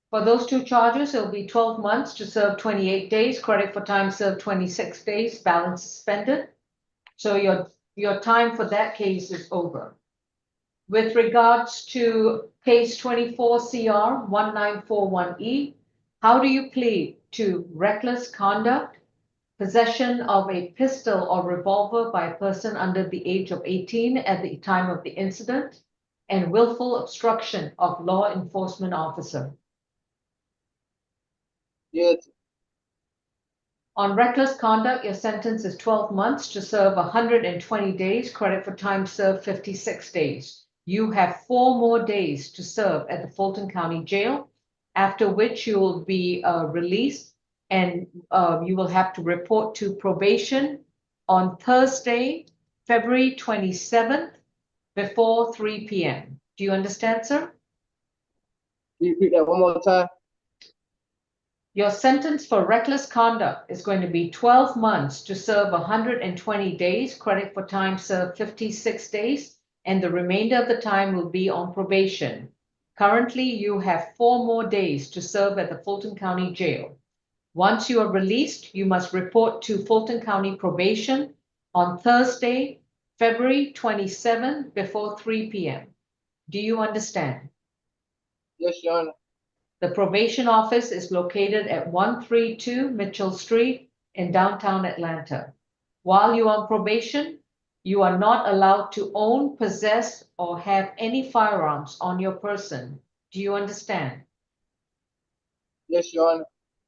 For those 2 charges, it'll be 12 months to serve 28 days, credit for time served 26 days, balance suspended. So your time for that case is over. With regards to case 24 CR 1941E, how do you plead to reckless conduct, possession of a pistol or revolver by a person under the age of 18 at the time of the incident, and willful obstruction of law enforcement officer. Yes. On reckless conduct, your sentence is 12 months to serve 120 days, credit for time served 56 days. You have 4 more days to serve at the Fulton County Jail, after which you will be released, and you will have to report to probation on Thursday, February 27th, before 3 p.m. Do you understand, sir? Can you repeat that one more time? Your sentence for reckless conduct is going to be 12 months to serve 120 days, credit for time served 56 days, and the remainder of the time will be on probation. Currently, you have 4 more days to serve at the Fulton County Jail. Once you are released, you must report to Fulton County Probation on Thursday, February 27th, before 3 p.m. Do you understand? Yes, Your Honor. The probation office is located at 132 Mitchell Street in downtown Atlanta. While you're on probation, you are not allowed to own, possess, or have any firearms on your person. Do you understand? Yes, Your Honor.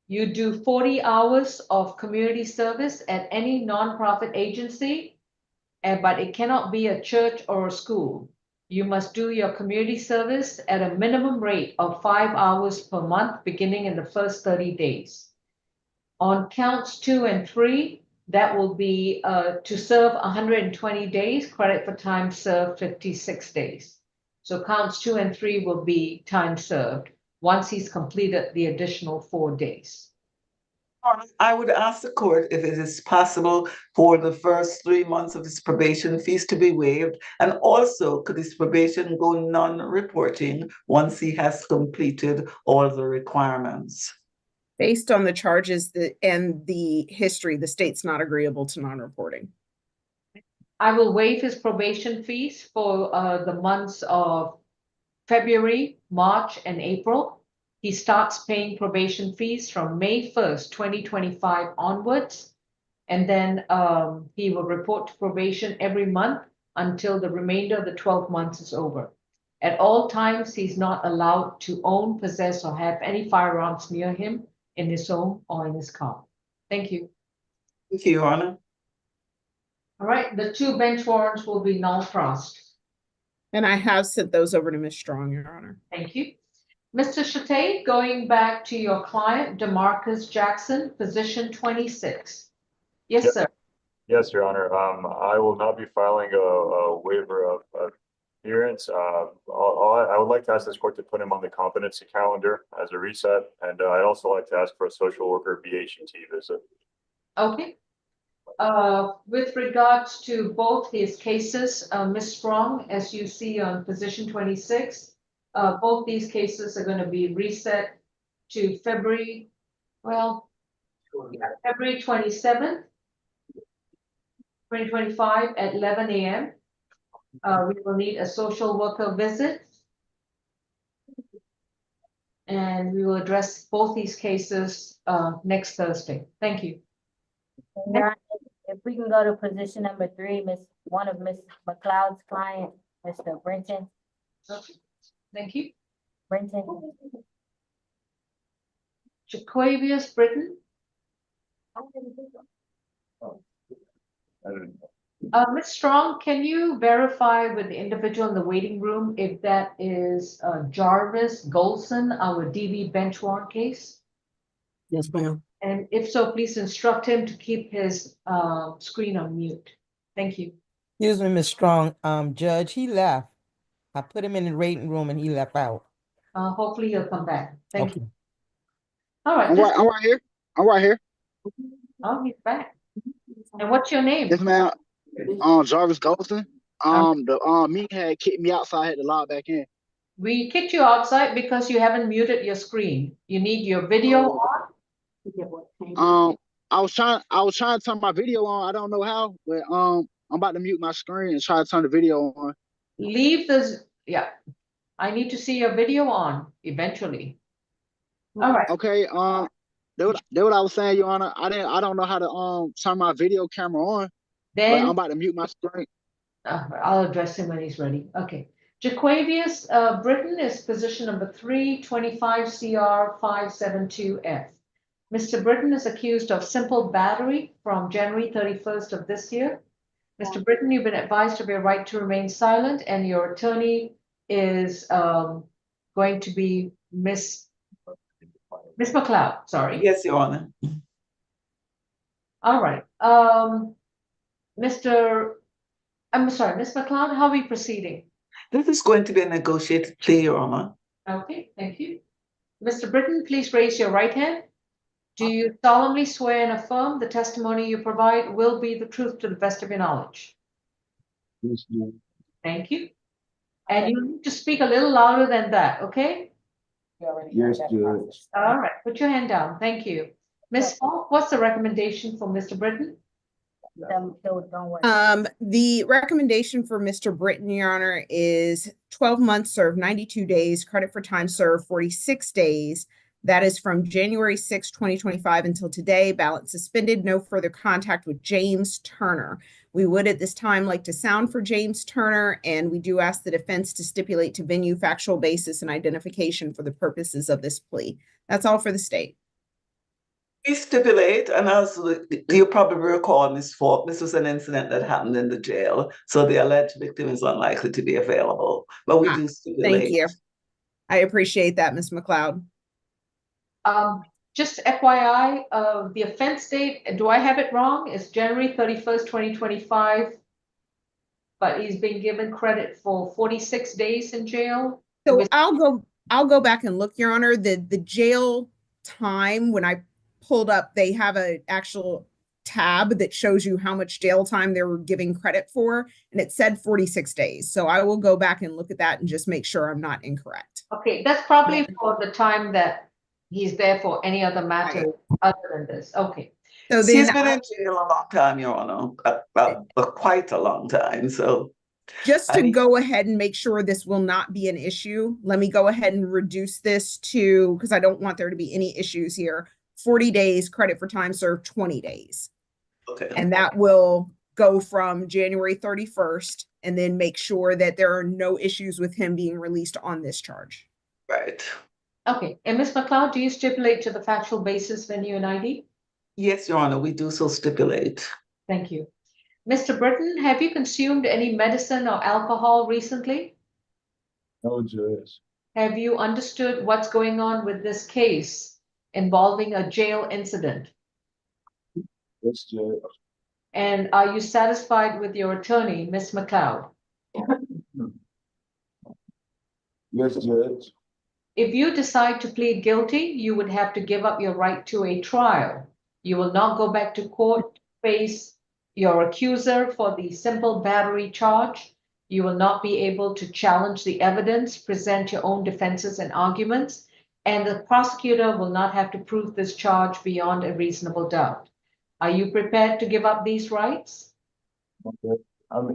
You do 40 hours of community service at any nonprofit agency, but it cannot be a church or a school. You must do your community service at a minimum rate of 5 hours per month, beginning in the first 30 days. On counts 2 and 3, that will be to serve 120 days, credit for time served 56 days. So counts 2 and 3 will be time served once he's completed the additional 4 days. I would ask the court if it is possible for the first 3 months of his probation fees to be waived, and also could his probation go non-reporting once he has completed all the requirements? Based on the charges and the history, the state's not agreeable to non-reporting. I will waive his probation fees for the months of February, March, and April. He starts paying probation fees from May 1st, 2025 onwards. And then he will report to probation every month until the remainder of the 12 months is over. At all times, he's not allowed to own, possess, or have any firearms near him in his home or in his car. Thank you. Thank you, Your Honor. All right, the 2 bench warrants will be null-crossed. And I have sent those over to Ms. Strong, Your Honor. Thank you. Mr. Chate, going back to your client, DeMarcus Jackson, position 26. Yes, Yep. sir. Yes, Your Honor. I will not be filing a waiver of appearance. I would like to ask this court to put him on the competency calendar as a reset, and I'd also like to ask for a social worker BH&T visit. Okay. With regards to both his cases, Ms. Strong, as you see on position 26, both these cases are going to be reset to February 27th, 2025 at 11 a.m. We will need a social worker visit. And we will address both these cases next Thursday. Thank you. Your Honor, if we can go to position number 3, one of Ms. McLeod's client, Mr. Brenton. Okay. Thank you. Brenton. Jaquavius Britton. Ms. Strong, can you verify with the individual in the waiting room if that is Jarvis Golson, our DV bench warrant case? Yes, ma'am. And if so, please instruct him to keep his screen on mute. Thank you. Excuse me, Ms. Strong. Judge, he left. I put him in the waiting room and he left out. Hopefully he'll come back. Thank Okay. you. All right. I'm right here. I'm right here. Oh, he's back. And what's your name? Yes, ma'am. Jarvis Golson. The meeting had kicked me out, so I had to log back in. We kicked you outside because you haven't muted your screen. You need your video on. I was trying to turn my video on. I don't know how, but I'm about to mute my screen and try to turn the video on. Leave this. Yeah, I need to see your video on eventually. All right. Okay. That what I was saying, Your Honor. I don't know how to turn my video camera on, but I'm Then about to mute my screen. I'll address him when he's ready. Okay. Jaquavius Britton is position number 3, 25 CR 572F. Mr. Britton is accused of simple battery from January 31st of this year. Mr. Britton, you've been advised of your right to remain silent, and your attorney is going to be Miss McLeod, sorry. Yes, Your Honor. All right. I'm sorry, Ms. McLeod, how are we proceeding? This is going to be a negotiated plea, Your Honor. Okay, thank you. Mr. Britton, please raise your right hand. Do you solemnly swear and affirm the testimony you provide will be the truth to the best of your knowledge? Yes, Judge. Thank you. And you need to speak a little louder than that, okay? Yes, Judge. All right, put your hand down. Thank you. Ms. Falk, what's the recommendation for Mr. Britton? Don't worry. The recommendation for Mr. Britton, Your Honor, is 12 months served, 92 days, credit for time served, 46 days. That is from January 6, 2025 until today, balance suspended, no further contact with James Turner. We would at this time like to sound for James Turner, and we do ask the defense to stipulate to venue, factual basis, and identification for the purposes of this plea. That's all for the state. We stipulate, and as you probably recall, Ms. Falk, this was an incident that happened in the jail, so the alleged victim is unlikely to be available, but we do stipulate. Thank you. I appreciate that, Ms. McLeod. Just FYI, the offense date, do I have it wrong? It's January 31st, 2025, but he's been given credit for 46 days in jail. So I'll go back and look, Your Honor. The jail time, when I pulled up, they have an actual tab that shows you how much jail time they were giving credit for, and it said 46 days. So I will go back and look at that and just make sure I'm not incorrect. Okay, that's probably for the time that he's there for any other matter other than this. Okay. So He's been in jail a long time, Your Honor, quite a long time. So just to go ahead and make sure this will not be an issue, let me go ahead and reduce this to, because I don't want there to be any issues here, 40 days, credit for time served, 20 days. Okay. And that will go from January 31st, and then make sure that there are no issues with him being released on this charge. Right. Okay, and Ms. McLeod, do you stipulate to the factual basis, venue, and ID? Yes, Your Honor, we do so stipulate. Thank you. Mr. Britton, have you consumed any medicine or alcohol recently? No, Judge. Have you understood what's going on with this case involving a jail incident? Yes, Judge. And are you satisfied with your attorney, Ms. McLeod? Yes, Judge. If you decide to plead guilty, you would have to give up your right to a trial. You will not go back to court to face your accuser for the simple battery charge. You will not be able to challenge the evidence, present your own defenses and arguments, and the prosecutor will not have to prove this charge beyond a reasonable doubt. Are you prepared to give up these rights? Okay.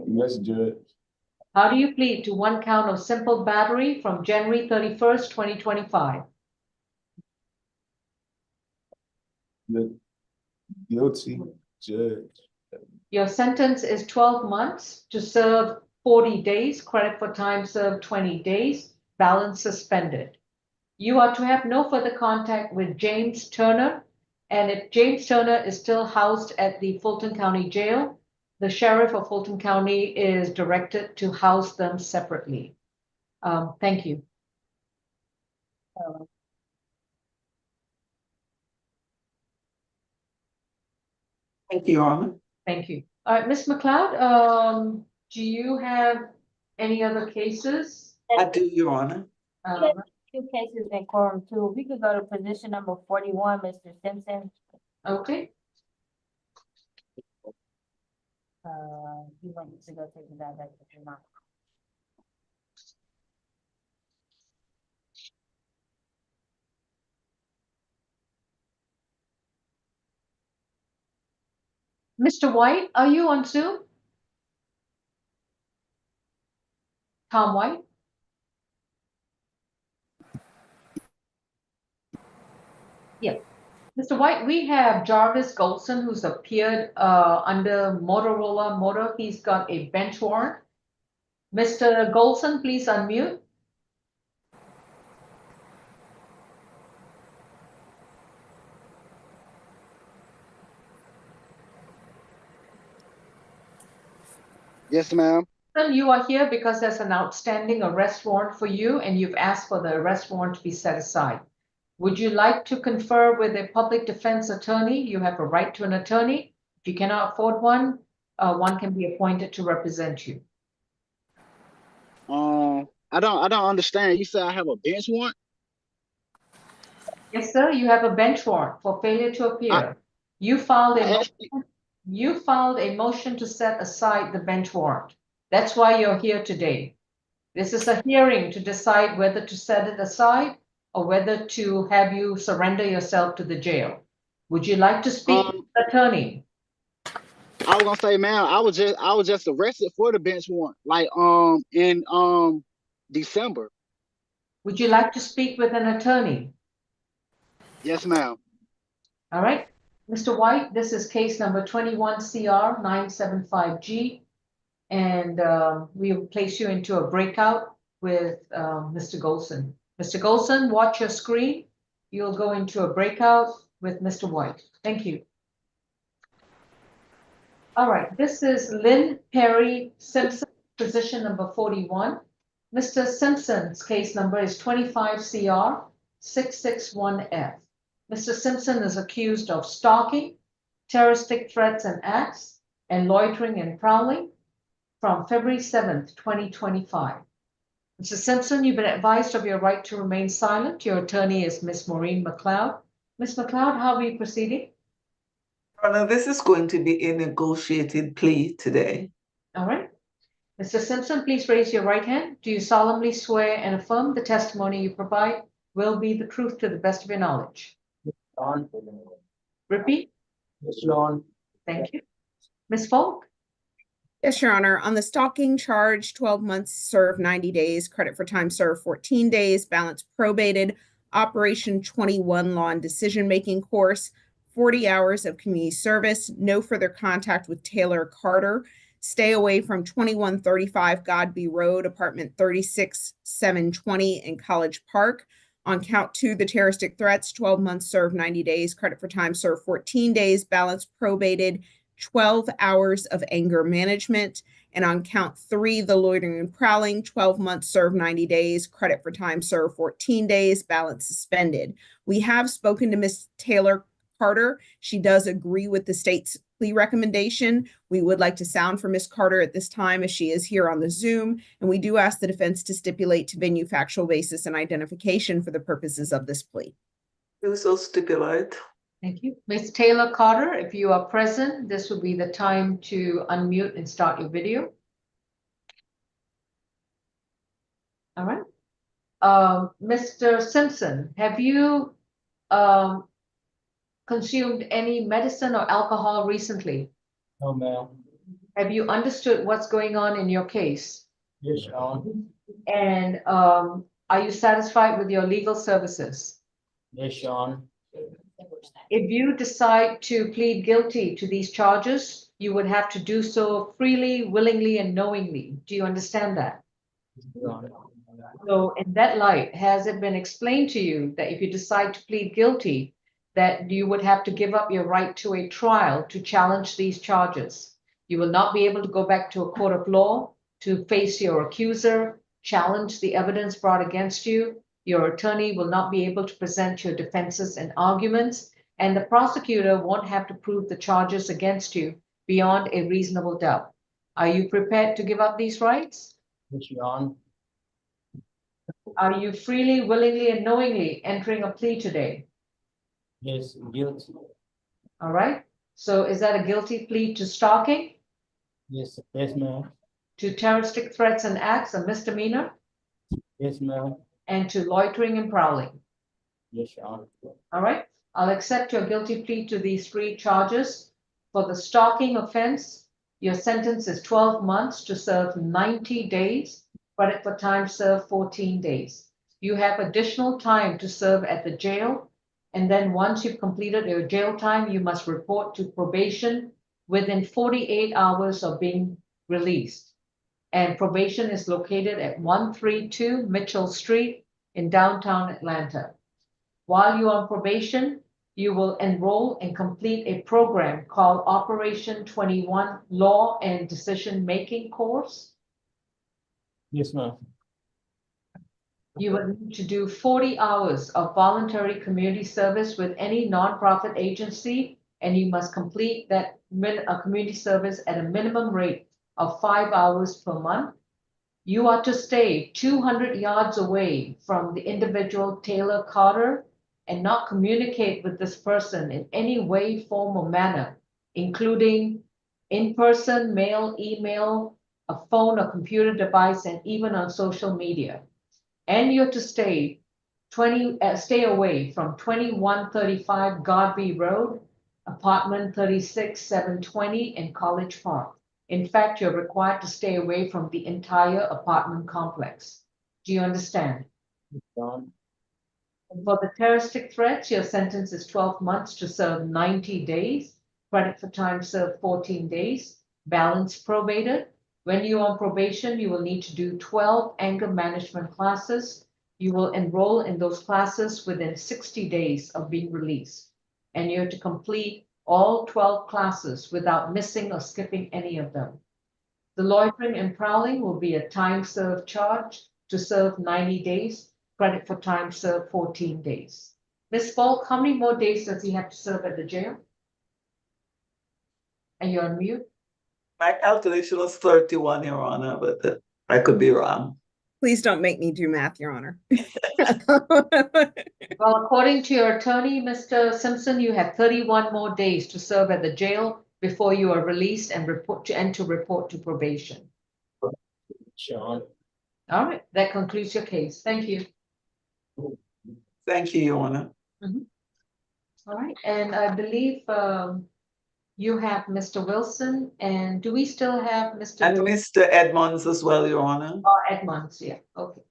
Yes, Judge. How do you plead to one count of simple battery from January 31st, 2025? Guilty, Judge. Your sentence is 12 months to serve 40 days, credit for time served 20 days, balance suspended. You are to have no further contact with James Turner, and if James Turner is still housed at the Fulton County Jail, the sheriff of Fulton County is directed to house them separately. Thank you. Thank you, Your Honor. Thank you. All right, Ms. McLeod, do you have any other cases? I do, Your Honor. Two cases in quorum too. We could go to position number 41, Mr. Simpson. Okay. He went to go take that back to not. Mr. White, are you on Zoom? Tom White? Yeah. Mr. White, we have Jarvis Golson, who's appeared under Motorola Motor. He's got a bench warrant. Mr. Golson, please unmute. Yes, ma'am. You are here because there's an outstanding arrest warrant for you, and you've asked for the arrest warrant to be set aside. Would you like to confer with a public defense attorney? You have a right to an attorney. If you cannot afford one, one can be appointed to represent you. I don't understand. You said I have a bench warrant? Yes, sir. You have a bench warrant for failure to appear. You filed a motion to set aside the bench warrant. That's why you're here today. This is a hearing to decide whether to set it aside or whether to have you surrender yourself to the jail. Would you like to speak to the attorney? I was gonna say, ma'am, I was just arrested for the bench warrant, like in December. Would you like to speak with an attorney? Yes, ma'am. All right. Mr. White, this is case number 21 CR 975G. And we will place you into a breakout with Mr. Golson. Mr. Golson, watch your screen. You'll go into a breakout with Mr. White. Thank you. All right, this is Lynn Perry Simpson, position number 41. Mr. Simpson's case number is 25 CR 661F. Mr. Simpson is accused of stalking, terroristic threats and acts, and loitering and prowling from February 7th, 2025. Mr. Simpson, you've been advised of your right to remain silent. Your attorney is Ms. Maureen McLeod. Ms. McLeod, how are we proceeding? This is going to be a negotiated plea today. All right. Mr. Simpson, please raise your right hand. Do you solemnly swear and affirm the testimony you provide will be the truth to the best of your knowledge? On. Repeat. Yes, Your Honor. Thank you. Ms. Falk? Yes, Your Honor. On the stalking charge, 12 months served 90 days, credit for time served 14 days, balance probated, Operation 21 law and decision-making course, 40 hours of community service, no further contact with Taylor Carter, stay away from 2135 Godby Road, apartment 36720 in College Park. On count 2, the terroristic threats, 12 months served 90 days, credit for time served 14 days, balance probated, 12 hours of anger management. And on count 3, the loitering and prowling, 12 months served 90 days, credit for time served 14 days, balance suspended. We have spoken to Ms. Taylor Carter. She does agree with the state's plea recommendation. We would like to sound for Ms. Carter at this time as she is here on the Zoom, and we do ask the defense to stipulate to venue, factual basis, and identification for the purposes of this plea. Do so stipulate. Thank you. Ms. Taylor Carter, if you are present, this would be the time to unmute and start your video. All right. Mr. Simpson, have you consumed any medicine or alcohol recently? No, ma'am. Have you understood what's going on in your case? Yes, Your Honor. And are you satisfied with your legal services? Yes, Your Honor. If you decide to plead guilty to these charges, you would have to do so freely, willingly, and knowingly. Do you understand that? Your Honor. So in that light, has it been explained to you that if you decide to plead guilty, that you would have to give up your right to a trial to challenge these charges? You will not be able to go back to a court of law to face your accuser, challenge the evidence brought against you. Your attorney will not be able to present your defenses and arguments, and the prosecutor won't have to prove the charges against you beyond a reasonable doubt. Are you prepared to give up these rights? Yes, Your Honor. Are you freely, willingly, and knowingly entering a plea today? Yes, guilty. All right. So is that a guilty plea to stalking? Yes, yes, ma'am. To terroristic threats and acts, a misdemeanor? Yes, ma'am. And to loitering and prowling? Yes, Your Honor. All right. I'll accept your guilty plea to these 3 charges. For the stalking offense, your sentence is 12 months to serve 90 days, credit for time served 14 days. You have additional time to serve at the jail, And then once you've completed your jail time, you must report to probation within 48 hours of being released. And probation is located at 132 Mitchell Street in downtown Atlanta. While you're on probation, you will enroll and complete a program called Operation 21 Law and Decision Making course. Yes, ma'am. You will need to do 40 hours of voluntary community service with any nonprofit agency, and you must complete that community service at a minimum rate of 5 hours per month. You are to stay 200 yards away from the individual Taylor Carter and not communicate with this person in any way, form, or manner, including in-person, mail, email, a phone or computer device, and even on social media. And you're to stay away from 2135 Godby Road, apartment 36720 in College Park. In fact, you're required to stay away from the entire apartment complex. Do you understand? For the terroristic threats, your sentence is 12 months to serve 90 days, credit for time served 14 days, balance probated. When you're on probation, you will need to do 12 anger management classes. You will enroll in those classes within 60 days of being released. And you're to complete all 12 classes without missing or skipping any of them. The loitering and prowling will be a time served charge to serve 90 days, credit for time served 14 days. Ms. Falk, how many more days does he have to serve at the jail? And you're on mute? My calculation was 31, Your Honor, but I could be wrong. Please don't make me do math, Your Honor. Well, according to your attorney, Mr. Simpson, you have 31 more days to serve at the jail before you are released and report to probation. Sean. All right, that concludes your case. Thank you. Thank you, Your Honor. All right, and I believe you have Mr. Wilson, and do we still have Mr. And Mr. Edmonds as well, Your Honor. Oh, Edmonds, yeah, okay.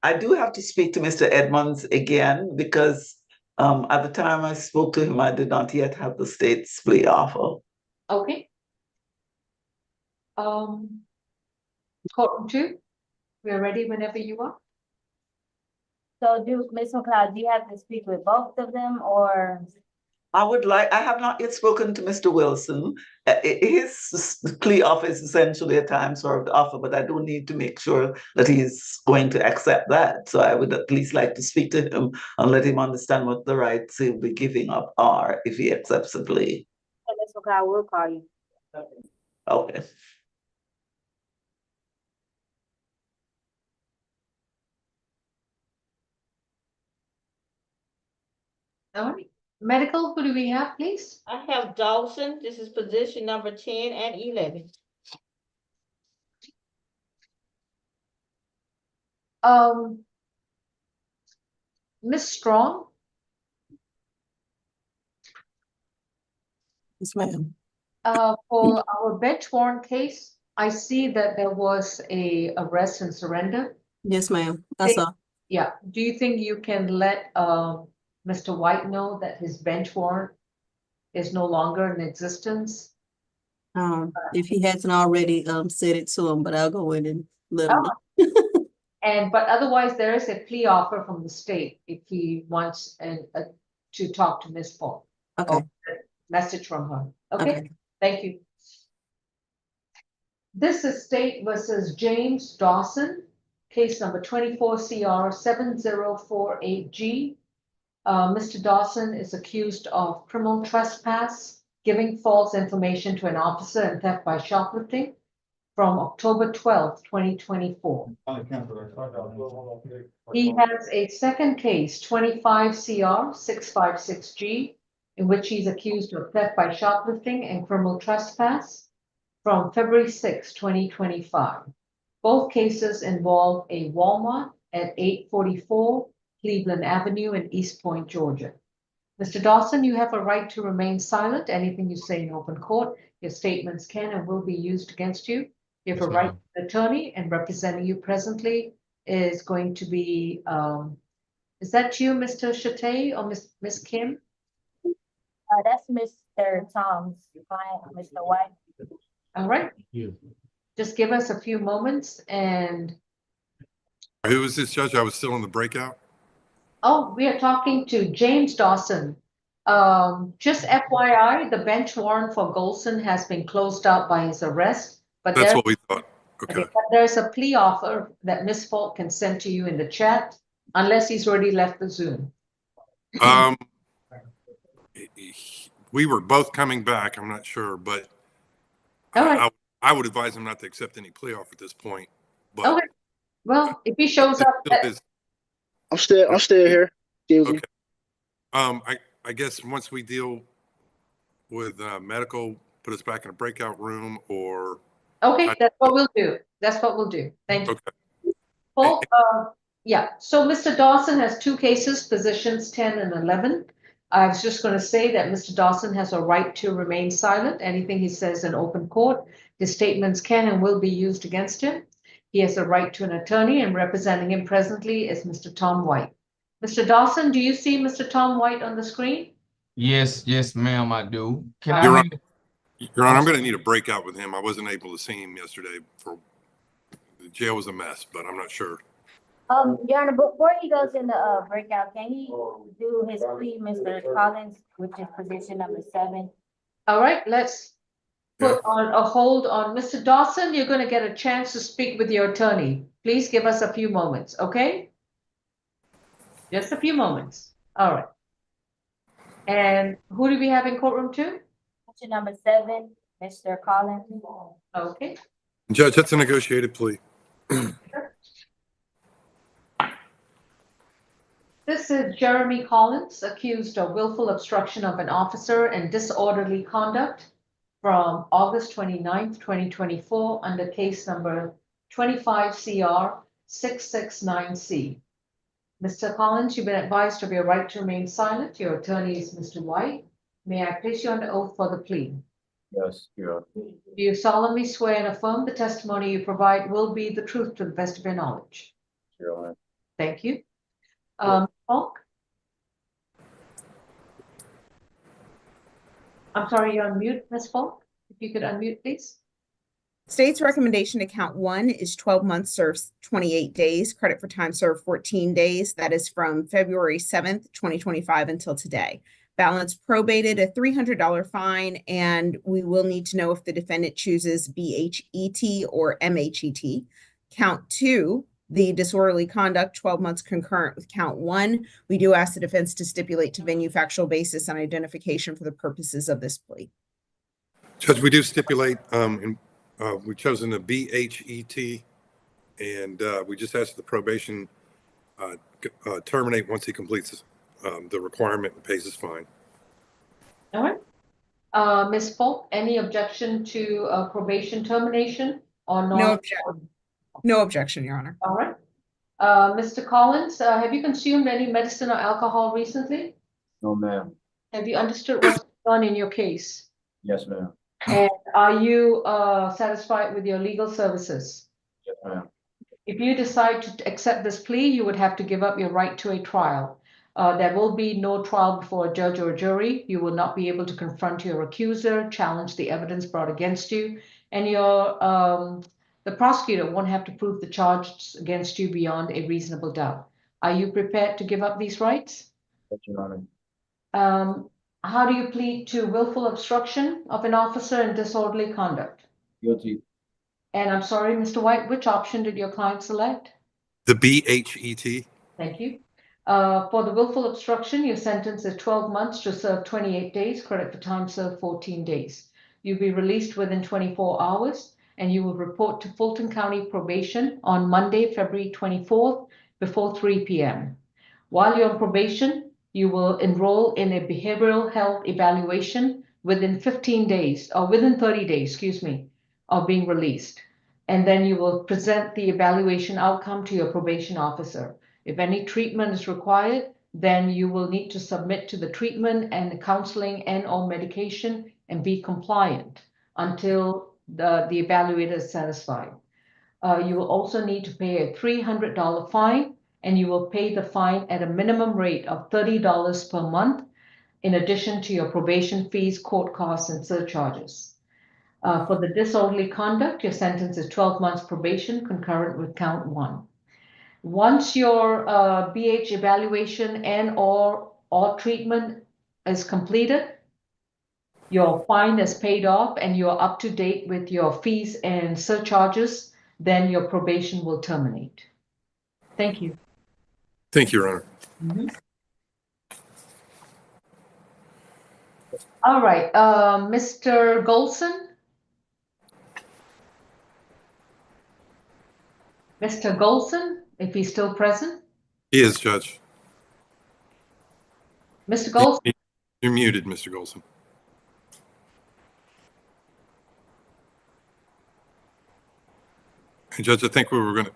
I do have to speak to Mr. Edmonds again because at the time I spoke to him, I did not yet have the state's plea offer. Okay. Courtroom 2, we are ready whenever you are. So Ms. McLeod, do you have to speak with both of them or? I have not yet spoken to Mr. Wilson. His plea offer is essentially a time served offer, but I do need to make sure that he's going to accept that. So I would at least like to speak to him and let him understand what the rights he'll be giving up are if he accepts the plea. Ms. McLeod will call you. Okay. All right. Medical, who do we have, please? I have Dawson. This is position number 10 and 11. Ms. Strong? Yes, ma'am. For our bench warrant case, I see that there was a arrest and surrender. Yes, ma'am. I saw. Yeah, do you think you can let Mr. White know that his bench warrant is no longer in existence? If he hasn't already said it to him, but I'll go in and let him know. But otherwise, there is a plea offer from the state if he wants to talk to Ms. Paul. Okay. Message from her. Okay. Thank you. This is State versus James Dawson, case number 24 CR 7048G. Mr. Dawson is accused of criminal trespass, giving false information to an officer, and theft by shoplifting from October 12th, 2024. He has a second case, 25 CR 656G, in which he's accused of theft by shoplifting and criminal trespass from February 6, 2025. Both cases involve a Walmart at 844 Cleveland Avenue in East Point, Georgia. Mr. Dawson, you have a right to remain silent. Anything you say in open court, your statements can and will be used against you. You have a right to an attorney, and representing you presently is going to be Is that you, Mr. Shatay, or Miss Kim? That's Mr. Tom's client, Mr. White. All right. Just give us a few moments and, Who was this, Judge? I was still in the breakout. oh, we are talking to James Dawson. Just FYI, the bench warrant for Golson has been closed out by his arrest, but That's what we thought. okay, Okay. but there's a plea offer that Ms. Falk can send to you in the chat, unless he's already left the Zoom. We were both coming back. I'm not sure, but All right. I would advise him not to accept any plea offer at this point. But Okay. Well, if he shows up, I'm still here. Excuse me. Okay. I guess once we deal with medical, put us back in a breakout room, or okay, that's what we'll do. That's what we'll do. Thank you. okay. Well, yeah, so Mr. Dawson has two cases, positions 10 and 11. I was just going to say that Mr. Dawson has a right to remain silent. Anything he says in open court, his statements can and will be used against him. He has a right to an attorney, and representing him presently is Mr. Tom White. Mr. Dawson, do you see Mr. Tom White on the screen? Yes, ma'am, I do. Can Your I? Honor, Your Honor, I'm going to need a breakout with him. I wasn't able to see him yesterday. The jail was a mess, but I'm not sure. Your Honor, before he goes in the breakout, can he do his plea, Mr. Collins, which is position number 7? All right, let's put on a hold on Mr. Dawson. You're going to get a chance to speak with your attorney. Please give us a few moments, okay? Just a few moments. All right. And who do we have in courtroom 2? Position number 7, Mr. Collins. Okay. Judge, that's a negotiated plea. This is Jeremy Collins, accused of willful obstruction of an officer and disorderly conduct from August 29th, 2024, under case number 25 CR 669C. Mr. Collins, you've been advised of your right to remain silent. Your attorney is Mr. White. May I place you under oath for the plea? Yes, Your Honor. Do you solemnly swear and affirm the testimony you provide will be the truth to the best of your knowledge? Your Honor. Thank you. Falk? I'm sorry, you're on mute, Ms. Falk. If you could unmute, please. State's recommendation to count 1 is 12 months served 28 days, credit for time served 14 days. That is from February 7th, 2025 until today. Balance probated, a $300 fine, and we will need to know if the defendant chooses BHET or MHET. Count 2, the disorderly conduct, 12 months concurrent with count 1. We do ask the defense to stipulate to venue factual basis and identification for the purposes of this plea. Judge, we do stipulate, we've chosen a BHET, and we just asked the probation terminate once he completes the requirement and pays his fine. All right. Ms. Falk, any objection to probation termination or No not? objection. No objection, Your Honor. All right. Mr. Collins, have you consumed any medicine or alcohol recently? No, ma'am. Have you understood what's going on in your case? Yes, ma'am. And are you satisfied with your legal services? Yes, ma'am. If you decide to accept this plea, you would have to give up your right to a trial. There will be no trial before a judge or a jury. You will not be able to confront your accuser, challenge the evidence brought against you, and the prosecutor won't have to prove the charges against you beyond a reasonable doubt. Are you prepared to give up these rights? Yes, Your Honor. How do you plead to willful obstruction of an officer and disorderly conduct? Guilty. And I'm sorry, Mr. White, which option did your client select? The BHET. Thank you. For the willful obstruction, your sentence is 12 months to serve 28 days, credit for time served 14 days. You'll be released within 24 hours, and you will report to Fulton County Probation on Monday, February 24th, before 3 p.m. While you're on probation, you will enroll in a behavioral health evaluation within 15 days, or within 30 days, excuse me, of being released. And then you will present the evaluation outcome to your probation officer. If any treatment is required, then you will need to submit to the treatment and counseling and or medication and be compliant until the evaluator is satisfied. You will also need to pay a $300 fine and you will pay the fine at a minimum rate of $30 per month, in addition to your probation fees, court costs, and surcharges. For the disorderly conduct, your sentence is 12 months probation concurrent with count 1. Once your BH evaluation and/or treatment is completed, your fine is paid off and you're up to date with your fees and surcharges, then your probation will terminate. Thank you. Thank you, Your Honor. All right, Mr. Golson? Mr. Golson, if he's still present? He is, Judge. Mr. Golson? You're muted, Mr. Golson. And Judge, I think we were going to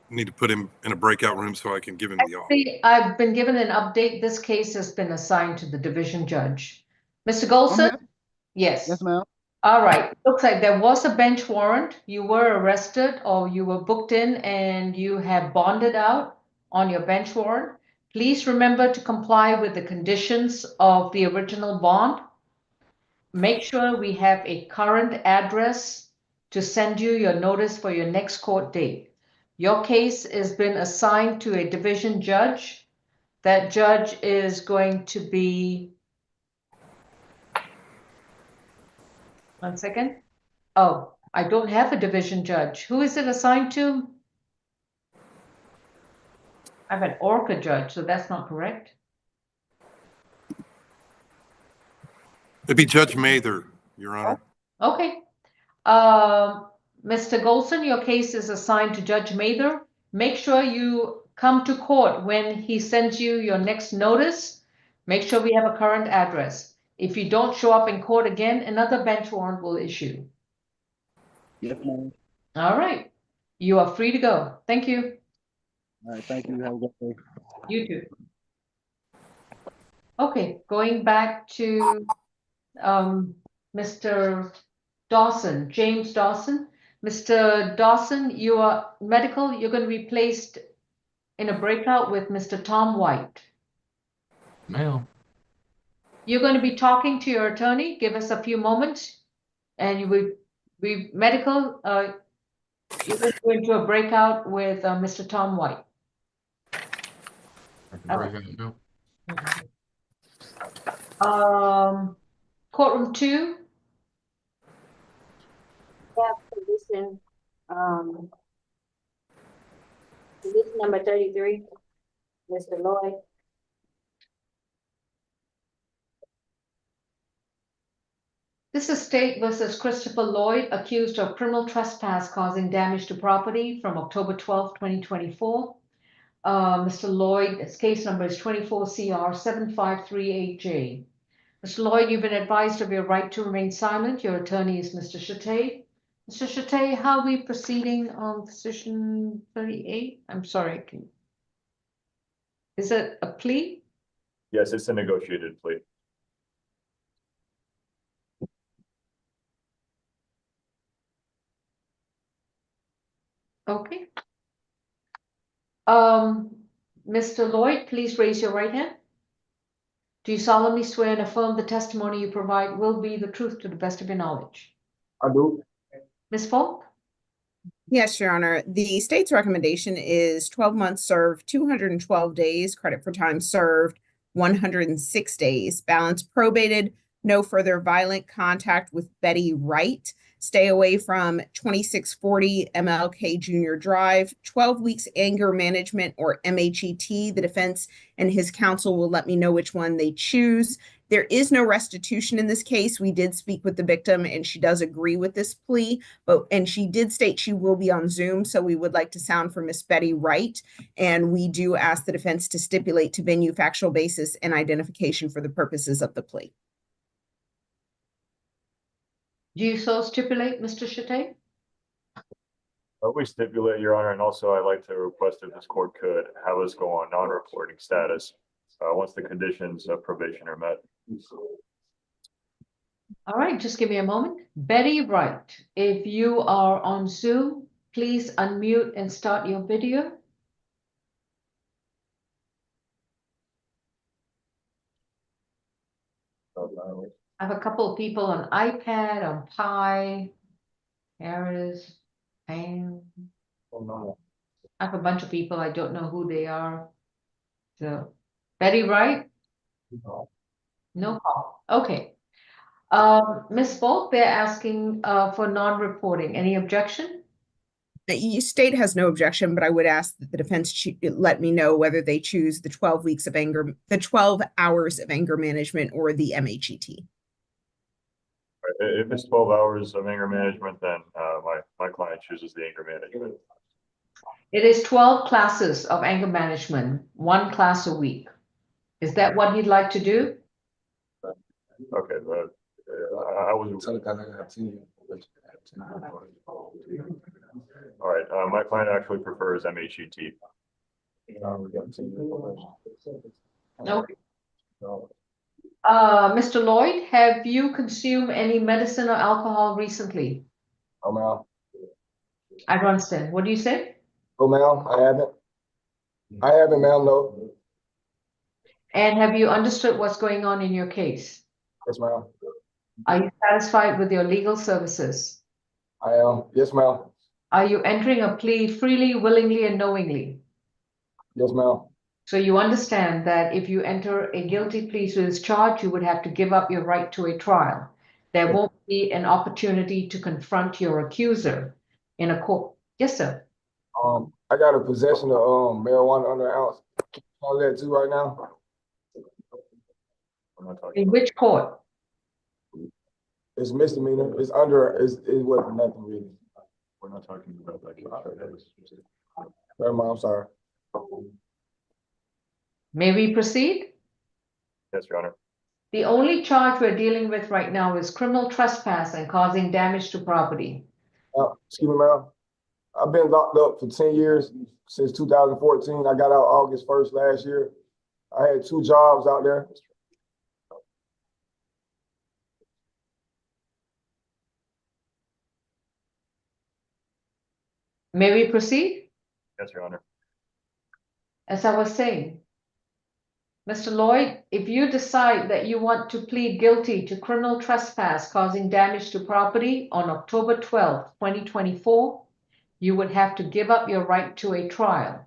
need to put him in a breakout room so I can give him the offer. I've been given an update. This case has been assigned to the division judge. Mr. Golson? Yes. Yes, ma'am. All right. Looks like there was a bench warrant. You were arrested or you were booked in and you have bonded out on your bench warrant. Please remember to comply with the conditions of the original bond. Make sure we have a current address to send you your notice for your next court date. Your case has been assigned to a division judge. That judge is going to be, one second. Oh, I don't have a division judge. Who is it assigned to? I have an ORCA judge, so that's not correct. It'd be Judge Mather, Your Honor. Okay. Mr. Golson, your case is assigned to Judge Mather. Make sure you come to court when he sends you your next notice. Make sure we have a current address. If you don't show up in court again, another bench warrant will issue. Yes, ma'am. All right. You are free to go. Thank you. All right, thank you. Have a good day. You too. Okay, going back to Mr. Dawson, James Dawson. Mr. Dawson, you are medical. You're going to be placed in a breakout with Mr. Tom White. Ma'am. You're going to be talking to your attorney. Give us a few moments, and you will be medical. You're going to go into a breakout with Mr. Tom White. Courtroom 2. Position number 33, Mr. Lloyd. This is State versus Christopher Lloyd, accused of criminal trespass causing damage to property from October 12, 2024. Mr. Lloyd's case number is 24 CR 7538J. Mr. Lloyd, you've been advised of your right to remain silent. Your attorney is Mr. Chate. Mr. Chate, how are we proceeding on position 38? I'm sorry. Is it a plea? Yes, it's a negotiated plea. Okay. Mr. Lloyd, please raise your right hand. Do you solemnly swear and affirm the testimony you provide will be the truth to the best of your knowledge? I do. Ms. Falk? Yes, Your Honor. The state's recommendation is 12 months served, 212 days, credit for time served, 106 days, balance probated, no further violent contact with Betty Wright, stay away from 2640 MLK Junior Drive, 12 weeks anger management or MHET. The defense and his counsel will let me know which one they choose. There is no restitution in this case. We did speak with the victim and she does agree with this plea, and she did state she will be on Zoom. So we would like to sound for Miss Betty Wright. And we do ask the defense to stipulate to venue, factual basis, and identification for the purposes of the plea. Do you so stipulate, Mr. Chate? We stipulate, Your Honor, and also I'd like to request if this court could have us go on non-reporting status once the conditions of probation are met. All right, just give me a moment. Betty Wright, if you are on Zoom, please unmute and start your video. I have a couple of people on iPad, on Pi, Harris, Pam. Oh, no. I have a bunch of people, I don't know who they are. So, Betty Wright? No call, okay. Ms. Falk, they're asking for non-reporting. Any objection? The state has no objection, but I would ask that the defense let me know whether they choose the 12 weeks of anger, the 12 hours of anger management or the MHET. If it's 12 hours of anger management, then my client chooses the anger management. It is 12 classes of anger management, 1 class a week. Is that what he'd like to do? Okay, but I was. All right, my client actually prefers MHET. Okay. Mr. Lloyd, have you consumed any medicine or alcohol recently? Oh, ma'am. I don't understand. What do you say? Oh, ma'am, I haven't. I haven't, ma'am, no. And have you understood what's going on in your case? Yes, ma'am. Are you satisfied with your legal services? I am. Yes, ma'am. Are you entering a plea freely, willingly, and knowingly? Yes, ma'am. So you understand that if you enter a guilty plea to this charge, you would have to give up your right to a trial. There won't be an opportunity to confront your accuser in a court. Yes, sir. I got a possession of marijuana under an ounce. All that too right now. In which court? It's misdemeanor. It's under. It wasn't nothing really. We're not talking about that. Never mind, I'm sorry. May we proceed? Yes, Your Honor. The only charge we're dealing with right now is criminal trespass and causing damage to property. Excuse me, ma'am. I've been locked up for 10 years since 2014. I got out August 1st last year. I had 2 jobs out there. May we proceed? Yes, Your Honor. As I was saying, Mr. Lloyd, if you decide that you want to plead guilty to criminal trespass causing damage to property on October 12th, 2024, you would have to give up your right to a trial.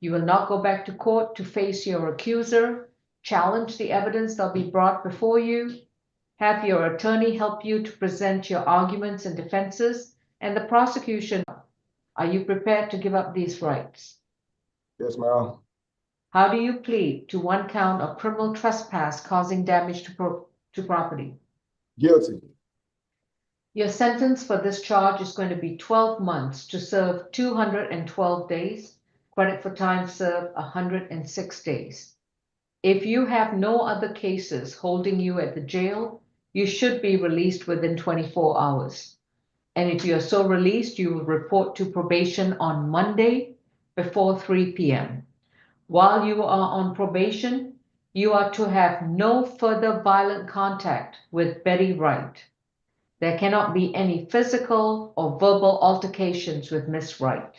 You will not go back to court to face your accuser, challenge the evidence that'll be brought before you, have your attorney help you to present your arguments and defenses, and the prosecution. Are you prepared to give up these rights? Yes, ma'am. How do you plead to 1 count of criminal trespass causing damage to property? Guilty. Your sentence for this charge is going to be 12 months to serve 212 days, credit for time served 106 days. If you have no other cases holding you at the jail, you should be released within 24 hours. And if you are so released, you will report to probation on Monday before 3 p.m. While you are on probation, you are to have no further violent contact with Betty Wright. There cannot be any physical or verbal altercations with Miss Wright.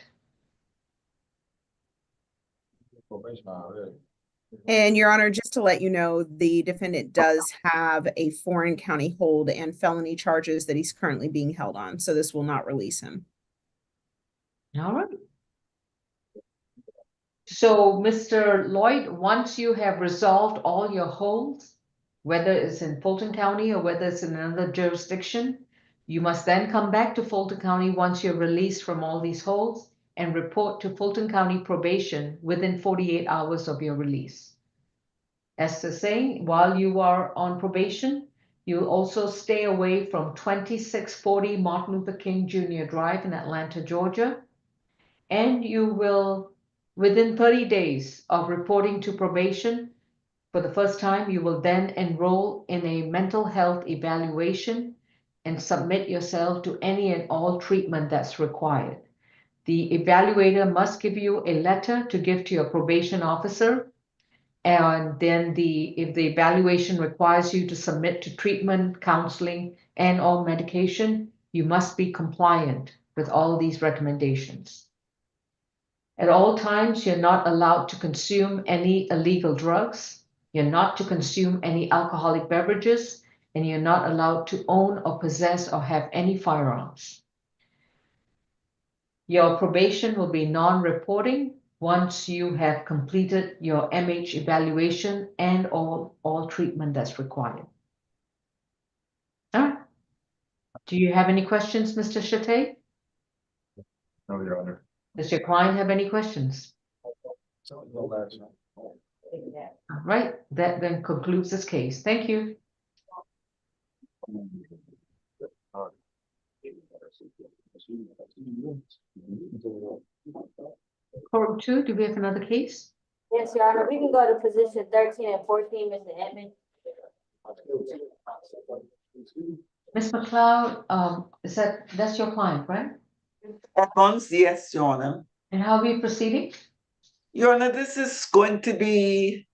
And Your Honor, just to let you know, the defendant does have a foreign county hold and felony charges that he's currently being held on, so this will not release him. All right. So, Mr. Lloyd, once you have resolved all your holds, whether it's in Fulton County or whether it's in another jurisdiction, you must then come back to Fulton County once you're released from all these holds and report to Fulton County probation within 48 hours of your release. As the saying, while you are on probation, you also stay away from 2640 Martin Luther King Jr. Drive in Atlanta, Georgia, and you will, within 30 days of reporting to probation, for the first time, you will then enroll in a mental health evaluation and submit yourself to any and all treatment that's required. The evaluator must give you a letter to give to your probation officer. And then if the evaluation requires you to submit to treatment, counseling, and or medication, you must be compliant with all these recommendations. At all times, you're not allowed to consume any illegal drugs. You're not to consume any alcoholic beverages, and you're not allowed to own or possess or have any firearms. Your probation will be non-reporting once you have completed your MH evaluation and all treatment that's required. All right. Do you have any questions, Mr. Chate? No, Your Honor. Does your client have any questions? All right, that then concludes this case. Thank you. Court 2, do we have another case? Yes, Your Honor, we can go to position 13 and 14, Mr. Edmund. Ms. McLeod, that's your client, right? Edmonds, yes, Your Honor. And how are we proceeding? Your Honor, this is going to be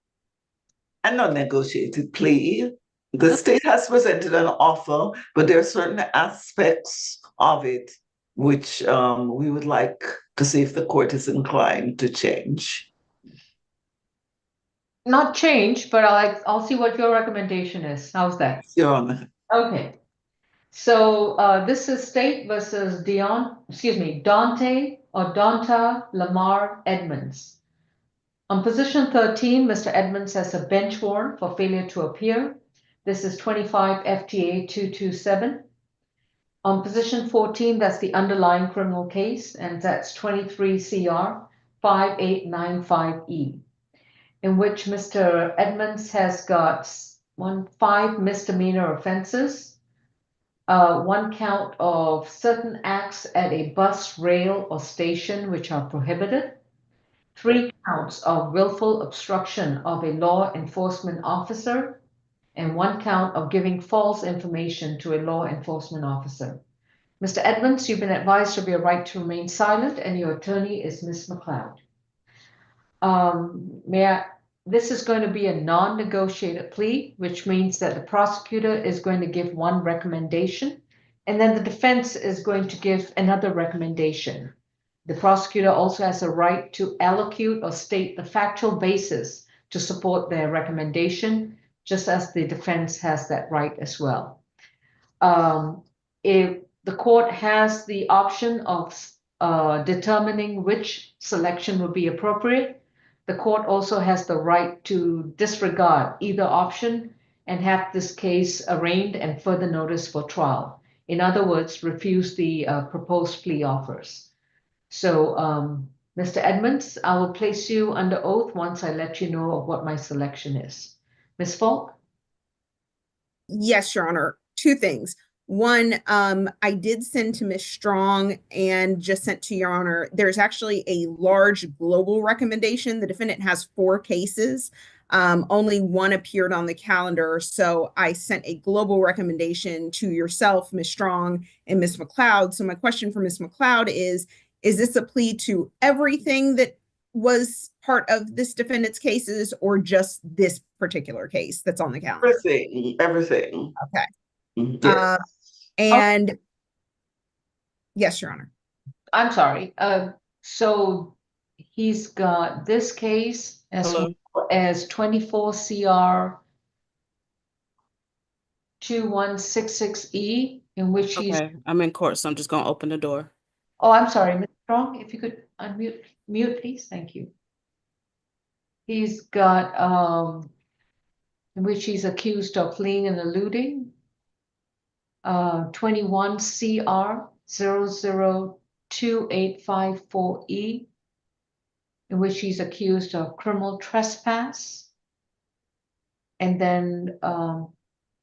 a non-negotiated plea. The state has presented an offer, but there are certain aspects of it which we would like to see if the court is inclined to change. Not change, but I'll see what your recommendation is. How's that? Your Honor. Okay. So this is State versus Dante or Donta Lamar Edmonds. On position 13, Mr. Edmonds has a bench warrant for failure to appear. This is 25 FTA 227. On position 14, that's the underlying criminal case, and that's 23 CR 5895E, in which Mr. Edmonds has got 5 misdemeanor offenses, 1 count of certain acts at a bus, rail, or station which are prohibited, 3 counts of willful obstruction of a law enforcement officer, and 1 count of giving false information to a law enforcement officer. Mr. Edmonds, you've been advised of your right to remain silent, and your attorney is Ms. McLeod. This is going to be a non-negotiated plea, which means that the prosecutor is going to give 1 recommendation, and then the defense is going to give another recommendation. The prosecutor also has a right to allocate or state the factual basis to support their recommendation, just as the defense has that right as well. If the court has the option of determining which selection would be appropriate, the court also has the right to disregard either option and have this case arraigned and further notice for trial. In other words, refuse the proposed plea offers. So, Mr. Edmonds, I will place you under oath once I let you know of what my selection is. Ms. Falk? Yes, Your Honor. 2 things. 1, I did send to Ms. Strong and just sent to Your Honor. There's actually a large global recommendation. The defendant has 4 cases. Only 1 appeared on the calendar. So I sent a global recommendation to yourself, Ms. Strong, and Ms. McLeod. So my question for Ms. McLeod is this a plea to everything that was part of this defendant's cases or just this particular case that's on the calendar? Everything. Okay. Yes. And yes, Your Honor. I'm sorry. So he's got this case as well as 24 CR 2166E, in which he's. Okay, I'm in court, so I'm just gonna open the door. Oh, I'm sorry, Ms. Strong, if you could mute, please. Thank you. He's got in which he's accused of fleeing and eluding. 21 CR 002854E, in which he's accused of criminal trespass. And then, so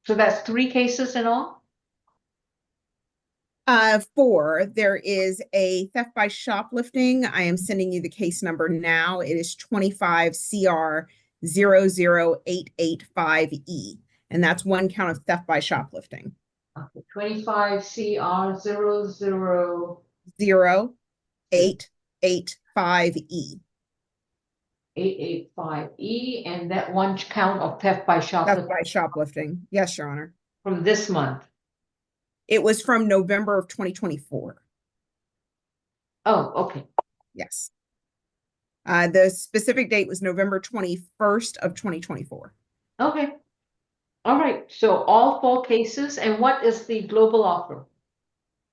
that's 3 cases in all? 4. There is a theft by shoplifting. I am sending you the case number now. It is 25 CR 00885E. And that's 1 count of theft by shoplifting. Okay, 25 CR 00885E. 885E, and that 1 count of theft by shoplifting. Theft by shoplifting. Yes, Your Honor. From this month. It was from November of 2024. Oh, okay. Yes. The specific date was November 21st of 2024. Okay. All right, so all 4 cases, and what is the global offer?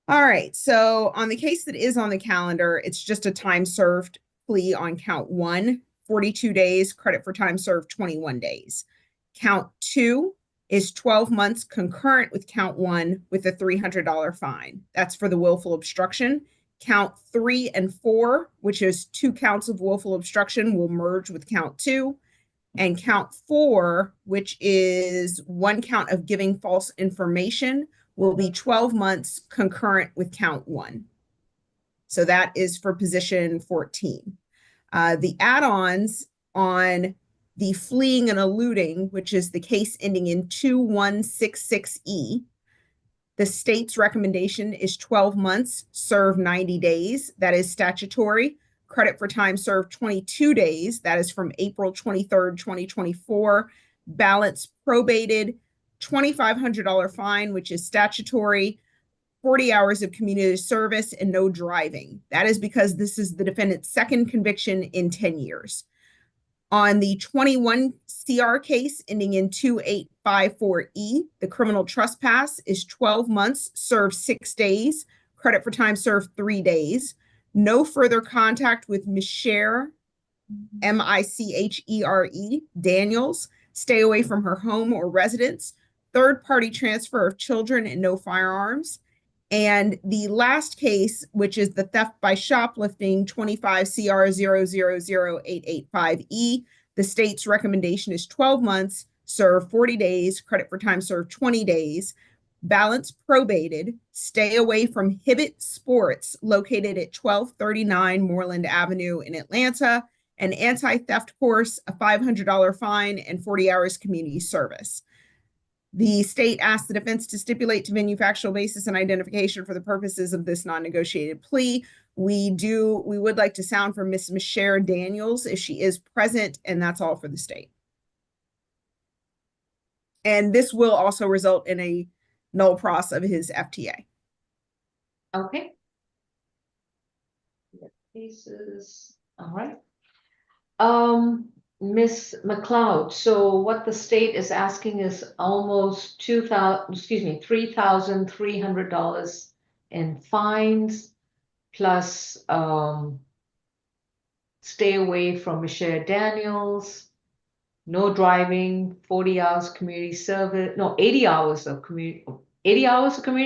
All right, so on the case that is on the calendar, it's just a time served plea on count 1, 42 days, credit for time served 21 days. Count 2 is 12 months concurrent with count 1 with a $300 fine. That's for the willful obstruction. Count 3 and 4, which is 2 counts of willful obstruction, will merge with count 2. And count 4, which is 1 count of giving false information, will be 12 months concurrent with count 1. So that is for position 14. The add-ons on the fleeing and eluding, which is the case ending in 2166E, the state's recommendation is 12 months, serve 90 days. That is statutory. Credit for time served 22 days. That is from April 23rd, 2024. Balance probated, $2,500 fine, which is statutory, 40 hours of community service, and no driving. That is because this is the defendant's second conviction in 10 years. On the 21 CR case ending in 2854E, the criminal trespass is 12 months, served 6 days, credit for time served 3 days. No further contact with Michere, Michere, Daniels. Stay away from her home or residence. Third-party transfer of children and no firearms. And the last case, which is the theft by shoplifting, 25 CR 000885E, the state's recommendation is 12 months, serve 40 days, credit for time served 20 days. Balance probated, stay away from Hibbett Sports, located at 1239 Moreland Avenue in Atlanta, an anti-theft course, a $500 fine, and 40 hours community service. The state asked the defense to stipulate to venue factual basis and identification for the purposes of this non-negotiated plea. We would like to sound from Ms. Michere Daniels if she is present, and that's all for the state. And this will also result in a null pros of his FTA. Okay. Cases, all right. Ms. McLeod, so what the state is asking is almost $3,300 in fines, plus stay away from Michere Daniels, no driving, 40 hours community service, no, 80 hours of community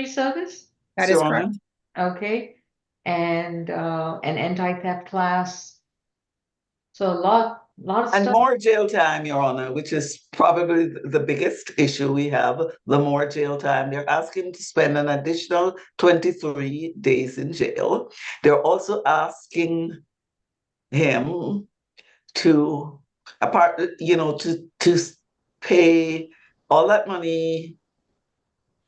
service? That is correct. Okay, and an anti-theft class. So a lot of and stuff. more jail time, Your Honor, which is probably the biggest issue we have, the more jail time. They're asking to spend an additional 23 days in jail. They're also asking him to, to pay all that money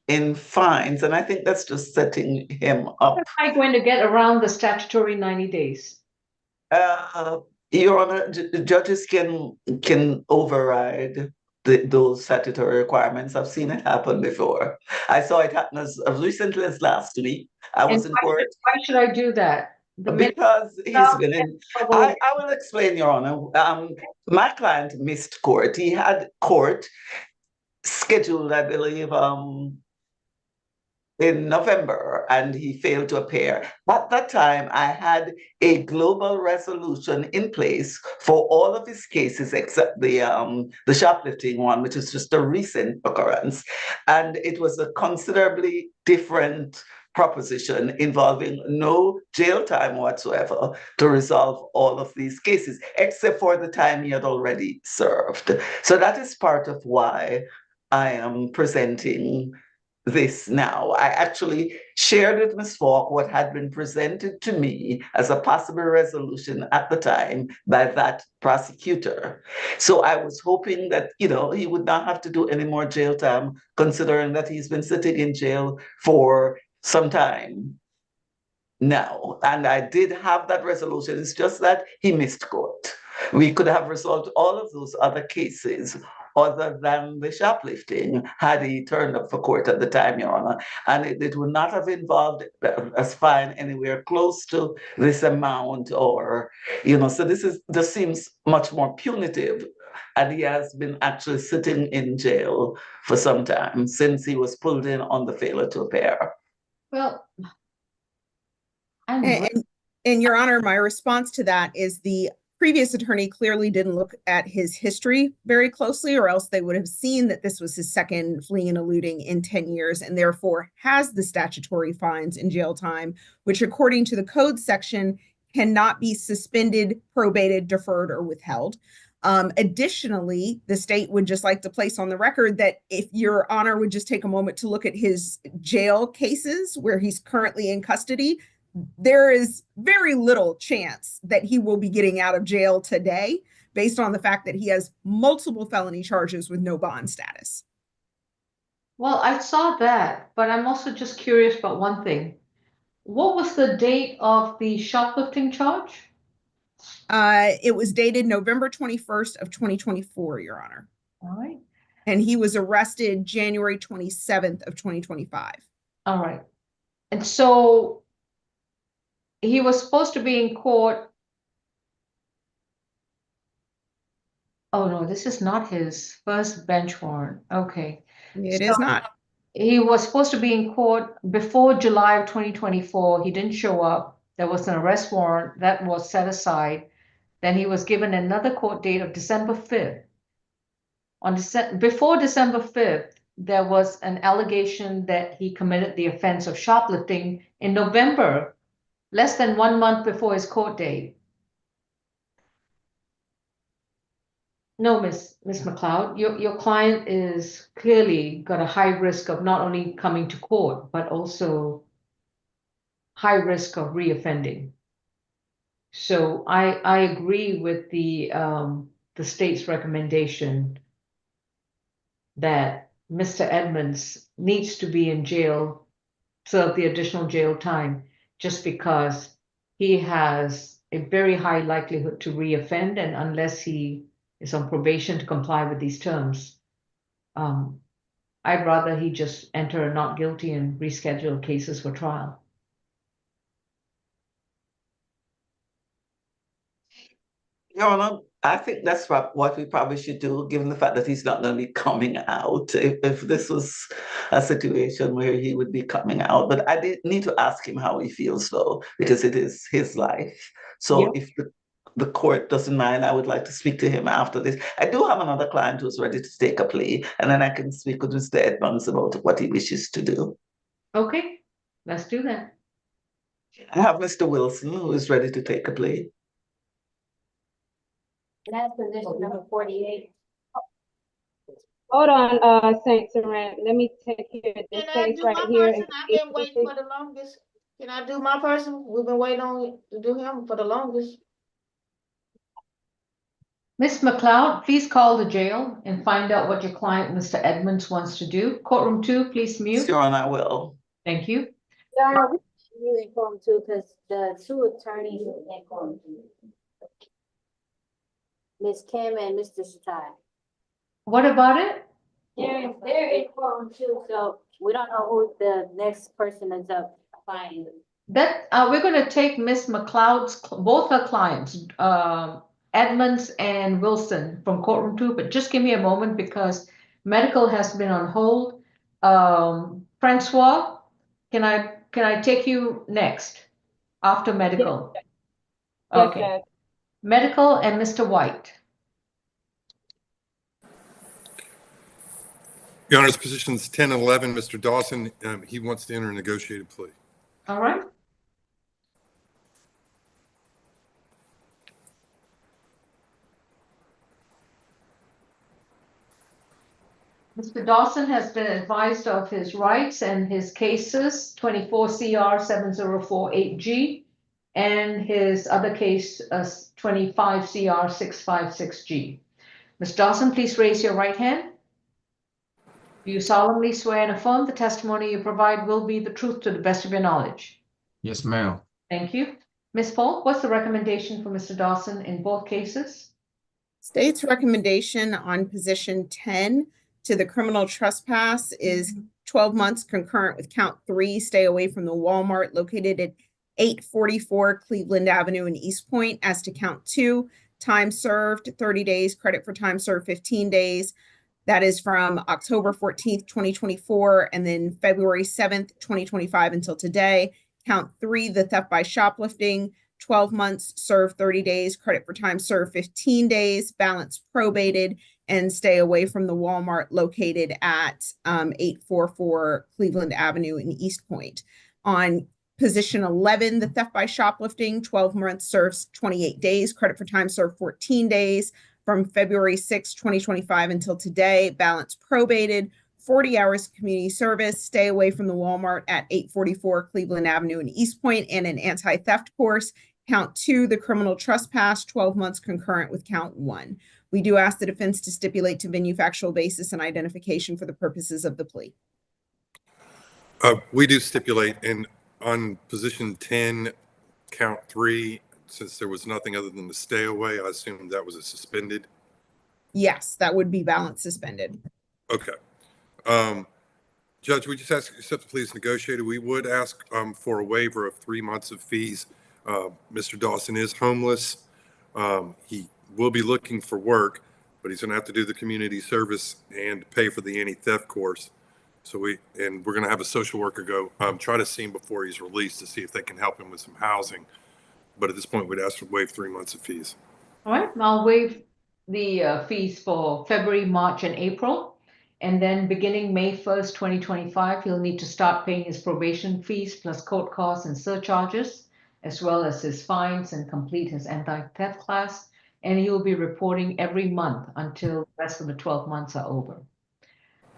in fines. And I think that's just setting him up. How am I going to get around the statutory 90 days? Your Honor, judges can override those statutory requirements. I've seen it happen before. I saw it happen as recently as last week. I was in court. Why should I do that? Because he's been in. I will explain, Your Honor. My client missed court. He had court scheduled, I believe, in November, and he failed to appear. At that time, I had a global resolution in place for all of his cases except the shoplifting one, which is just a recent occurrence. And it was a considerably different proposition involving no jail time whatsoever to resolve all of these cases, except for the time he had already served. So that is part of why I am presenting this now. I actually shared with Ms. Falk what had been presented to me as a possible resolution at the time by that prosecutor. So I was hoping that, he would not have to do any more jail time, considering that he's been sitting in jail for some time now. And I did have that resolution. It's just that he missed court. We could have resolved all of those other cases other than the shoplifting had he turned up for court at the time, Your Honor. And it would not have involved a fine anywhere close to this amount, or, so this seems much more punitive and he has been actually sitting in jail for some time since he was pulled in on the failure to appear. Well, And Your Honor, my response to that is the previous attorney clearly didn't look at his history very closely, or else they would have seen that this was his second fleeing and eluding in 10 years, and therefore has the statutory fines and jail time, which according to the code section cannot be suspended, probated, deferred, or withheld. Additionally, the state would just like to place on the record that if Your Honor would just take a moment to look at his jail cases where he's currently in custody, there is very little chance that he will be getting out of jail today based on the fact that he has multiple felony charges with no bond status. well, I saw that, but I'm also just curious about one thing. What was the date of the shoplifting charge? It was dated November 21st of 2024, Your Honor. All right. And he was arrested January 27th of 2025. All right. And so he was supposed to be in court. Oh, no, this is not his first bench warrant. Okay. It is not. He was supposed to be in court before July of 2024. He didn't show up. There was an arrest warrant that was set aside. Then he was given another court date of December 5th. Before December 5th, there was an allegation that he committed the offense of shoplifting in November, less than 1 month before his court date. No, Miss McLeod, your client is clearly got a high risk of not only coming to court, but also high risk of reoffending. So I agree with the state's recommendation that Mr. Edmonds needs to be in jail, serve the additional jail time, just because he has a very high likelihood to reoffend, and unless he is on probation to comply with these terms, I'd rather he just enter a not guilty and reschedule cases for trial. Your Honor, I think that's what we probably should do, given the fact that he's not going to be coming out. If this was a situation where he would be coming out, but I did need to ask him how he feels, though, because it is his life. So if the court doesn't mind, I would like to speak to him after this. I do have another client who's ready to take a plea, and then I can speak with Mr. Edmonds about what he wishes to do. Okay, let's do that. I have Mr. Wilson, who is ready to take a plea. That's position number 48. Hold on, Saint Saran. Let me take care of this case right here. I've been waiting for the longest. Can I do my person? We've been waiting on to do him for the longest. Ms. McLeod, please call the jail and find out what your client, Mr. Edmonds, wants to do. Courtroom 2, please mute. Sure, and I will. Thank you. Yeah, you in courtroom 2 because the two attorneys are in courtroom 2. Ms. Kim and Mr. Shatai. What about it? They're in courtroom 2, so we don't know who the next person is up finding. That we're going to take Ms. McLeod's both her clients, Edmonds and Wilson, from courtroom 2, but just give me a moment because medical has been on hold. Francois, can I take you next after medical? Yes, Okay. Judge. Medical and Mr. White. Your Honor's positions 10 and 11, Mr. Dawson, he wants to enter a negotiated plea. All right. Mr. Dawson has been advised of his rights and his cases, 24 CR 7048G, and his other case, 25 CR 656G. Ms. Dawson, please raise your right hand. Do you solemnly swear and affirm the testimony you provide will be the truth to the best of your knowledge? Yes, ma'am. Thank you. Ms. Polk, what's the recommendation for Mr. Dawson in both cases? State's recommendation on position 10 to the criminal trespass is 12 months concurrent with count 3. Stay away from the Walmart located at 844 Cleveland Avenue in East Point. As to count 2, time served 30 days, credit for time served 15 days. That is from October 14th, 2024, and then February 7th, 2025 until today. Count 3, the theft by shoplifting, 12 months, serve 30 days, credit for time served 15 days, balance probated, and stay away from the Walmart located at 844 Cleveland Avenue in East Point. On position 11, the theft by shoplifting, 12 months, serves 28 days, credit for time served 14 days, from February 6, 2025 until today, balance probated, 40 hours of community service, stay away from the Walmart at 844 Cleveland Avenue in East Point, and an anti-theft course. Count 2, the criminal trespass, 12 months concurrent with count 1. We do ask the defense to stipulate to venue, factual basis, and identification for the purposes of the plea. We do stipulate, and on position 10, count 3, since there was nothing other than the stay away, I assume that was a suspended. Yes, that would be balance suspended. Okay. Judge, we just ask accept the plea as negotiated. We would ask for a waiver of 3 months of fees. Mr. Dawson is homeless. He will be looking for work, but he's going to have to do the community service and pay for the anti-theft course. So we're going to have a social worker go try to see him before he's released to see if they can help him with some housing. But at this point, we'd ask to waive 3 months of fees. All right, I'll waive the fees for February, March, and April. And then beginning May 1st, 2025, he'll need to start paying his probation fees plus court costs and surcharges, as well as his fines, and complete his anti-theft class. And he will be reporting every month until the rest of the 12 months are over.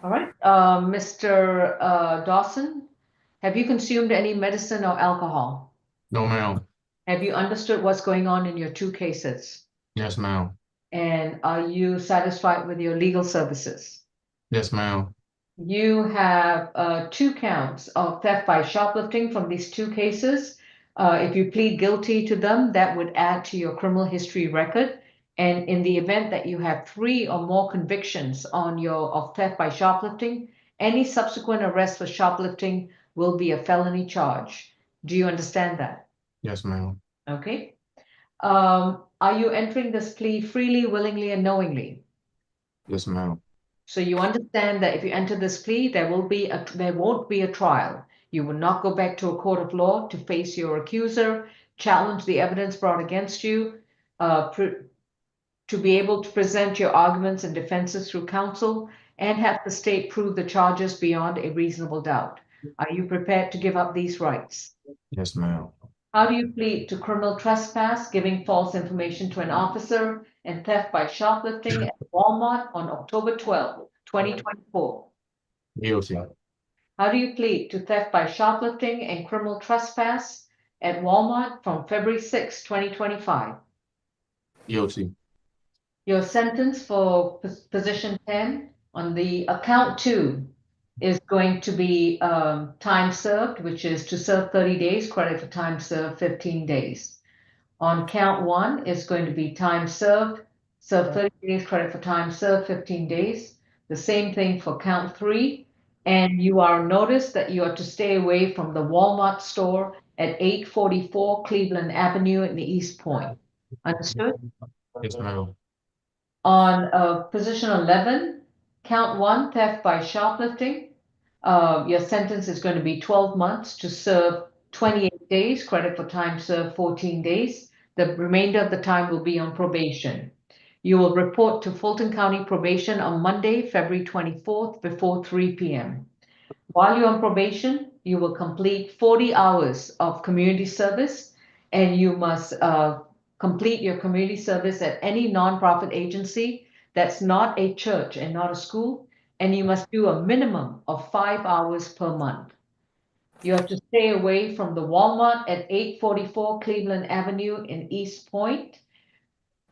All right, Mr. Dawson, have you consumed any medicine or alcohol? No, ma'am. Have you understood what's going on in your 2 cases? Yes, ma'am. And are you satisfied with your legal services? Yes, ma'am. You have 2 counts of theft by shoplifting from these 2 cases. If you plead guilty to them, that would add to your criminal history record. And in the event that you have 3 or more convictions of theft by shoplifting, any subsequent arrest for shoplifting will be a felony charge. Do you understand that? Yes, ma'am. Okay. Are you entering this plea freely, willingly, and knowingly? Yes, ma'am. So you understand that if you enter this plea, there won't be a trial. You will not go back to a court of law to face your accuser, challenge the evidence brought against you, to be able to present your arguments and defenses through counsel, and have the state prove the charges beyond a reasonable doubt. Are you prepared to give up these rights? Yes, ma'am. How do you plead to criminal trespass, giving false information to an officer, and theft by shoplifting at Walmart on October 12, 2024? Guilty. How do you plead to theft by shoplifting and criminal trespass at Walmart from February 6, 2025? Guilty. Your sentence for position 10 on the count 2 is going to be time served, which is to serve 30 days, credit for time served 15 days. On count 1 is going to be time served, serve 30 days, credit for time served 15 days. The same thing for count 3. And you are noticed that you are to stay away from the Walmart store at 844 Cleveland Avenue in the East Point. Understood? Yes, ma'am. On position 11, count 1, theft by shoplifting. Your sentence is going to be 12 months to serve 28 days, credit for time served 14 days. The remainder of the time will be on probation. You will report to Fulton County Probation on Monday, February 24th before 3 p.m. While you're on probation, you will complete 40 hours of community service, and you must complete your community service at any nonprofit agency that's not a church and not a school, and you must do a minimum of 5 hours per month. You have to stay away from the Walmart at 844 Cleveland Avenue in East Point.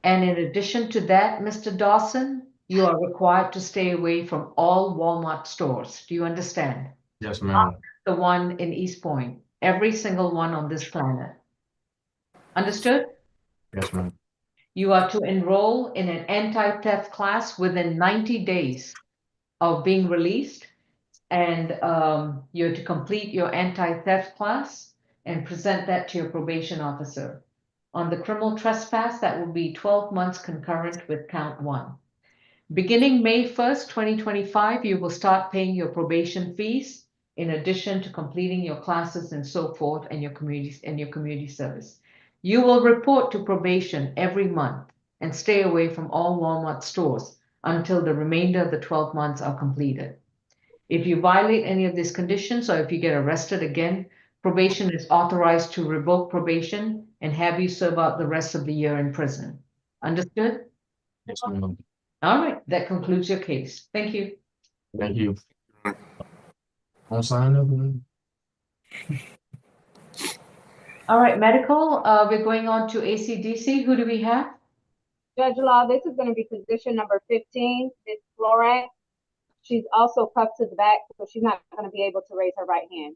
And in addition to that, Mr. Dawson, you are required to stay away from all Walmart stores. Do you understand? Yes, ma'am. The one in East Point, every single one on this planet. Understood? Yes, ma'am. You are to enroll in an anti-theft class within 90 days of being released, and you're to complete your anti-theft class and present that to your probation officer. On the criminal trespass, that will be 12 months concurrent with count 1. Beginning May 1st, 2025, you will start paying your probation fees in addition to completing your classes and so forth and your community service. You will report to probation every month and stay away from all Walmart stores until the remainder of the 12 months are completed. If you violate any of these conditions or if you get arrested again, probation is authorized to revoke probation and have you serve out the rest of the year in prison. Understood? Yes, ma'am. All right, that concludes your case. Thank you. Thank you. On sign up, man. All right, medical, we're going on to ACDC. Who do we have? Judge Law, this is gonna be position number 15, Ms. Florent. She's also cuffed to the back, so she's not gonna be able to raise her right hand.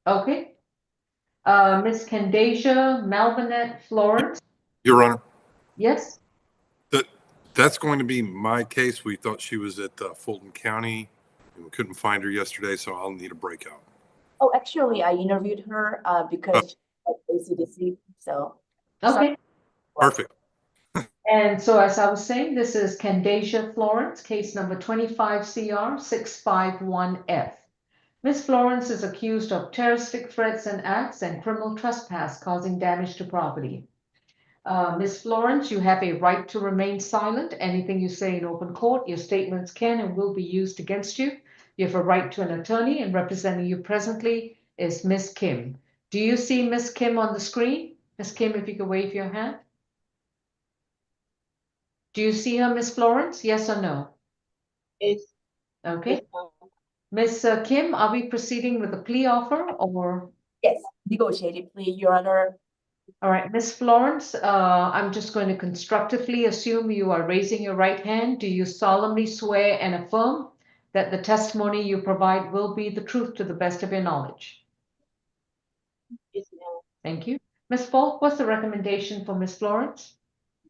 Okay. Miss Candacia Malvinet Florence. Your Honor, Yes? that's going to be my case. We thought she was at Fulton County and we couldn't find her yesterday, so I'll need a breakout. Oh, actually, I interviewed her because of ACDC, so. Okay. Perfect. And so as I was saying, this is Candacia Florence, case number 25CR651F. Ms. Florence is accused of terroristic threats and acts and criminal trespass causing damage to property. Ms. Florence, you have a right to remain silent. Anything you say in open court, your statements can and will be used against you. You have a right to an attorney, and representing you presently is Ms. Kim. Do you see Ms. Kim on the screen? Ms. Kim, if you could wave your hand. Do you see her, Ms. Florence? Yes or no? Yes. Okay. Ms. Kim, are we proceeding with a plea offer or? Yes, negotiated plea, Your Honor. All right, Ms. Florence, I'm just going to constructively assume you are raising your right hand. Do you solemnly swear and affirm that the testimony you provide will be the truth to the best of your knowledge? Yes, ma'am. Thank you. Ms. Falk, what's the recommendation for Ms. Florence?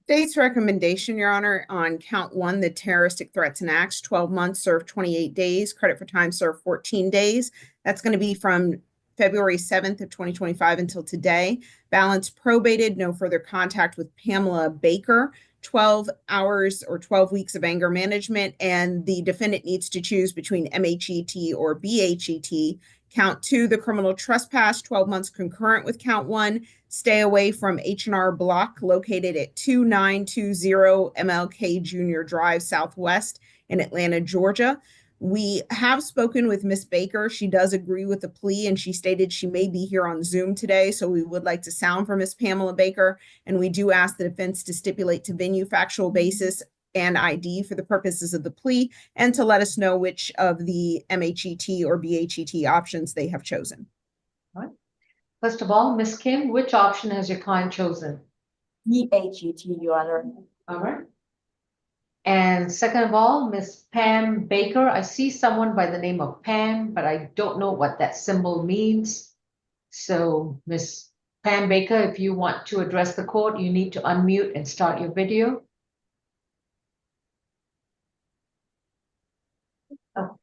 State's recommendation, Your Honor, on count 1, the terroristic threats and acts, 12 months, served 28 days, credit for time served 14 days. That's going to be from February 7th of 2025 until today. Balance probated, no further contact with Pamela Baker, 12 hours or 12 weeks of anger management, and the defendant needs to choose between MHET or BHET. Count 2, the criminal trespass, 12 months concurrent with count 1. Stay away from H&R Block located at 2920 MLK Junior Drive Southwest in Atlanta, Georgia. We have spoken with Ms. Baker. She does agree with the plea, and she stated she may be here on Zoom today, so we would like to sound for Ms. Pamela Baker, and we do ask the defense to stipulate to venue factual basis and ID for the purposes of the plea, and to let us know which of the MHET or BHET options they have chosen. All right. First of all, Ms. Kim, which option has your client chosen? BHET, Your Honor. All right. And second of all, Ms. Pam Baker, I see someone by the name of Pam, but I don't know what that symbol means. So Ms. Pam Baker, if you want to address the court, you need to unmute and start your video. Oh.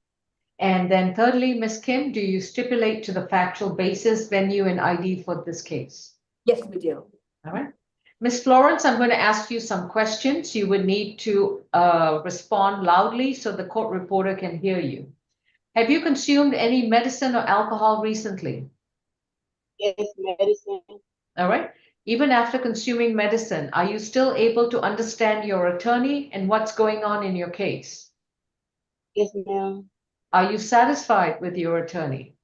And then thirdly, Ms. Kim, do you stipulate to the factual basis, venue, and ID for this case? Yes, we do. All right. Ms. Florence, I'm going to ask you some questions. You would need to respond loudly so the court reporter can hear you. Have you consumed any medicine or alcohol recently? Yes, medicine. All right. Even after consuming medicine, are you still able to understand your attorney and what's going on in your case? Yes, ma'am. Are you satisfied with your attorney?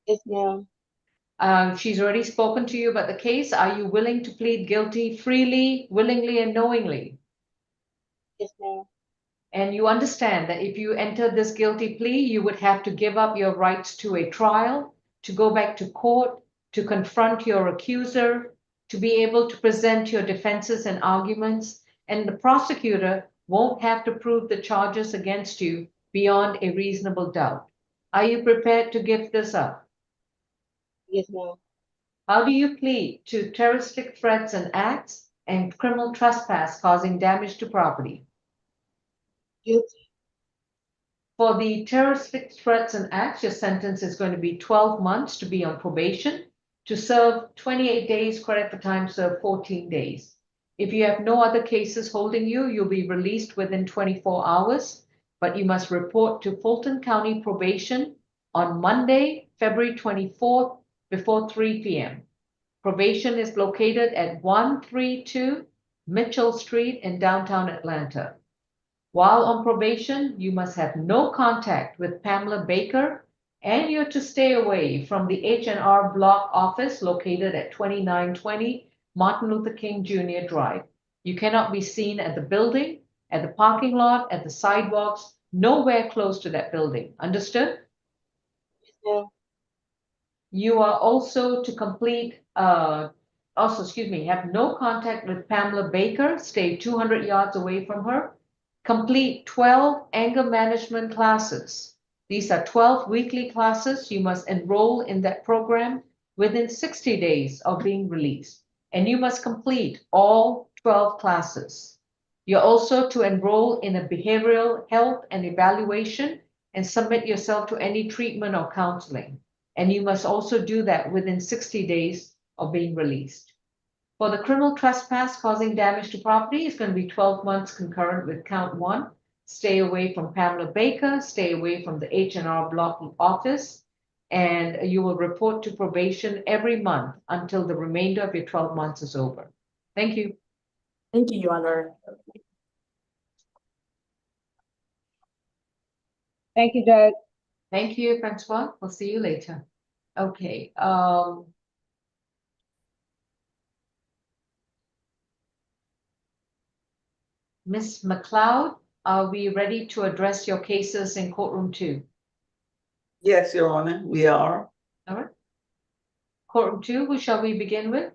Yes, ma'am. She's already spoken to you about the case. Are you willing to plead guilty freely, willingly, and knowingly? Yes, ma'am. And you understand that if you enter this guilty plea, you would have to give up your rights to a trial, to go back to court, to confront your accuser, to be able to present your defenses and arguments, and the prosecutor won't have to prove the charges against you beyond a reasonable doubt. Are you prepared to give this up? Yes, ma'am. How do you plead to terroristic threats and acts and criminal trespass causing damage to property? Guilty. For the terroristic threats and acts, your sentence is going to be 12 months to be on probation. To serve 28 days, credit for time served 14 days. If you have no other cases holding you, you'll be released within 24 hours, but you must report to Fulton County Probation on Monday, February 24th before 3 p.m. Probation is located at 132 Mitchell Street in downtown Atlanta. While on probation, you must have no contact with Pamela Baker, and you're to stay away from the H&R Block office located at 2920 Martin Luther King Jr. Drive. You cannot be seen at the building, at the parking lot, at the sidewalks, nowhere close to that building. Understood? Yeah. You are also to complete, have no contact with Pamela Baker, stay 200 yards away from her. Complete 12 anger management classes. These are 12 weekly classes. You must enroll in that program within 60 days of being released, and you must complete all 12 classes. You're also to enroll in a behavioral health and evaluation and submit yourself to any treatment or counseling. And you must also do that within 60 days of being released. For the criminal trespass causing damage to property, it's going to be 12 months concurrent with count 1. Stay away from Pamela Baker, stay away from the H&R Block office, and you will report to probation every month until the remainder of your 12 months is over. Thank you. Thank you, Your Honor. Thank you, Judge. Thank you, Francois. We'll see you later. Okay. Ms. McLeod, are we ready to address your cases in courtroom 2? Yes, Your Honor, we are. All right. Courtroom 2, who shall we begin with?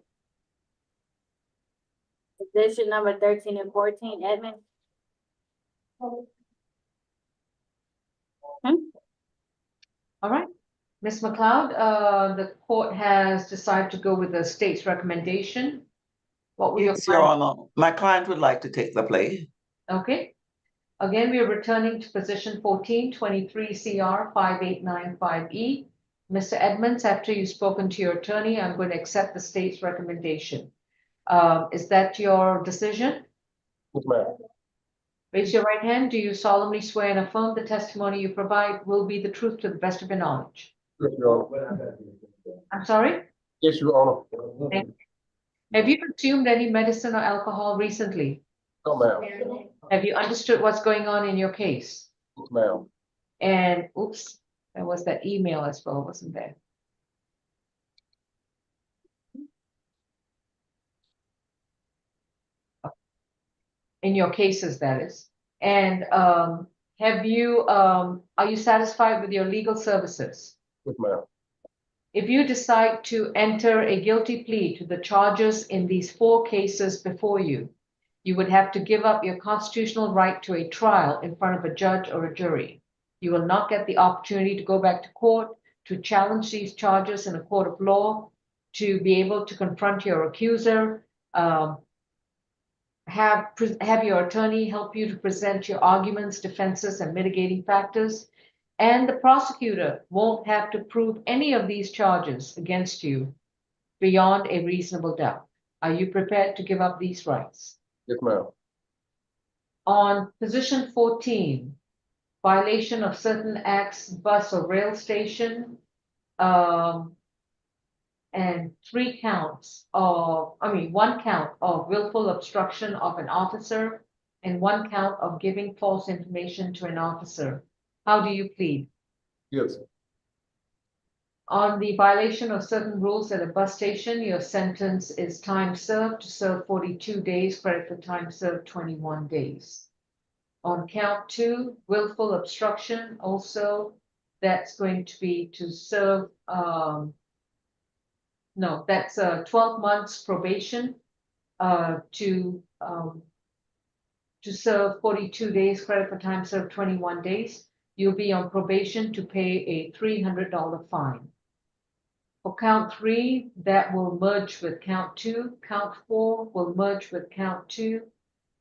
Position number 13 and 14, Edmund. All right. Ms. McLeod, the court has decided to go with the state's recommendation. What would Yes, Your Honor. My client would like to take the play. Okay. Again, we are returning to position 14, 23 CR 5895E. Mr. Edmonds, after you've spoken to your attorney, I'm going to accept the state's recommendation. Is that your decision? Yes, ma'am. Raise your right hand. Do you solemnly swear and affirm the testimony you provide will be the truth to the best of your knowledge? Yes, Your Honor. I'm sorry? Yes, Your Honor. Thank you. Have you consumed any medicine or alcohol recently? No, ma'am. Have you understood what's going on in your case? Yes, ma'am. And oops, there was that email as well, wasn't there? In your cases, that is. And are you satisfied with your legal services? Yes, ma'am. If you decide to enter a guilty plea to the charges in these 4 cases before you, you would have to give up your constitutional right to a trial in front of a judge or a jury. You will not get the opportunity to go back to court, to challenge these charges in a court of law, to be able to confront your accuser, have your attorney help you to present your arguments, defenses, and mitigating factors. And the prosecutor won't have to prove any of these charges against you beyond a reasonable doubt. Are you prepared to give up these rights? Yes, ma'am. On position 14, violation of certain acts, bus or rail station, and 1 count of willful obstruction of an officer and 1 count of giving false information to an officer. How do you plead? Yes. On the violation of certain rules at a bus station, your sentence is time served to serve 42 days, credit for time served 21 days. On count 2, willful obstruction, also that's going to be to serve, that's 12 months probation to serve 42 days, credit for time served 21 days. You'll be on probation to pay a $300 fine. For count 3, that will merge with count 2. Count 4 will merge with count 2.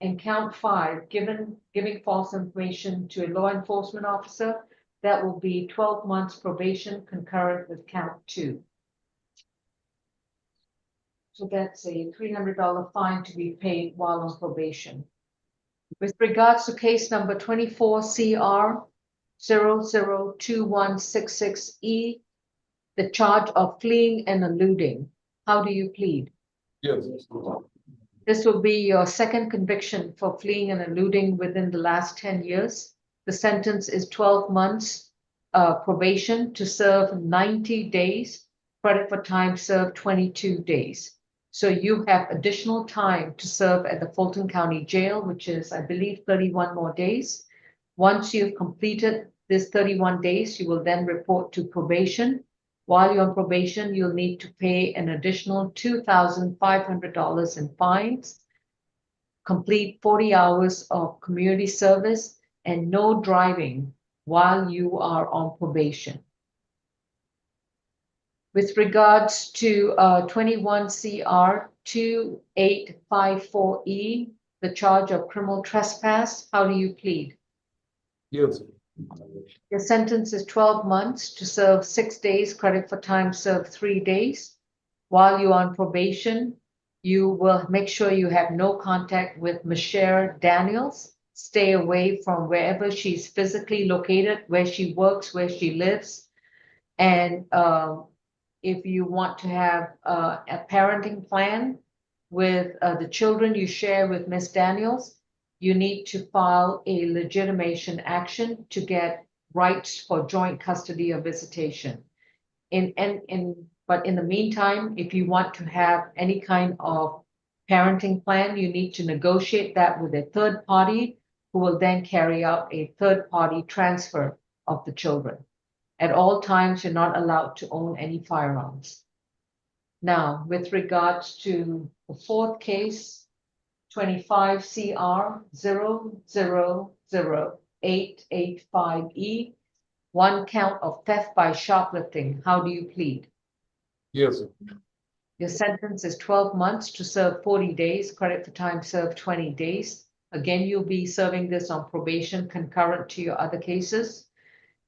And count 5, giving false information to a law enforcement officer, that will be 12 months probation concurrent with count 2. So that's a $300 fine to be paid while on probation. With regards to case number 24 CR 002166E, the charge of fleeing and eluding, how do you plead? Yes. This will be your second conviction for fleeing and eluding within the last 10 years. The sentence is 12 months probation to serve 90 days, credit for time served 22 days. So you have additional time to serve at the Fulton County Jail, which is, I believe, 31 more days. Once you've completed this 31 days, you will then report to probation. While you're on probation, you'll need to pay an additional $2,500 in fines, complete 40 hours of community service, and no driving while you are on probation. With regards to 21 CR 2854E, the charge of criminal trespass, how do you plead? Guilty. Your sentence is 12 months to serve 6 days, credit for time served 3 days. While you're on probation, you will make sure you have no contact with Michelle Daniels. Stay away from wherever she's physically located, where she works, where she lives. And if you want to have a parenting plan with the children you share with Miss Daniels, you need to file a legitimation action to get rights for joint custody or visitation. But in the meantime, if you want to have any kind of parenting plan, you need to negotiate that with a third party who will then carry out a third party transfer of the children. At all times, you're not allowed to own any firearms. Now, with regards to the fourth case, 25 CR 000885E, one count of theft by shoplifting. How do you plead? Yes. Your sentence is 12 months to serve 40 days, credit for time served 20 days. Again, you'll be serving this on probation concurrent to your other cases.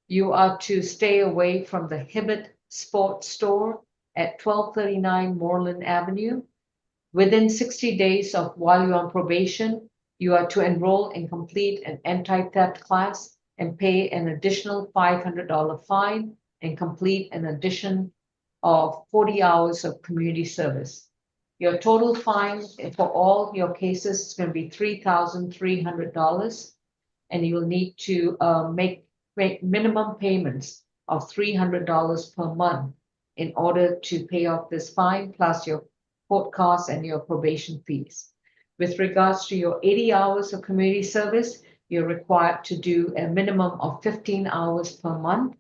You are to stay away from the Hibbett Sports Store at 1239 Moreland Avenue. Within 60 days of while you're on probation, you are to enroll and complete an anti-theft class and pay an additional $500 fine and complete an addition of 40 hours of community service. Your total fine for all your cases is going to be $3,300, and you will need to make minimum payments of $300 per month in order to pay off this fine, plus your court costs and your probation fees. With regards to your 80 hours of community service, you're required to do a minimum of 15 hours per month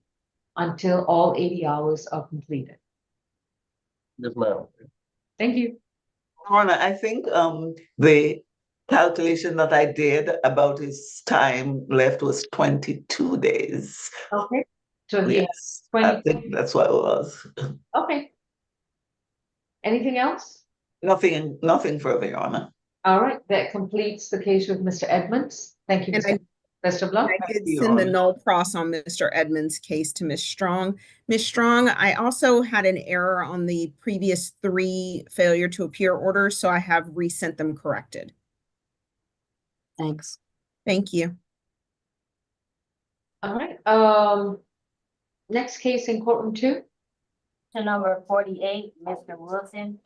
until all 80 hours are completed. Yes, ma'am. Thank you. Rona, I think the calculation that I did about his time left was 22 days. Okay. So he Yes, has I 20. think that's what it was. Okay. Anything else? Nothing further, Your Honor. All right, that completes the case with Mr. Edmonds. Thank you, And Mr. Best of luck. I did you, send the Honor. null pros on Mr. Edmonds' case to Ms. Strong. Ms. Strong, I also had an error on the previous 3 failure to appear orders, so I have resent them corrected. Thanks. Thank you. All right, next case in courtroom 2. To number 48, Mr. Wilson.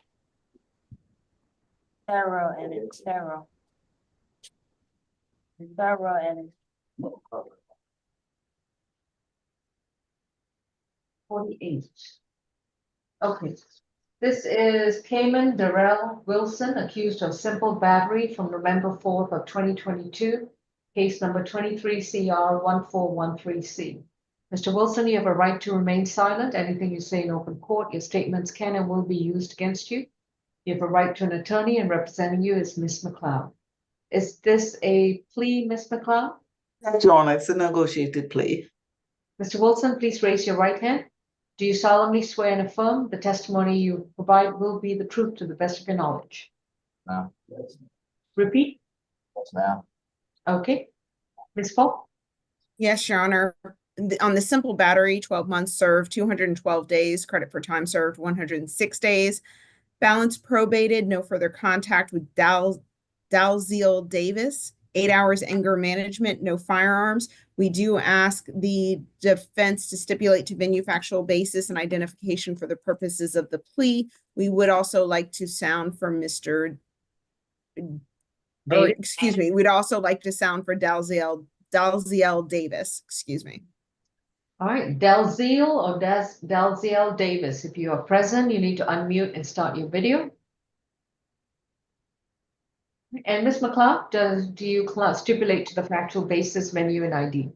Sarah and Sarah. Sarah and 48. Okay, this is Cayman Darrell Wilson, accused of simple battery from November 4th of 2022, case number 23 CR 1413C. Mr. Wilson, you have a right to remain silent. Anything you say in open court, your statements can and will be used against you. You have a right to an attorney, and representing you is Ms. McLeod. Is this a plea, Ms. McLeod? Yes, Your Honor, it's a negotiated plea. Mr. Wilson, please raise your right hand. Do you solemnly swear and affirm the testimony you provide will be the truth to the best of your knowledge? No. Repeat. Yes, ma'am. Okay. Ms. Polk? Yes, Your Honor. On the simple battery, 12 months served, 212 days, credit for time served, 106 days. Balance probated, no further contact with Dalziel Davis. 8 hours anger management, no firearms. We do ask the defense to stipulate to venue factual basis and identification for the purposes of the plea. We would also like to sound for Mr. David. Excuse me, we'd also like to sound for Dalziel Davis, excuse me. All right, Dalziel or Dalziel Davis, if you are present, you need to unmute and start your video. And Ms. McLeod, do you stipulate to the factual basis, venue, and ID?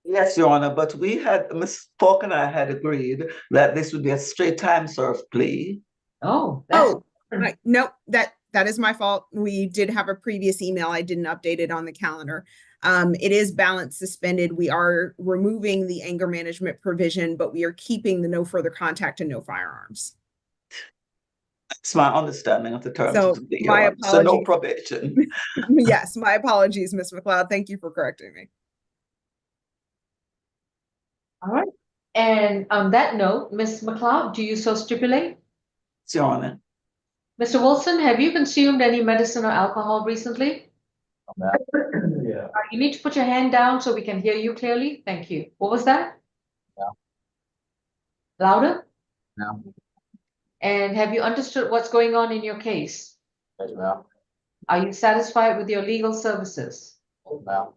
Yes, Your Honor, but Ms. Falk and I had agreed that this would be a straight time served plea. Oh, that's Right. Nope, that is my fault. We did have a previous email. I didn't update it on the calendar. It is balance suspended. We are removing the anger management provision, but we are keeping the no further contact and no firearms. It's my understanding of the terms So of the plea, my Your Honor. So no apologies. probation. Yes, my apologies, Ms. McLeod. Thank you for correcting me. all right. And on that note, Ms. McLeod, do you so stipulate? It's Your Honor. Mr. Wilson, have you consumed any medicine or alcohol recently? Yeah. You need to put your hand down so we can hear you clearly. Thank you. What was that? No. Louder? No. And have you understood what's going on in your case? Yes, ma'am. Are you satisfied with your legal services? Yes, ma'am.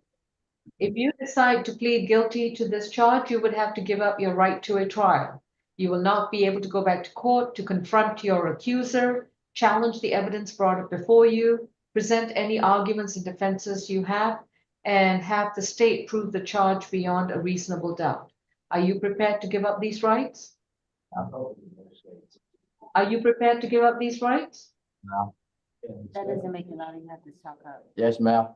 If you decide to plead guilty to this charge, you would have to give up your right to a trial. You will not be able to go back to court to confront your accuser, challenge the evidence brought up before you, present any arguments and defenses you have, and have the state prove the charge beyond a reasonable doubt. Are you prepared to give up these rights? Are you prepared to give up these rights? No. That doesn't make it out, you have to talk out. Yes, ma'am.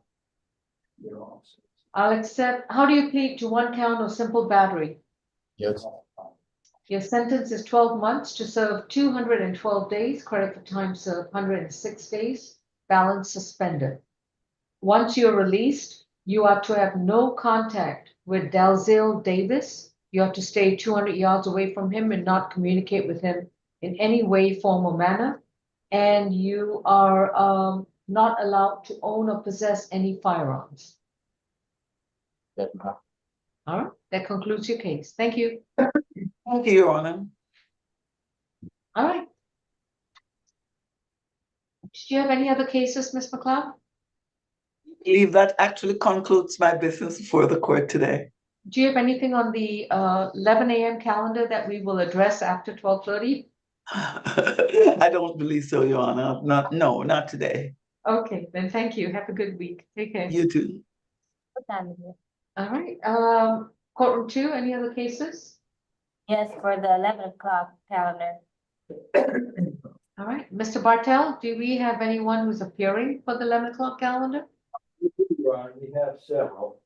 I'll accept. How do you plead to one count of simple battery? Yes. Your sentence is 12 months to serve 212 days, credit for time served 106 days, balance suspended. Once you're released, you are to have no contact with Dalziel Davis. You have to stay 200 yards away from him and not communicate with him in any way, form, or manner. And you are not allowed to own or possess any firearms. Yes, ma'am. All right, that concludes your case. Thank you. Thank you, Your Honor. All right. Do you have any other cases, Ms. McLeod? I believe that actually concludes my business before the court today. Do you have anything on the 11 a.m. calendar that we will address after 12:30? I don't believe so, Your Honor. Not today. Okay, then thank you. Have a good week. Take care. You too. What time is it? All right. Courtroom 2, any other cases? Yes, for the 11 o'clock calendar. All right. Mr. Bartel, do we have anyone who's appearing for the 11 o'clock calendar? We have several.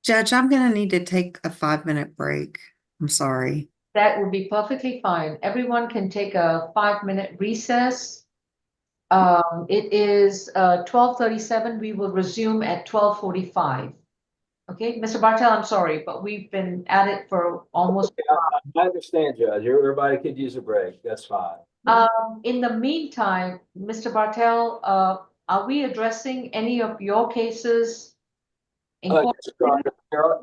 Judge, I'm gonna need to take a 5-minute break. I'm sorry. That would be perfectly fine. Everyone can take a 5-minute recess. It is 12:37. We will resume at 12:45. Okay, Mr. Bartel, I'm sorry, but we've been at it for almost. I understand, Judge. Everybody could use a break. That's fine. In the meantime, Mr. Bartel, are we addressing any of your cases? In court?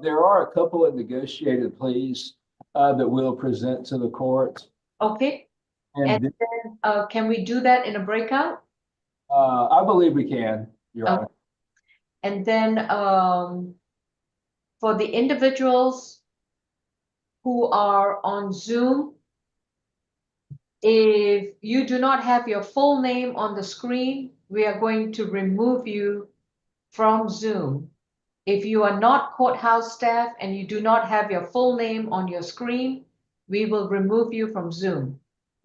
There are a couple of negotiated pleas that we'll present to the court. Okay, And then can we do that in a breakout? I believe we can, Your Honor. And then for the individuals who are on Zoom, if you do not have your full name on the screen, we are going to remove you from Zoom. If you are not courthouse staff and you do not have your full name on your screen, we will remove you from Zoom.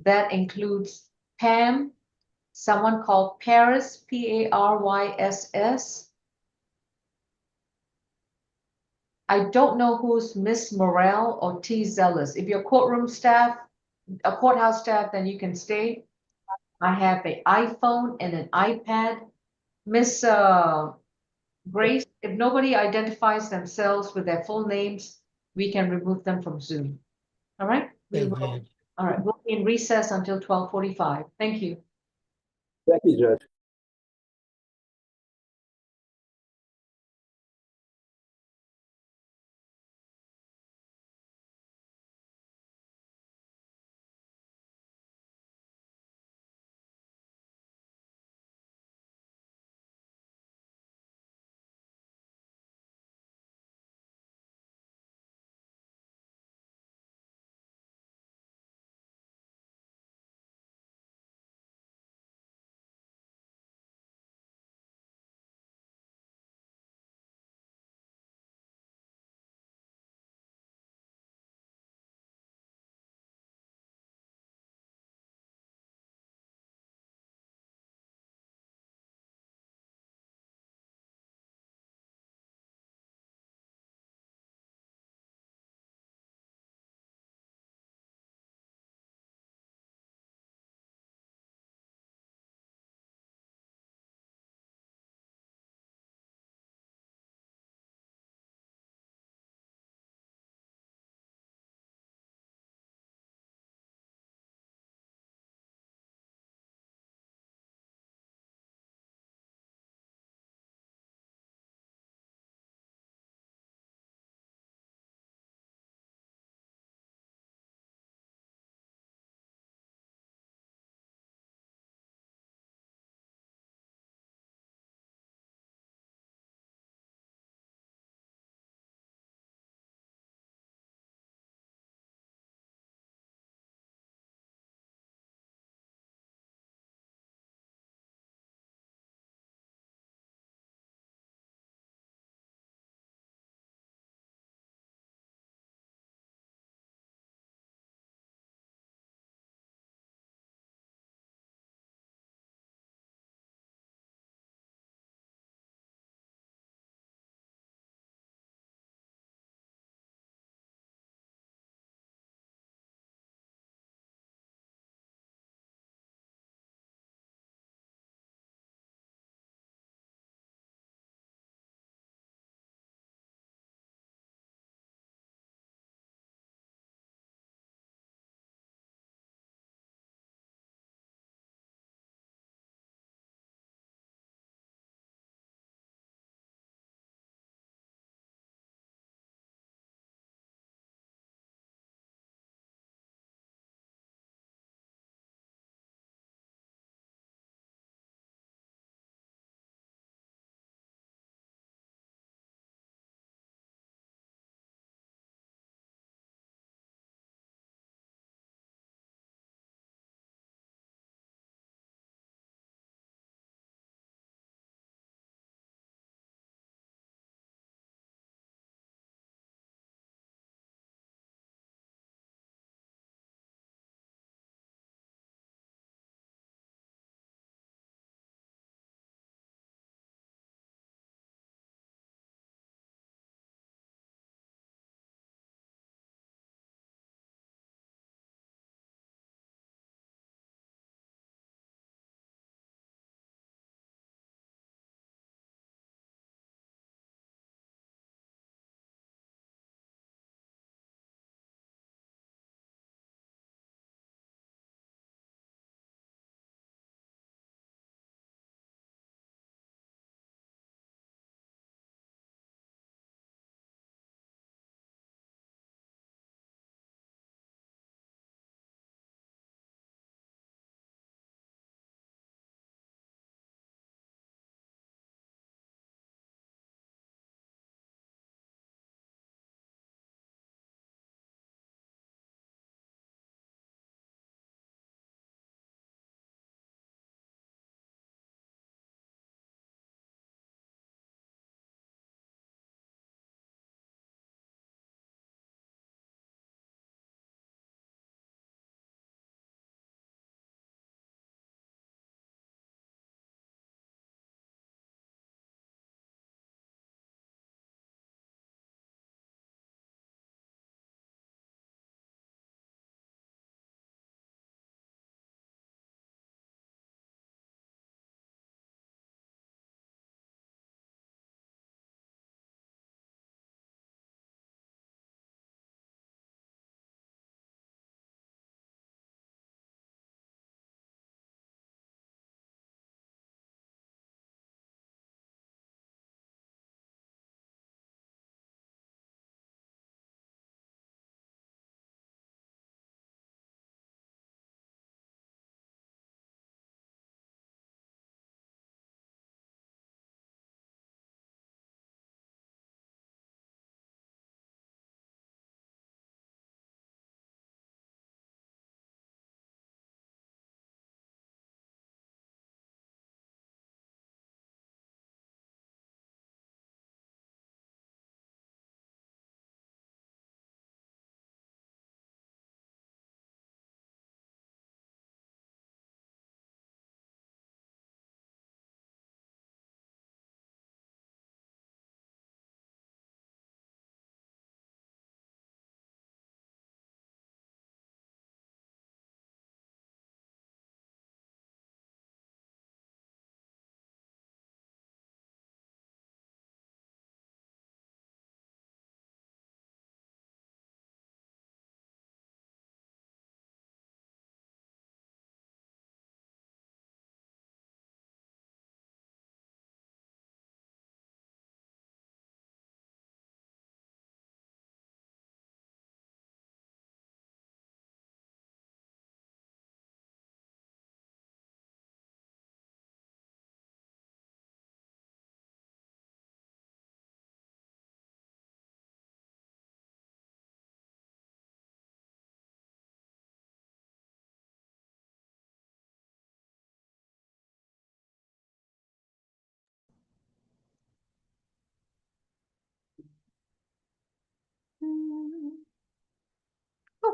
That includes Pam, someone called Paris, P-A-R-Y-S-S. I don't know who's Miss Morel or T. Zealous. If you're courtroom staff, a courthouse staff, then you can stay. I have an iPhone and an iPad. Miss Grace, if nobody identifies themselves with their full names, we can remove them from Zoom. All right? We Thank will, you. all right, we'll be in recess until 12:45. Thank you. Thank you, Judge.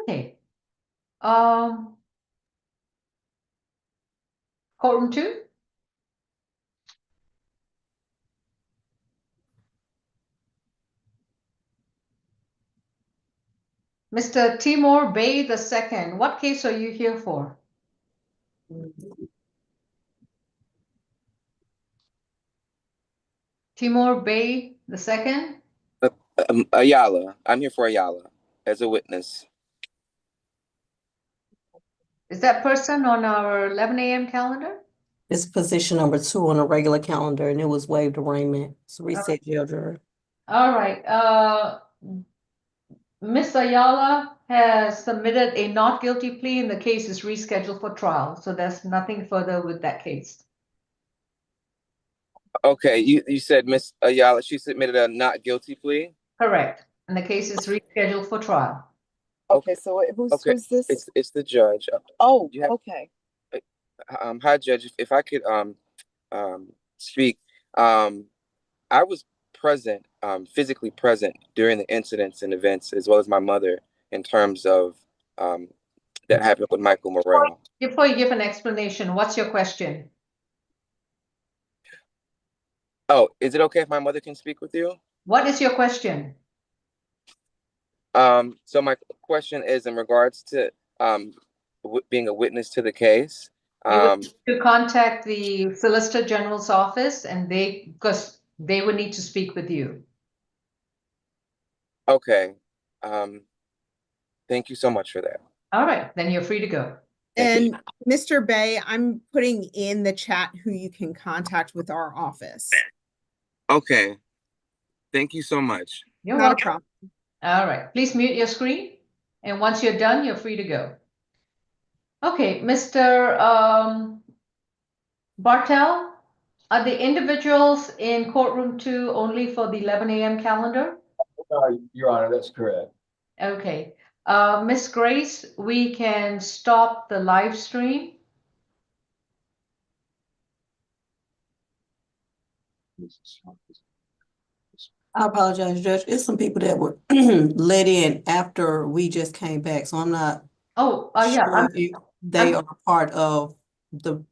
Okay. Courtroom 2? Mr. Timur Bay II, what case are you here for? Timur Bay II? Ayala. I'm here for Ayala as a witness. Is that person on our 11 a.m. calendar? It's position number 2 on a regular calendar, and it was waived arraignment. So reset jail jury. All right. Ms. Ayala has submitted a not guilty plea and the case is rescheduled for trial. So there's nothing further with that case. Okay, you said Miss Ayala, she submitted a not guilty plea? Correct. And the case is rescheduled for trial. Okay, so who's this? It's the judge. Oh, You have- okay. Hi, Judge. If I could speak. I was present, physically present during the incidents and events, as well as my mother, in terms of that happened with Michael Morrell. Before you give an explanation, what's your question? Oh, is it okay if my mother can speak with you? What is your question? So my question is in regards to being a witness to the case. You would need to contact the Solicitor General's office and because they would need to speak with you. Okay. Thank you so much for that. All right, then you're free to go. And Mr. Bay, I'm putting in the chat who you can contact with our office. Okay. Thank you so much. You're Not a welcome. problem. All right, please mute your screen. And once you're done, you're free to go. Okay, Mr. Bartel, are the individuals in courtroom 2 only for the 11 a.m. calendar? Your Honor, that's correct. Okay. Miss Grace, we can stop the live stream. I apologize, Judge. It's some people that were let in after we just came back, so I'm not yeah. sure if they are part of the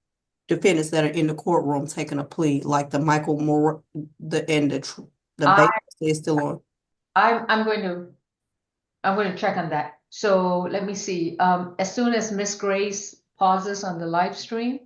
defendants that are in the courtroom taking a plea, like the Michael Moore, the baby is still on. I'm going to check on that. So let me see. As soon as Miss Grace pauses on the live stream,